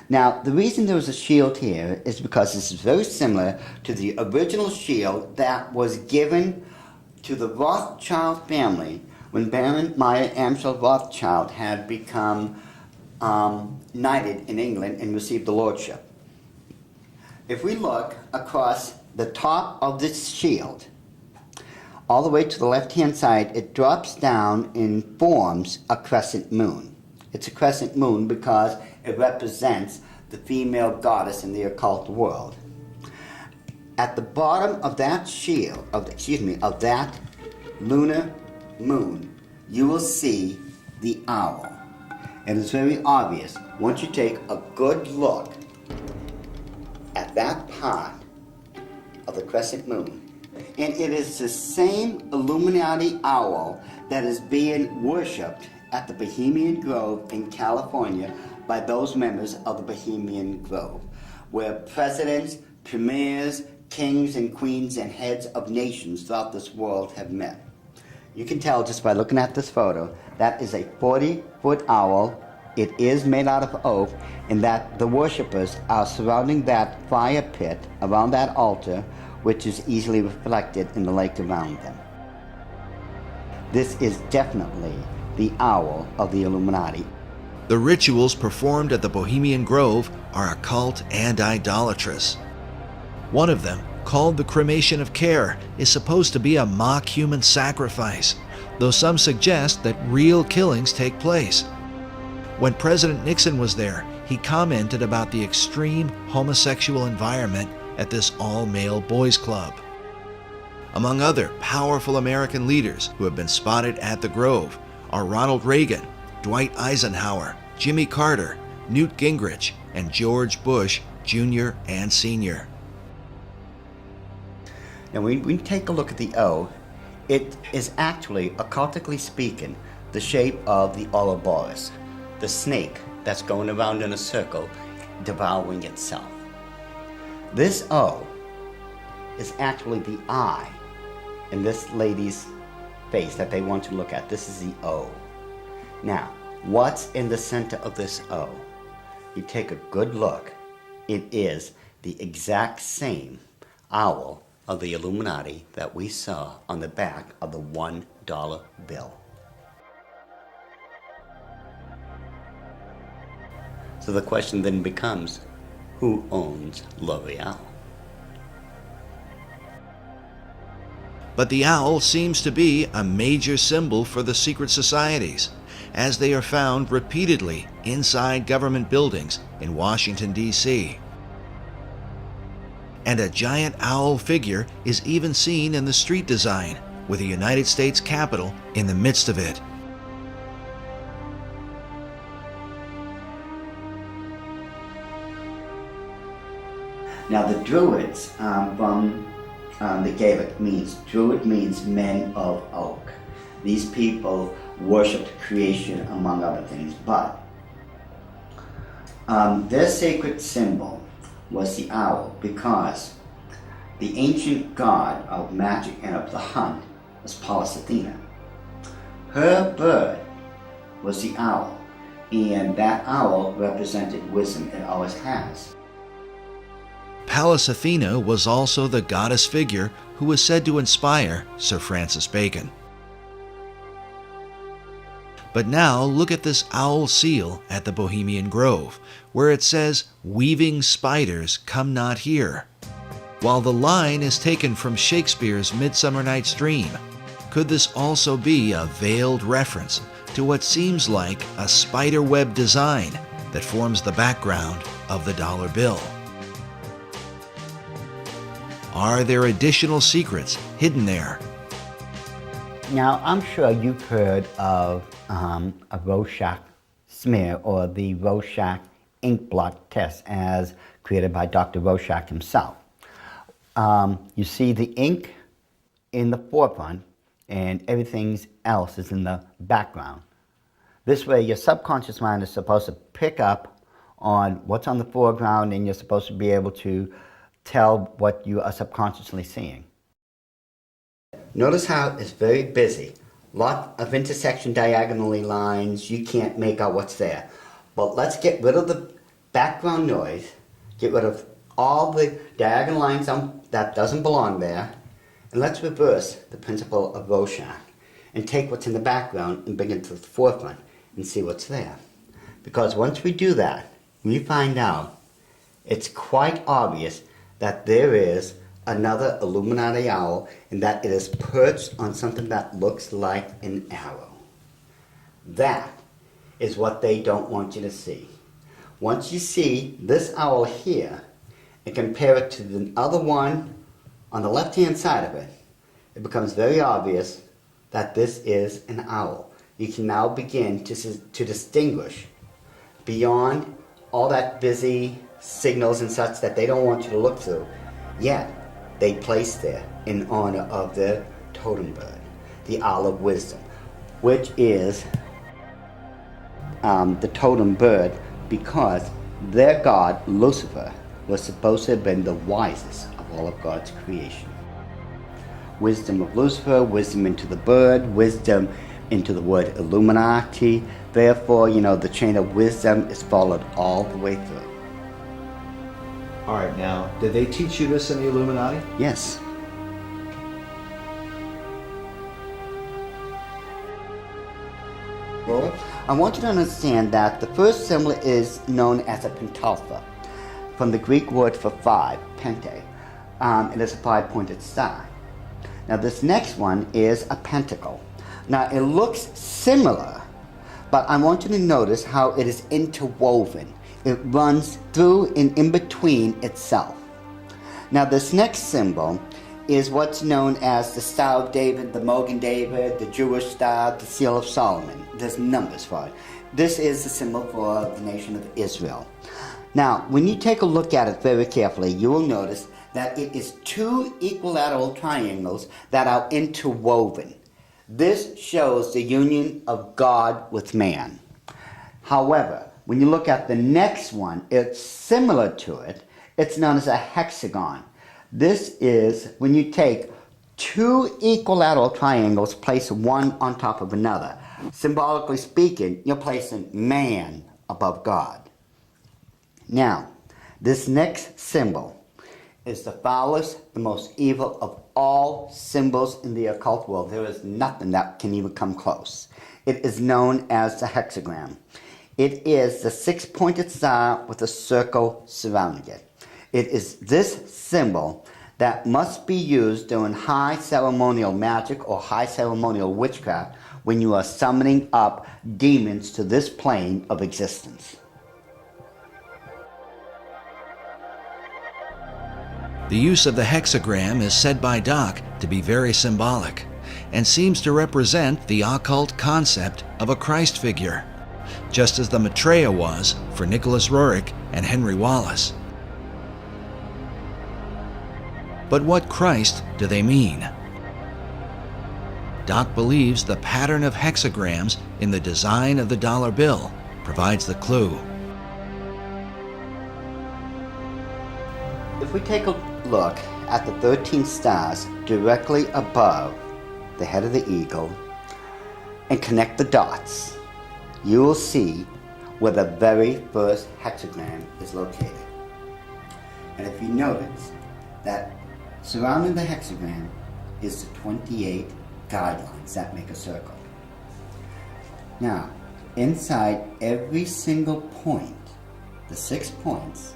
Now, the reason there was a shield here is because this is very similar to the original shield that was given to the Rothschild family when Baron Meyer Amschel Rothschild had become knighted in England and received the lordship. If we look across the top of this shield, all the way to the left-hand side, it drops down and forms a crescent moon. It's a crescent moon because it represents the female goddess in the occult world. At the bottom of that shield, of that lunar moon, you will see the owl. And it's very obvious. Once you take a good look at that part of the crescent moon, and it is the same Illuminati owl that is being worshipped at the Bohemian Grove in California by those members of the Bohemian Grove, where presidents, premiers, kings and queens and heads of nations throughout this world have met. You can tell just by looking at this photo, that is a 40-foot owl. It is made out of oak, and that the worshippers are surrounding that fire pit around that altar, which is easily reflected in the lake around them. This is definitely the owl of the Illuminati. The rituals performed at the Bohemian Grove are occult and idolatrous. One of them, called the cremation of care, is supposed to be a mock human sacrifice, though some suggest that real killings take place. When President Nixon was there, he commented about the extreme homosexual environment at this all-male boys' club. Among other powerful American leaders who have been spotted at the Grove are Ronald Reagan, Dwight Eisenhower, Jimmy Carter, Newt Gingrich, and George Bush Jr. and Sr. Now, when we take a look at the O, it is actually, occultically speaking, the shape of the Ouroboros, the snake that's going around in a circle, devouring itself. This O is actually the eye in this lady's face that they want to look at. This is the O. Now, what's in the center of this O? You take a good look. It is the exact same owl of the Illuminati that we saw on the back of the $1 bill. So the question then becomes, who owns L'Oreal? But the owl seems to be a major symbol for the secret societies, as they are found repeatedly inside government buildings in Washington, D.C. And a giant owl figure is even seen in the street design, with the United States Capitol in the midst of it. Now the Druids from the Gaelic means, Druid means men of oak. These people worshipped creation among other things, but their sacred symbol was the owl because the ancient god of magic and of the hunt was Pallas Athena. Her bird was the owl, and that owl represented wisdom. It always has. Pallas Athena was also the goddess figure who was said to inspire Sir Francis Bacon. But now look at this owl seal at the Bohemian Grove, where it says, "Weaving spiders come not here." While the line is taken from Shakespeare's Midsummer Night's Dream, could this also be a veiled reference to what seems like a spider web design that forms the background of the dollar bill? Are there additional secrets hidden there? Now, I'm sure you've heard of a Rorschach smear or the Rorschach ink blot test as created by Dr. Rorschach himself. You see the ink in the forefront and everything else is in the background. This way, your subconscious mind is supposed to pick up on what's on the foreground, and you're supposed to be able to tell what you are subconsciously seeing. Notice how it's very busy. Lot of intersection diagonally lines. You can't make out what's there. But let's get rid of the background noise, get rid of all the diagonal lines that doesn't belong there, and let's reverse the principle of Rorschach and take what's in the background and bring it to the forefront and see what's there. Because once we do that, we find out it's quite obvious that there is another Illuminati owl, and that it is perched on something that looks like an arrow. That is what they don't want you to see. Once you see this owl here and compare it to the other one on the left-hand side of it, it becomes very obvious that this is an owl. You can now begin to distinguish beyond all that busy signals and such that they don't want you to look through. Yet, they place there in honor of their totem bird, the owl of wisdom, which is the totem bird because their god, Lucifer, was supposed to have been the wisest of all of God's creation. Wisdom of Lucifer, wisdom into the bird, wisdom into the word Illuminati. Therefore, the chain of wisdom is followed all the way through. All right, now, did they teach you this in the Illuminati? Yes. Well, I want you to understand that the first symbol is known as a pentalpha, from the Greek word for five, pente. It is a five-pointed star. Now, this next one is a pentacle. Now, it looks similar, but I want you to notice how it is interwoven. It runs through and in between itself. Now this next symbol is what's known as the Star of David, the Mogan David, the Jewish Star, the Seal of Solomon. There's numbers for it. This is the symbol for the nation of Israel. Now, when you take a look at it very carefully, you will notice that it is two equilateral triangles that are interwoven. This shows the union of God with man. However, when you look at the next one, it's similar to it. It's known as a hexagon. This is when you take two equilateral triangles, place one on top of another. Symbolically speaking, you're placing man above God. Now, this next symbol is the foulest, the most evil of all symbols in the occult world. There is nothing that can even come close. It is known as the hexagram. It is the six-pointed star with a circle surrounding it. It is this symbol that must be used during high ceremonial magic or high ceremonial witchcraft when you are summoning up demons to this plane of existence. The use of the hexagram is said by Doc to be very symbolic and seems to represent the occult concept of a Christ figure, just as the Maitreya was for Nicholas Roerich and Henry Wallace. But what Christ do they mean? Doc believes the pattern of hexagrams in the design of the dollar bill provides the clue. If we take a look at the 13 stars directly above the head of the eagle and connect the dots, you will see where the very first hexagram is located. And if you notice that surrounding the hexagram is the 28 guidelines that make a circle. Now, inside every single point, the 6 points,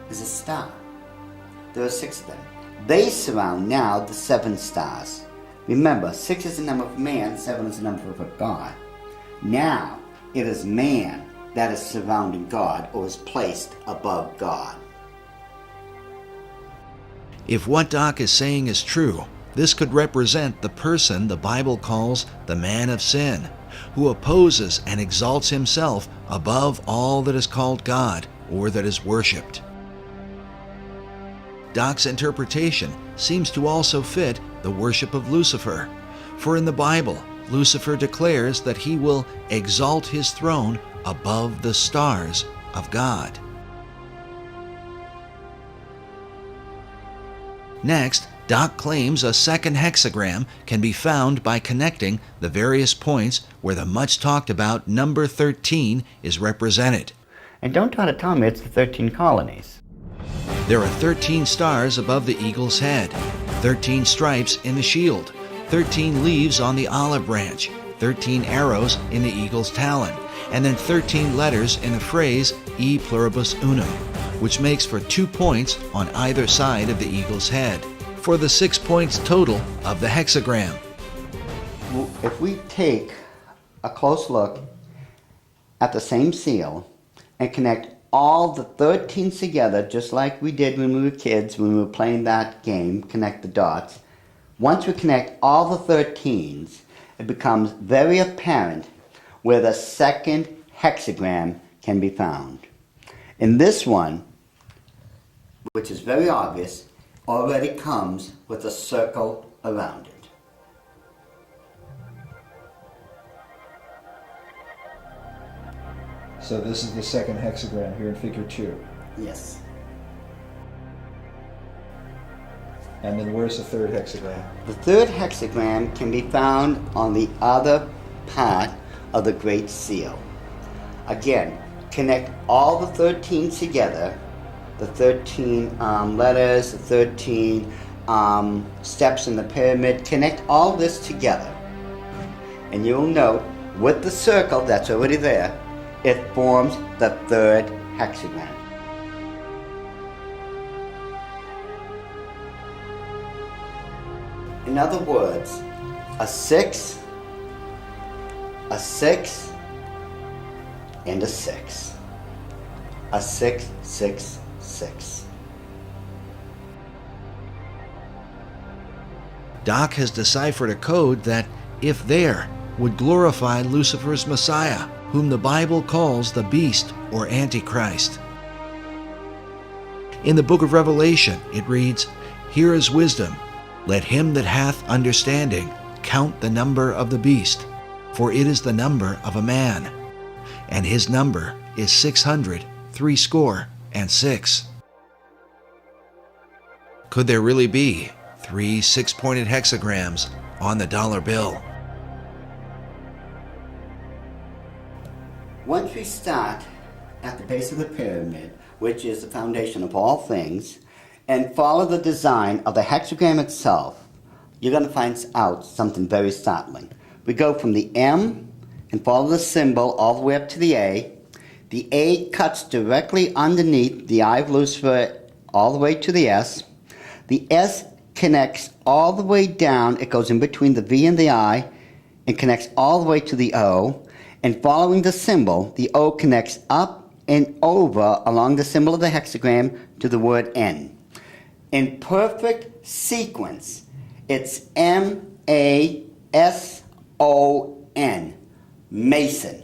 is a star. There are 6 of them. They surround now the 7 stars. Remember, 6 is the number of man, 7 is the number of God. Now, it is man that is surrounding God or is placed above God. If what Doc is saying is true, this could represent the person the Bible calls the man of sin, who opposes and exalts himself above all that is called God or that is worshipped. Doc's interpretation seems to also fit the worship of Lucifer, for in the Bible, Lucifer declares that he will exalt his throne above the stars of God. Next, Doc claims a second hexagram can be found by connecting the various points where the much talked about number 13 is represented. And don't try to tell me it's the 13 colonies. There are 13 stars above the eagle's head, 13 stripes in the shield, 13 leaves on the olive branch, 13 arrows in the eagle's talon, and then 13 letters in the phrase E pluribus unum, which makes for 2 points on either side of the eagle's head, for the 6 points total of the hexagram. If we take a close look at the same seal and connect all the 13 together, just like we did when we were kids, when we were playing that game, connect the dots. Once we connect all the 13s, it becomes very apparent where the second hexagram can be found. In this one, which is very obvious, already comes with a circle around it. So this is the second hexagram here in figure 2. Yes. And then where's the third hexagram? The third hexagram can be found on the other part of the Great Seal. Again, connect all the 13 together, the 13 letters, the 13 steps in the pyramid, connect all this together. And you'll note with the circle that's already there, it forms the third hexagram. In other words, a 6, a 6, and a 6. A 6, 6, 6. Doc has deciphered a code that, if there, would glorify Lucifer's Messiah, whom the Bible calls the beast or Antichrist. In the book of Revelation, it reads, "Here is wisdom. Let him that hath understanding count the number of the beast, for it is the number of a man, and his number is 666." Could there really be 3 6-pointed hexagrams on the dollar bill? Once we start at the base of the pyramid, which is the foundation of all things, and follow the design of the hexagram itself, you're going to find out something very startling. We go from the M and follow the symbol all the way up to the A. The A cuts directly underneath the eye of Lucifer all the way to the S. The S connects all the way down. It goes in between the V and the I and connects all the way to the O. And following the symbol, the O connects up and over along the symbol of the hexagram to the word N. In perfect sequence, it's M-A-S-O-N, Mason.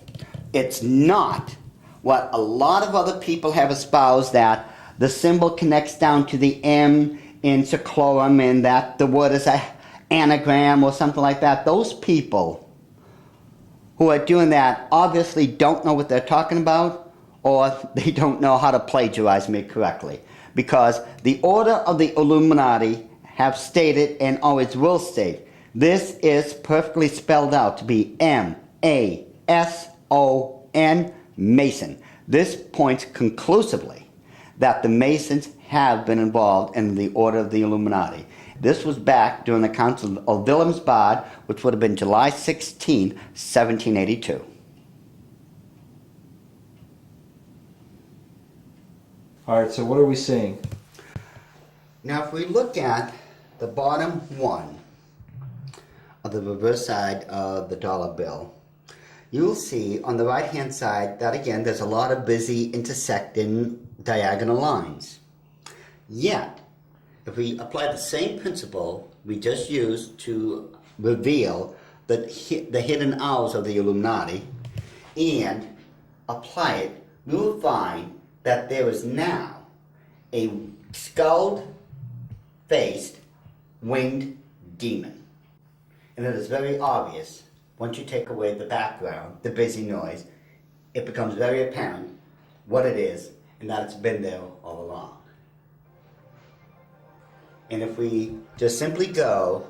It's not what a lot of other people have espoused, that the symbol connects down to the M in seclorum and that the word is an anagram or something like that. Those people who are doing that obviously don't know what they're talking about, or they don't know how to plagiarize me correctly. Because the order of the Illuminati have stated and always will state, this is perfectly spelled out to be M-A-S-O-N, Mason. This points conclusively that the Masons have been involved in the order of the Illuminati. This was back during the Council of Wilhelmsbad, which would have been July 16, 1782. All right, so what are we seeing? Now, if we look at the bottom one of the reverse side of the dollar bill, you'll see on the right-hand side that, again, there's a lot of busy intersecting diagonal lines. Yet, if we apply the same principle we just used to reveal the hidden hours of the Illuminati and apply it, we will find that there is now a skull-faced winged demon. And it is very obvious once you take away the background, the busy noise, it becomes very apparent what it is and that it's been there all along. And if we just simply go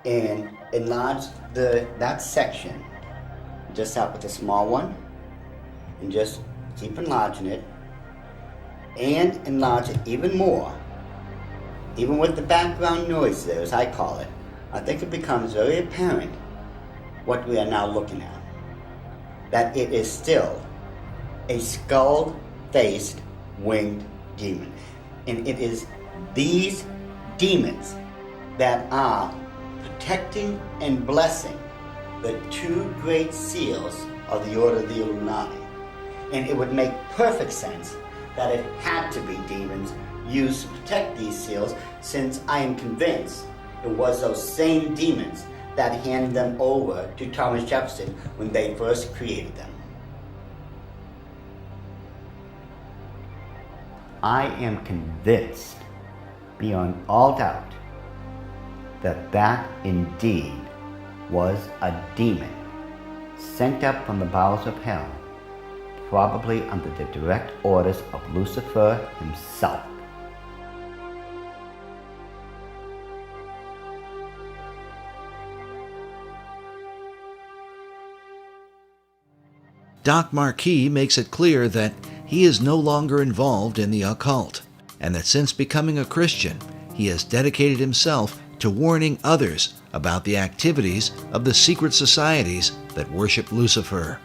and enlarge that section, just start with a small one and just keep enlarging it and enlarge it even more, even with the background noise there, as I call it, I think it becomes very apparent what we are now looking at. That it is still a skull-faced winged demon. And it is these demons that are protecting and blessing the two great seals of the Order of the Illuminati. And it would make perfect sense that it had to be demons used to protect these seals, since I am convinced it was those same demons that handed them over to Thomas Jefferson when they first created them. I am convinced, beyond all doubt, that that indeed was a demon sent up from the bowels of hell, probably under the direct orders of Lucifer himself. Doc Marquis makes it clear that he is no longer involved in the occult, and that since becoming a Christian, he has dedicated himself to warning others about the activities of the secret societies that worship Lucifer.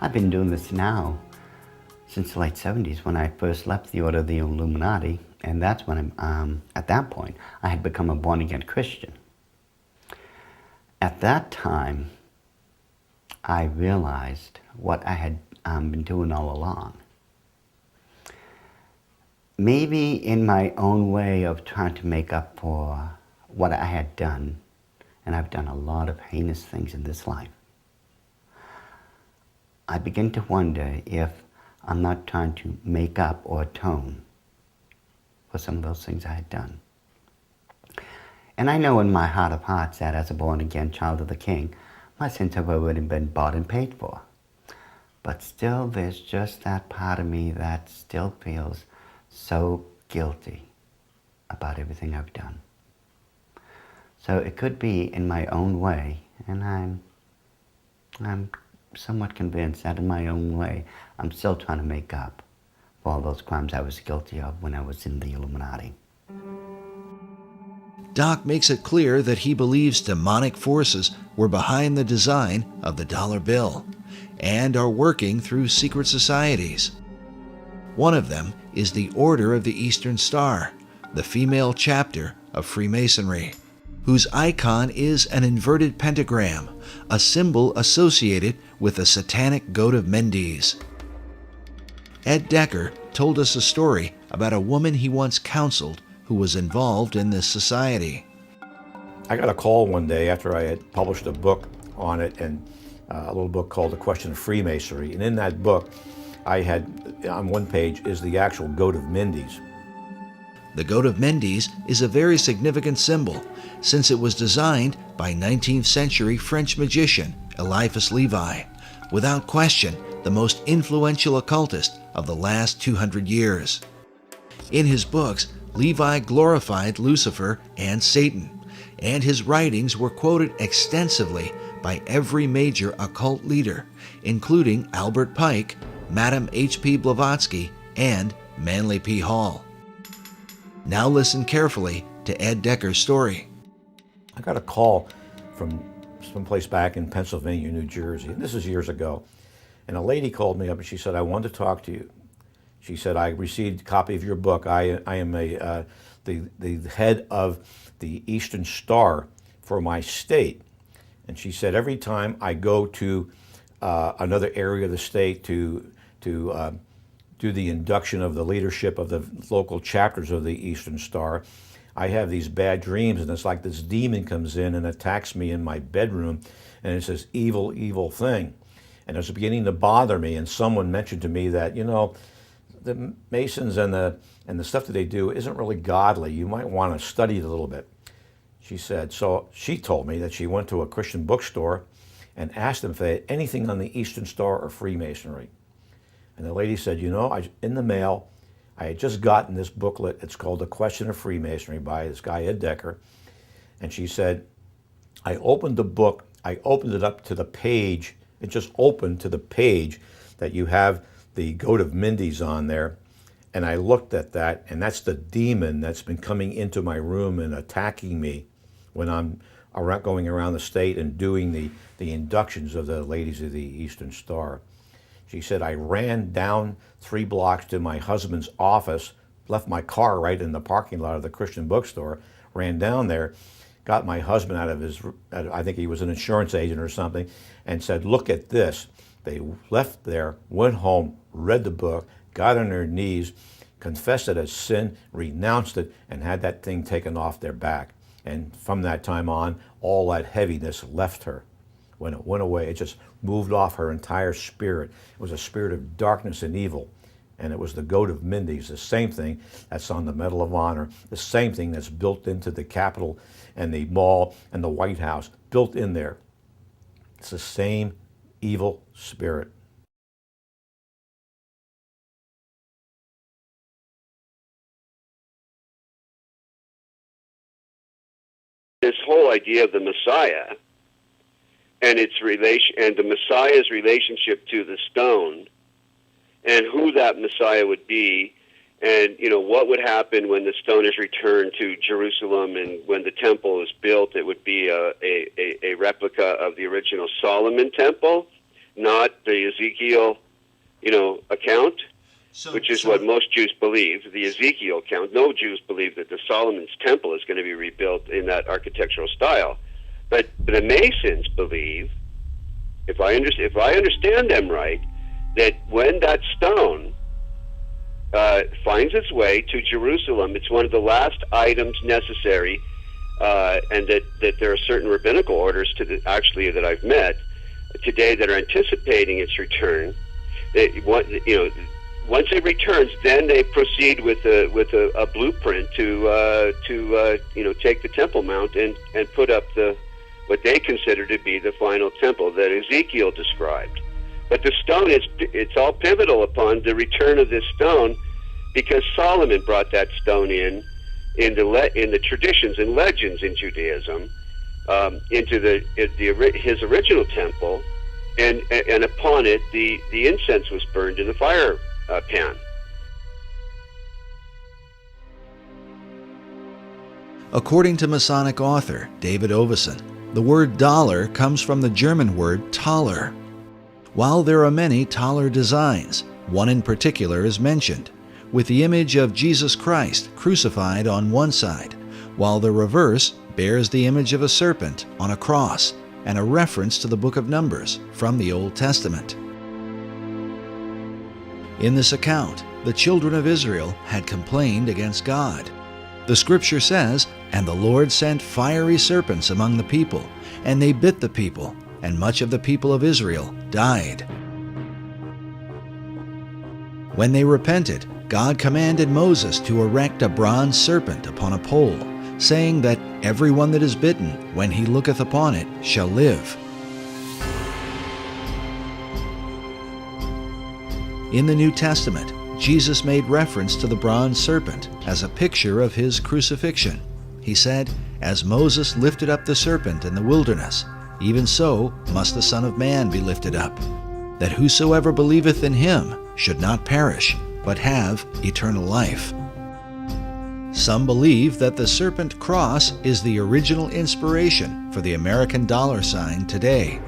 I've been doing this now since the late 70s when I first left the Order of the Illuminati, and that's when at that point I had become a born-again Christian. At that time, I realized what I had been doing all along. Maybe in my own way of trying to make up for what I had done, and I've done a lot of heinous things in this life, I begin to wonder if I'm not trying to make up or atone for some of those things I had done. And I know in my heart of hearts that as a born-again child of the King, my sins have already been bought and paid for. But still, there's just that part of me that still feels so guilty about everything I've done. So it could be in my own way, and I'm somewhat convinced that in my own way, I'm still trying to make up for all those crimes I was guilty of when I was in the Illuminati. Doc makes it clear that he believes demonic forces were behind the design of the dollar bill and are working through secret societies. One of them is the Order of the Eastern Star, the female chapter of Freemasonry, whose icon is an inverted pentagram, a symbol associated with the satanic goat of Mendes. Ed Decker told us a story about a woman he once counseled who was involved in this society. I got a call one day after I had published a book on it, and a little book called The Question of Freemasonry. And in that book, I had, on one page, is the actual goat of Mendes. The goat of Mendes is a very significant symbol, since it was designed by 19th century French magician Eliphas Levi, without question the most influential occultist of the last 200 years. In his books, Levi glorified Lucifer and Satan, and his writings were quoted extensively by every major occult leader, including Albert Pike, Madame H.P. Blavatsky, and Manly P. Hall. Now listen carefully to Ed Decker's story. I got a call from someplace back in Pennsylvania, New Jersey, and this is years ago. And a lady called me up and she said, "I want to talk to you." She said, "I received a copy of your book. I am the head of the Eastern Star for my state." And she said, "Every time I go to another area of the state to do the induction of the leadership of the local chapters of the Eastern Star, I have these bad dreams, and it's like this demon comes in and attacks me in my bedroom, and it's this evil, evil thing. And it was beginning to bother me, and someone mentioned to me that, you know, the Masons and the stuff that they do isn't really godly. You might want to study it a little bit." She said, so she told me that she went to a Christian bookstore and asked them if they had anything on the Eastern Star or Freemasonry. And the lady said, you know, in the mail, I had just gotten this booklet. It's called The Question of Freemasonry by this guy, Ed Decker. And she said, I opened the book, I opened it up to the page, it just opened to the page that you have the goat of Mindy's on there. And I looked at that, and that's the demon that's been coming into my room and attacking me when I'm going around the state and doing the inductions of the ladies of the Eastern Star. She said, I ran down 3 blocks to my husband's office, left my car right in the parking lot of the Christian bookstore, ran down there, got my husband out of his, I think he was an insurance agent or something, and said, look at this. They left there, went home, read the book, got on their knees, confessed it as sin, renounced it, and had that thing taken off their back. And from that time on, all that heaviness left her. When it went away, it just moved off her entire spirit. It was a spirit of darkness and evil. And it was the goat of Mindy's, the same thing that's on the Medal of Honor, the same thing that's built into the Capitol and the Mall and the White House, built in there. It's the same evil spirit. This whole idea of the Messiah and its relation, and the Messiah's relationship to the stone, and who that Messiah would be, and what would happen when the stone is returned to Jerusalem, and when the temple is built, it would be a replica of the original Solomon temple, not the Ezekiel, account. Which is what most Jews believe, the Ezekiel account. No Jews believe that the Solomon's temple is going to be rebuilt in that architectural style. But the Masons believe, if I understand them right, that when that stone finds its way to Jerusalem, it's one of the last items necessary, and that there are certain rabbinical orders that I've met today that are anticipating its return. Once it returns, then they proceed with a blueprint to take the Temple Mount and put up what they consider to be the final temple that Ezekiel described. But the stone it's all pivotal upon the return of this stone, because Solomon brought that stone in the traditions and legends in Judaism into his original temple, and upon it the incense was burned in the fire pan. According to Masonic author David Oveson, the word dollar comes from the German word Taler. While there are many Taler designs, one in particular is mentioned, with the image of Jesus Christ crucified on one side, while the reverse bears the image of a serpent on a cross and a reference to the book of Numbers from the Old Testament. In this account, the children of Israel had complained against God. The scripture says, "And the Lord sent fiery serpents among the people, and they bit the people, and much of the people of Israel died." When they repented, God commanded Moses to erect a bronze serpent upon a pole, saying that everyone that is bitten, when he looketh upon it, shall live. In the New Testament, Jesus made reference to the bronze serpent as a picture of his crucifixion. He said, "As Moses lifted up the serpent in the wilderness, even so must the Son of Man be lifted up, that whosoever believeth in him should not perish, but have eternal life." Some believe that the serpent cross is the original inspiration for the American dollar sign today.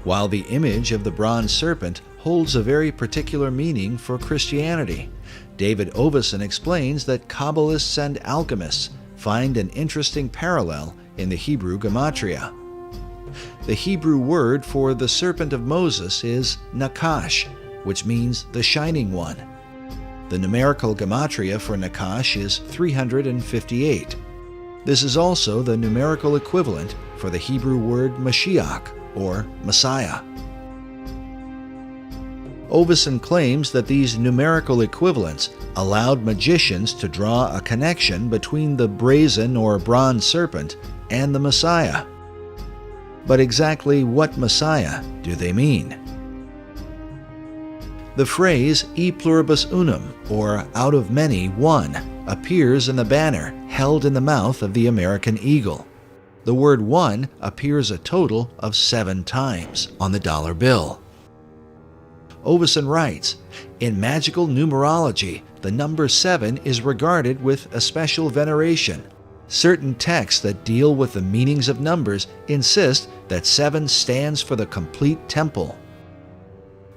While the image of the bronze serpent holds a very particular meaning for Christianity, David Oveson explains that Kabbalists and alchemists find an interesting parallel in the Hebrew gematria. The Hebrew word for the serpent of Moses is Nakash, which means the shining one. The numerical gematria for Nakash is 358. This is also the numerical equivalent for the Hebrew word Mashiach, or Messiah. Oveson claims that these numerical equivalents allowed magicians to draw a connection between the brazen or bronze serpent and the Messiah. But exactly what Messiah do they mean? The phrase e pluribus unum, or out of many, one, appears in the banner held in the mouth of the American eagle. The word one appears a total of 7 times on the dollar bill. Oveson writes, in magical numerology, the number 7 is regarded with a special veneration. Certain texts that deal with the meanings of numbers insist that 7 stands for the complete temple.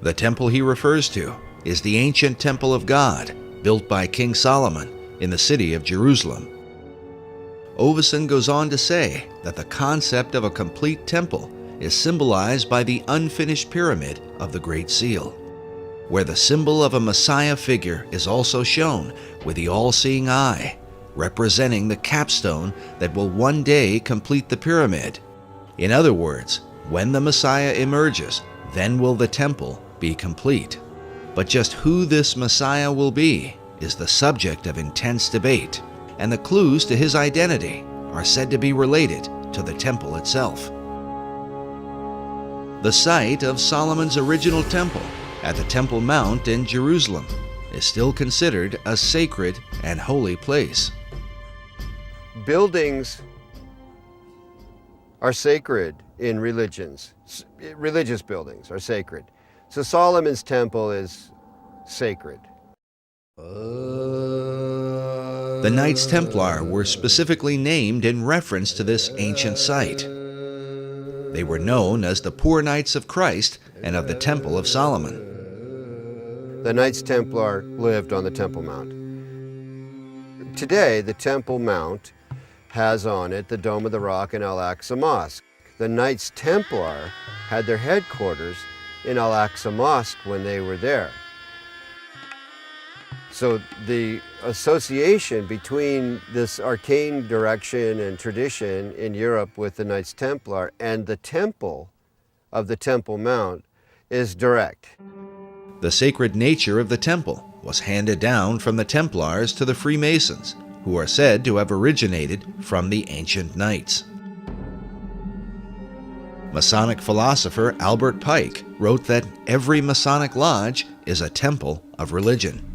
The temple he refers to is the ancient temple of God, built by King Solomon in the city of Jerusalem. Oveson goes on to say that the concept of a complete temple is symbolized by the unfinished pyramid of the Great Seal, where the symbol of a Messiah figure is also shown with the all-seeing eye, representing the capstone that will one day complete the pyramid. In other words, when the Messiah emerges, then will the temple be complete. But just who this Messiah will be is the subject of intense debate, and the clues to his identity are said to be related to the temple itself. The site of Solomon's original temple at the Temple Mount in Jerusalem is still considered a sacred and holy place. Buildings are sacred in religions. Religious buildings are sacred. So Solomon's temple is sacred. The Knights Templar were specifically named in reference to this ancient site. They were known as the Poor Knights of Christ and of the Temple of Solomon. The Knights Templar lived on the Temple Mount. Today, the Temple Mount has on it the Dome of the Rock and Al-Aqsa Mosque. The Knights Templar had their headquarters in Al-Aqsa Mosque when they were there. So the association between this arcane direction and tradition in Europe with the Knights Templar and the temple of the Temple Mount is direct. The sacred nature of the temple was handed down from the Templars to the Freemasons, who are said to have originated from the ancient Knights. Masonic philosopher Albert Pike wrote that every Masonic lodge is a temple of religion.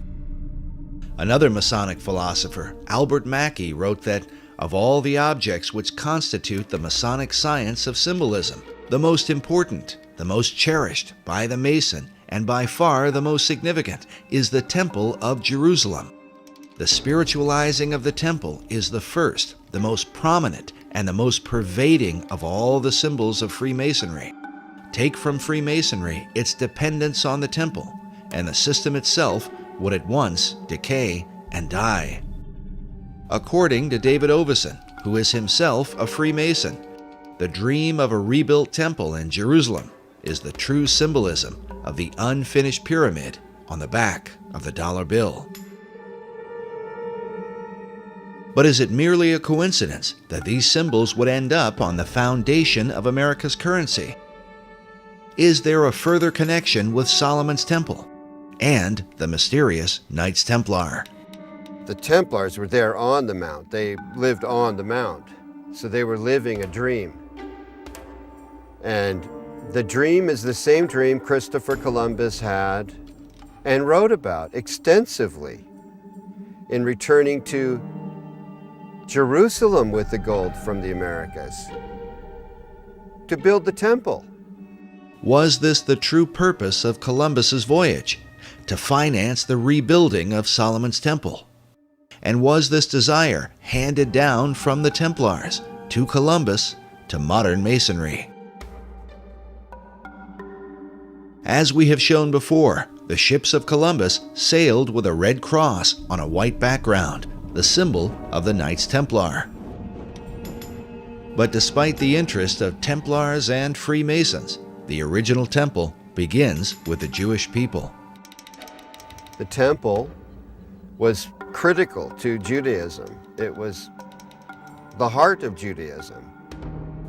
Another Masonic philosopher, Albert Mackey, wrote that of all the objects which constitute the Masonic science of symbolism, the most important, the most cherished by the Mason, and by far the most significant, is the Temple of Jerusalem. The spiritualizing of the temple is the first, the most prominent, and the most pervading of all the symbols of Freemasonry. Take from Freemasonry its dependence on the temple, and the system itself would at once decay and die. According to David Oveson, who is himself a Freemason, the dream of a rebuilt temple in Jerusalem is the true symbolism of the unfinished pyramid on the back of the dollar bill. But is it merely a coincidence that these symbols would end up on the foundation of America's currency? Is there a further connection with Solomon's Temple and the mysterious Knights Templar? The Templars were there on the Mount. They lived on the Mount. So they were living a dream. And the dream is the same dream Christopher Columbus had and wrote about extensively in returning to Jerusalem with the gold from the Americas to build the temple. Was this the true purpose of Columbus's voyage, to finance the rebuilding of Solomon's Temple? And was this desire handed down from the Templars to Columbus to modern Masonry? As we have shown before, the ships of Columbus sailed with a red cross on a white background, the symbol of the Knights Templar. But despite the interest of Templars and Freemasons, the original temple begins with the Jewish people. The temple was critical to Judaism. It was the heart of Judaism.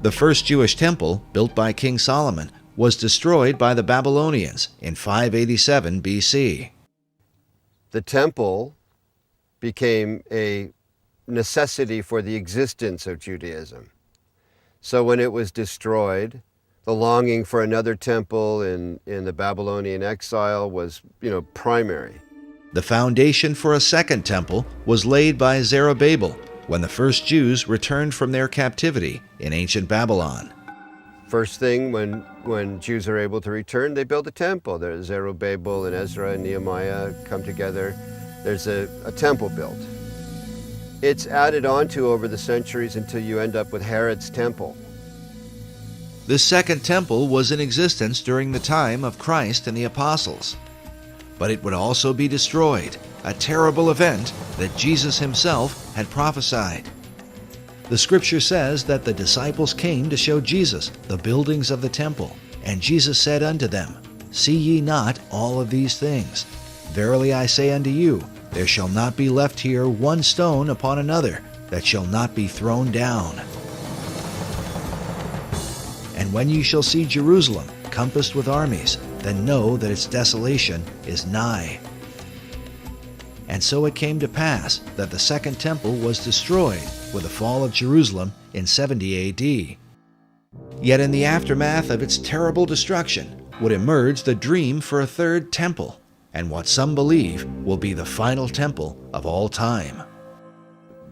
The first Jewish temple, built by King Solomon, was destroyed by the Babylonians in 587 BC. The temple became a necessity for the existence of Judaism. So when it was destroyed, the longing for another temple in the Babylonian exile was, primary. The foundation for a second temple was laid by Zerubbabel when the first Jews returned from their captivity in ancient Babylon. First thing, when Jews are able to return, they build a temple. There's Zerubbabel and Ezra and Nehemiah come together. There's a temple built. It's added onto over the centuries until you end up with Herod's temple. This second temple was in existence during the time of Christ and the apostles. But it would also be destroyed, a terrible event that Jesus himself had prophesied. The scripture says that the disciples came to show Jesus the buildings of the temple, and Jesus said unto them, See ye not all of these things? Verily I say unto you, there shall not be left here one stone upon another that shall not be thrown down. And when ye shall see Jerusalem compassed with armies, then know that its desolation is nigh. And so it came to pass that the second temple was destroyed with the fall of Jerusalem in 70 AD. Yet in the aftermath of its terrible destruction would emerge the dream for a third temple, and what some believe will be the final temple of all time.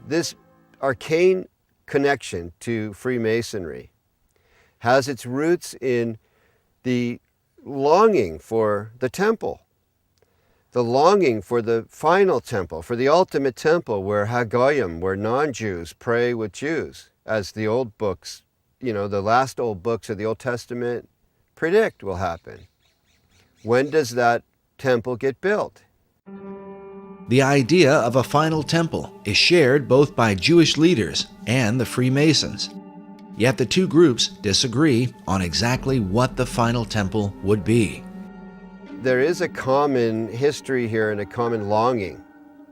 This arcane connection to Freemasonry has its roots in the longing for the temple, the longing for the final temple, for the ultimate temple where Hagoyim, where non-Jews pray with Jews, as the old books, the last old books of the Old Testament predict will happen. When does that temple get built? The idea of a final temple is shared both by Jewish leaders and the Freemasons. Yet the two groups disagree on exactly what the final temple would be. There is a common history here and a common longing.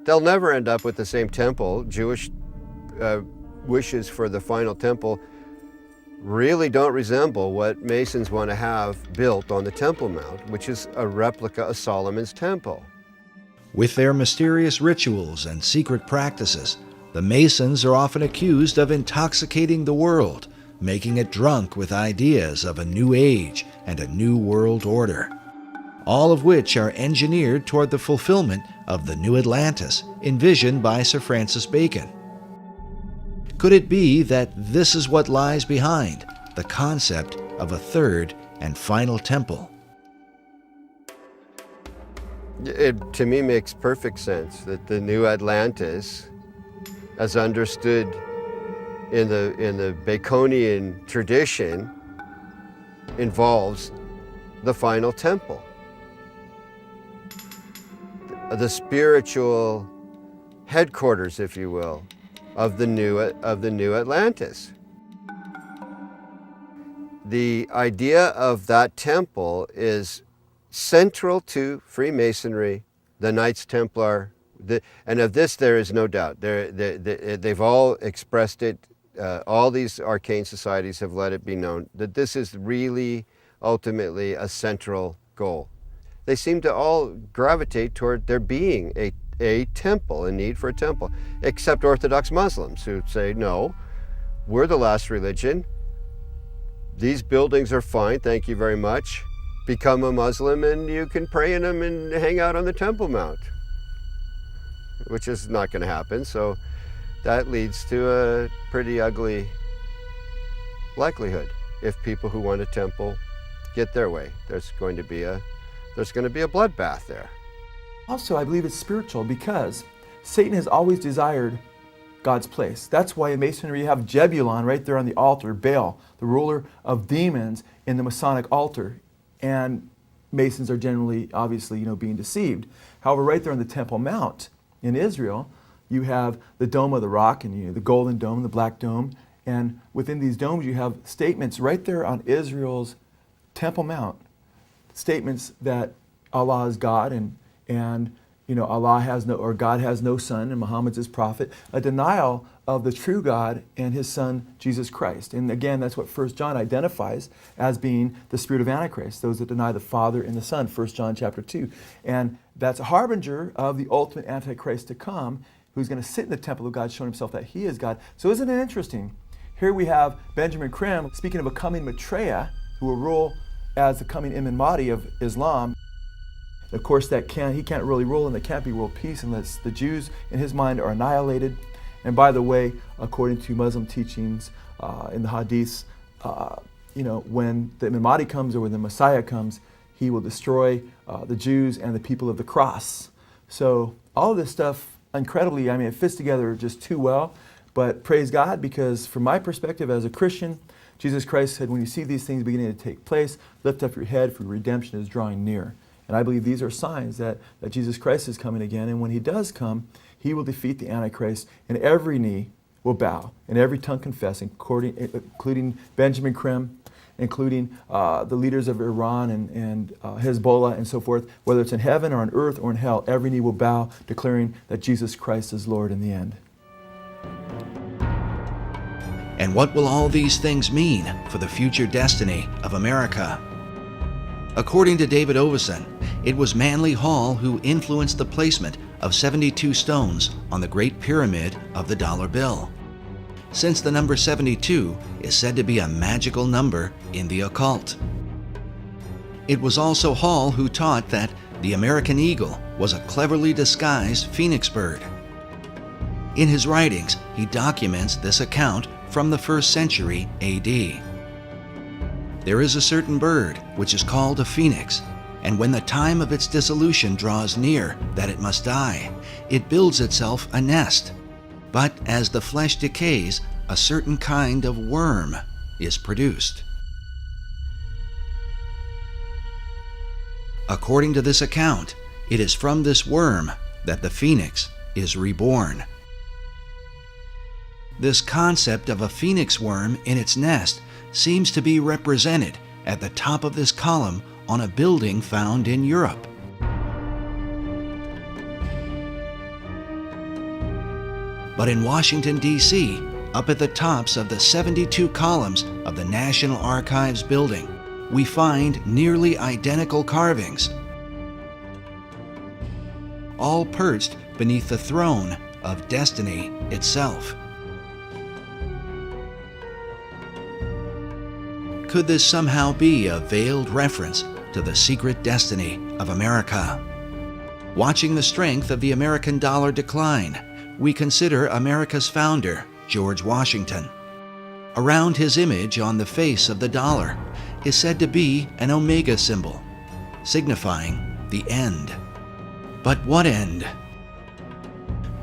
They'll never end up with the same temple. Jewish wishes for the final temple really don't resemble what Masons want to have built on the Temple Mount, which is a replica of Solomon's temple. With their mysterious rituals and secret practices, the Masons are often accused of intoxicating the world, making it drunk with ideas of a new age and a new world order, all of which are engineered toward the fulfillment of the new Atlantis envisioned by Sir Francis Bacon. Could it be that this is what lies behind the concept of a third and final temple? It, to me, makes perfect sense that the new Atlantis, as understood in the Baconian tradition, involves the final temple, the spiritual headquarters, if you will, of the new Atlantis. The idea of that temple is central to Freemasonry, the Knights Templar, and of this there is no doubt. They've all expressed it. All these arcane societies have let it be known that this is really ultimately a central goal. They seem to all gravitate toward there being a temple, a need for a temple, except Orthodox Muslims who say, no, we're the last religion. These buildings are fine, thank you very much. Become a Muslim and you can pray in them and hang out on the Temple Mount, which is not going to happen. So that leads to a pretty ugly likelihood. If people who want a temple get their way, there's going to be a bloodbath there. Also, I believe it's spiritual because Satan has always desired God's place. That's why in Masonry you have Jebulon right there on the altar, Baal, the ruler of demons in the Masonic altar. And Masons are generally, obviously, being deceived. However, right there on the Temple Mount in Israel, you have the Dome of the Rock and the Golden Dome, the Black Dome. And within these domes you have statements right there on Israel's Temple Mount, statements that Allah is God and Allah has no, or God has no son and Muhammad's his prophet, a denial of the true God and his son Jesus Christ. And again, that's what 1 John identifies as being the spirit of Antichrist, those that deny the Father and the Son, 1 John chapter 2. And that's a harbinger of the ultimate Antichrist to come, who's going to sit in the temple of God showing himself that he is God. So isn't it interesting? Here we have Benjamin Krim speaking of a coming Maitreya who will rule as the coming Imam Mahdi of Islam. Of course, he can't really rule, and there can't be world peace unless the Jews, in his mind, are annihilated. And by the way, according to Muslim teachings in the Hadiths, when the Imam Mahdi comes or when the Messiah comes, he will destroy the Jews and the people of the cross. So all of this stuff, incredibly, it fits together just too well. But praise God, because from my perspective as a Christian, Jesus Christ said, when you see these things beginning to take place, lift up your head, for redemption is drawing near. And I believe these are signs that Jesus Christ is coming again. And when he does come, he will defeat the Antichrist, and every knee will bow, and every tongue confess, including Benjamin Krim, including the leaders of Iran and Hezbollah and so forth. Whether it's in heaven or on earth or in hell, every knee will bow, declaring that Jesus Christ is Lord in the end. And what will all these things mean for the future destiny of America? According to David Oveson, it was Manly Hall who influenced the placement of 72 stones on the Great Pyramid of the dollar bill, since the number 72 is said to be a magical number in the occult. It was also Hall who taught that the American eagle was a cleverly disguised phoenix bird. In his writings, he documents this account from the 1st century AD. There is a certain bird which is called a phoenix, and when the time of its dissolution draws near that it must die, it builds itself a nest. But as the flesh decays, a certain kind of worm is produced. According to this account, it is from this worm that the phoenix is reborn. This concept of a phoenix worm in its nest seems to be represented at the top of this column on a building found in Europe. But in Washington, D.C., up at the tops of the 72 columns of the National Archives building, we find nearly identical carvings, all perched beneath the throne of destiny itself. Could this somehow be a veiled reference to the secret destiny of America? Watching the strength of the American dollar decline, we consider America's founder, George Washington. Around his image on the face of the dollar is said to be an omega symbol, signifying the end. But what end?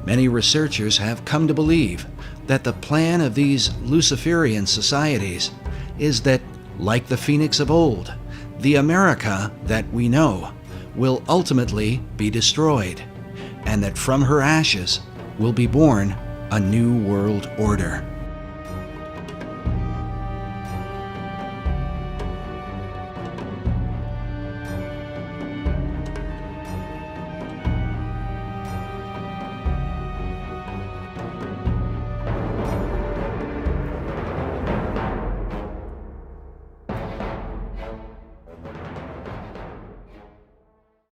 Many researchers have come to believe that the plan of these Luciferian societies is that, like the phoenix of old, the America that we know will ultimately be destroyed, and that from her ashes will be born a new world order.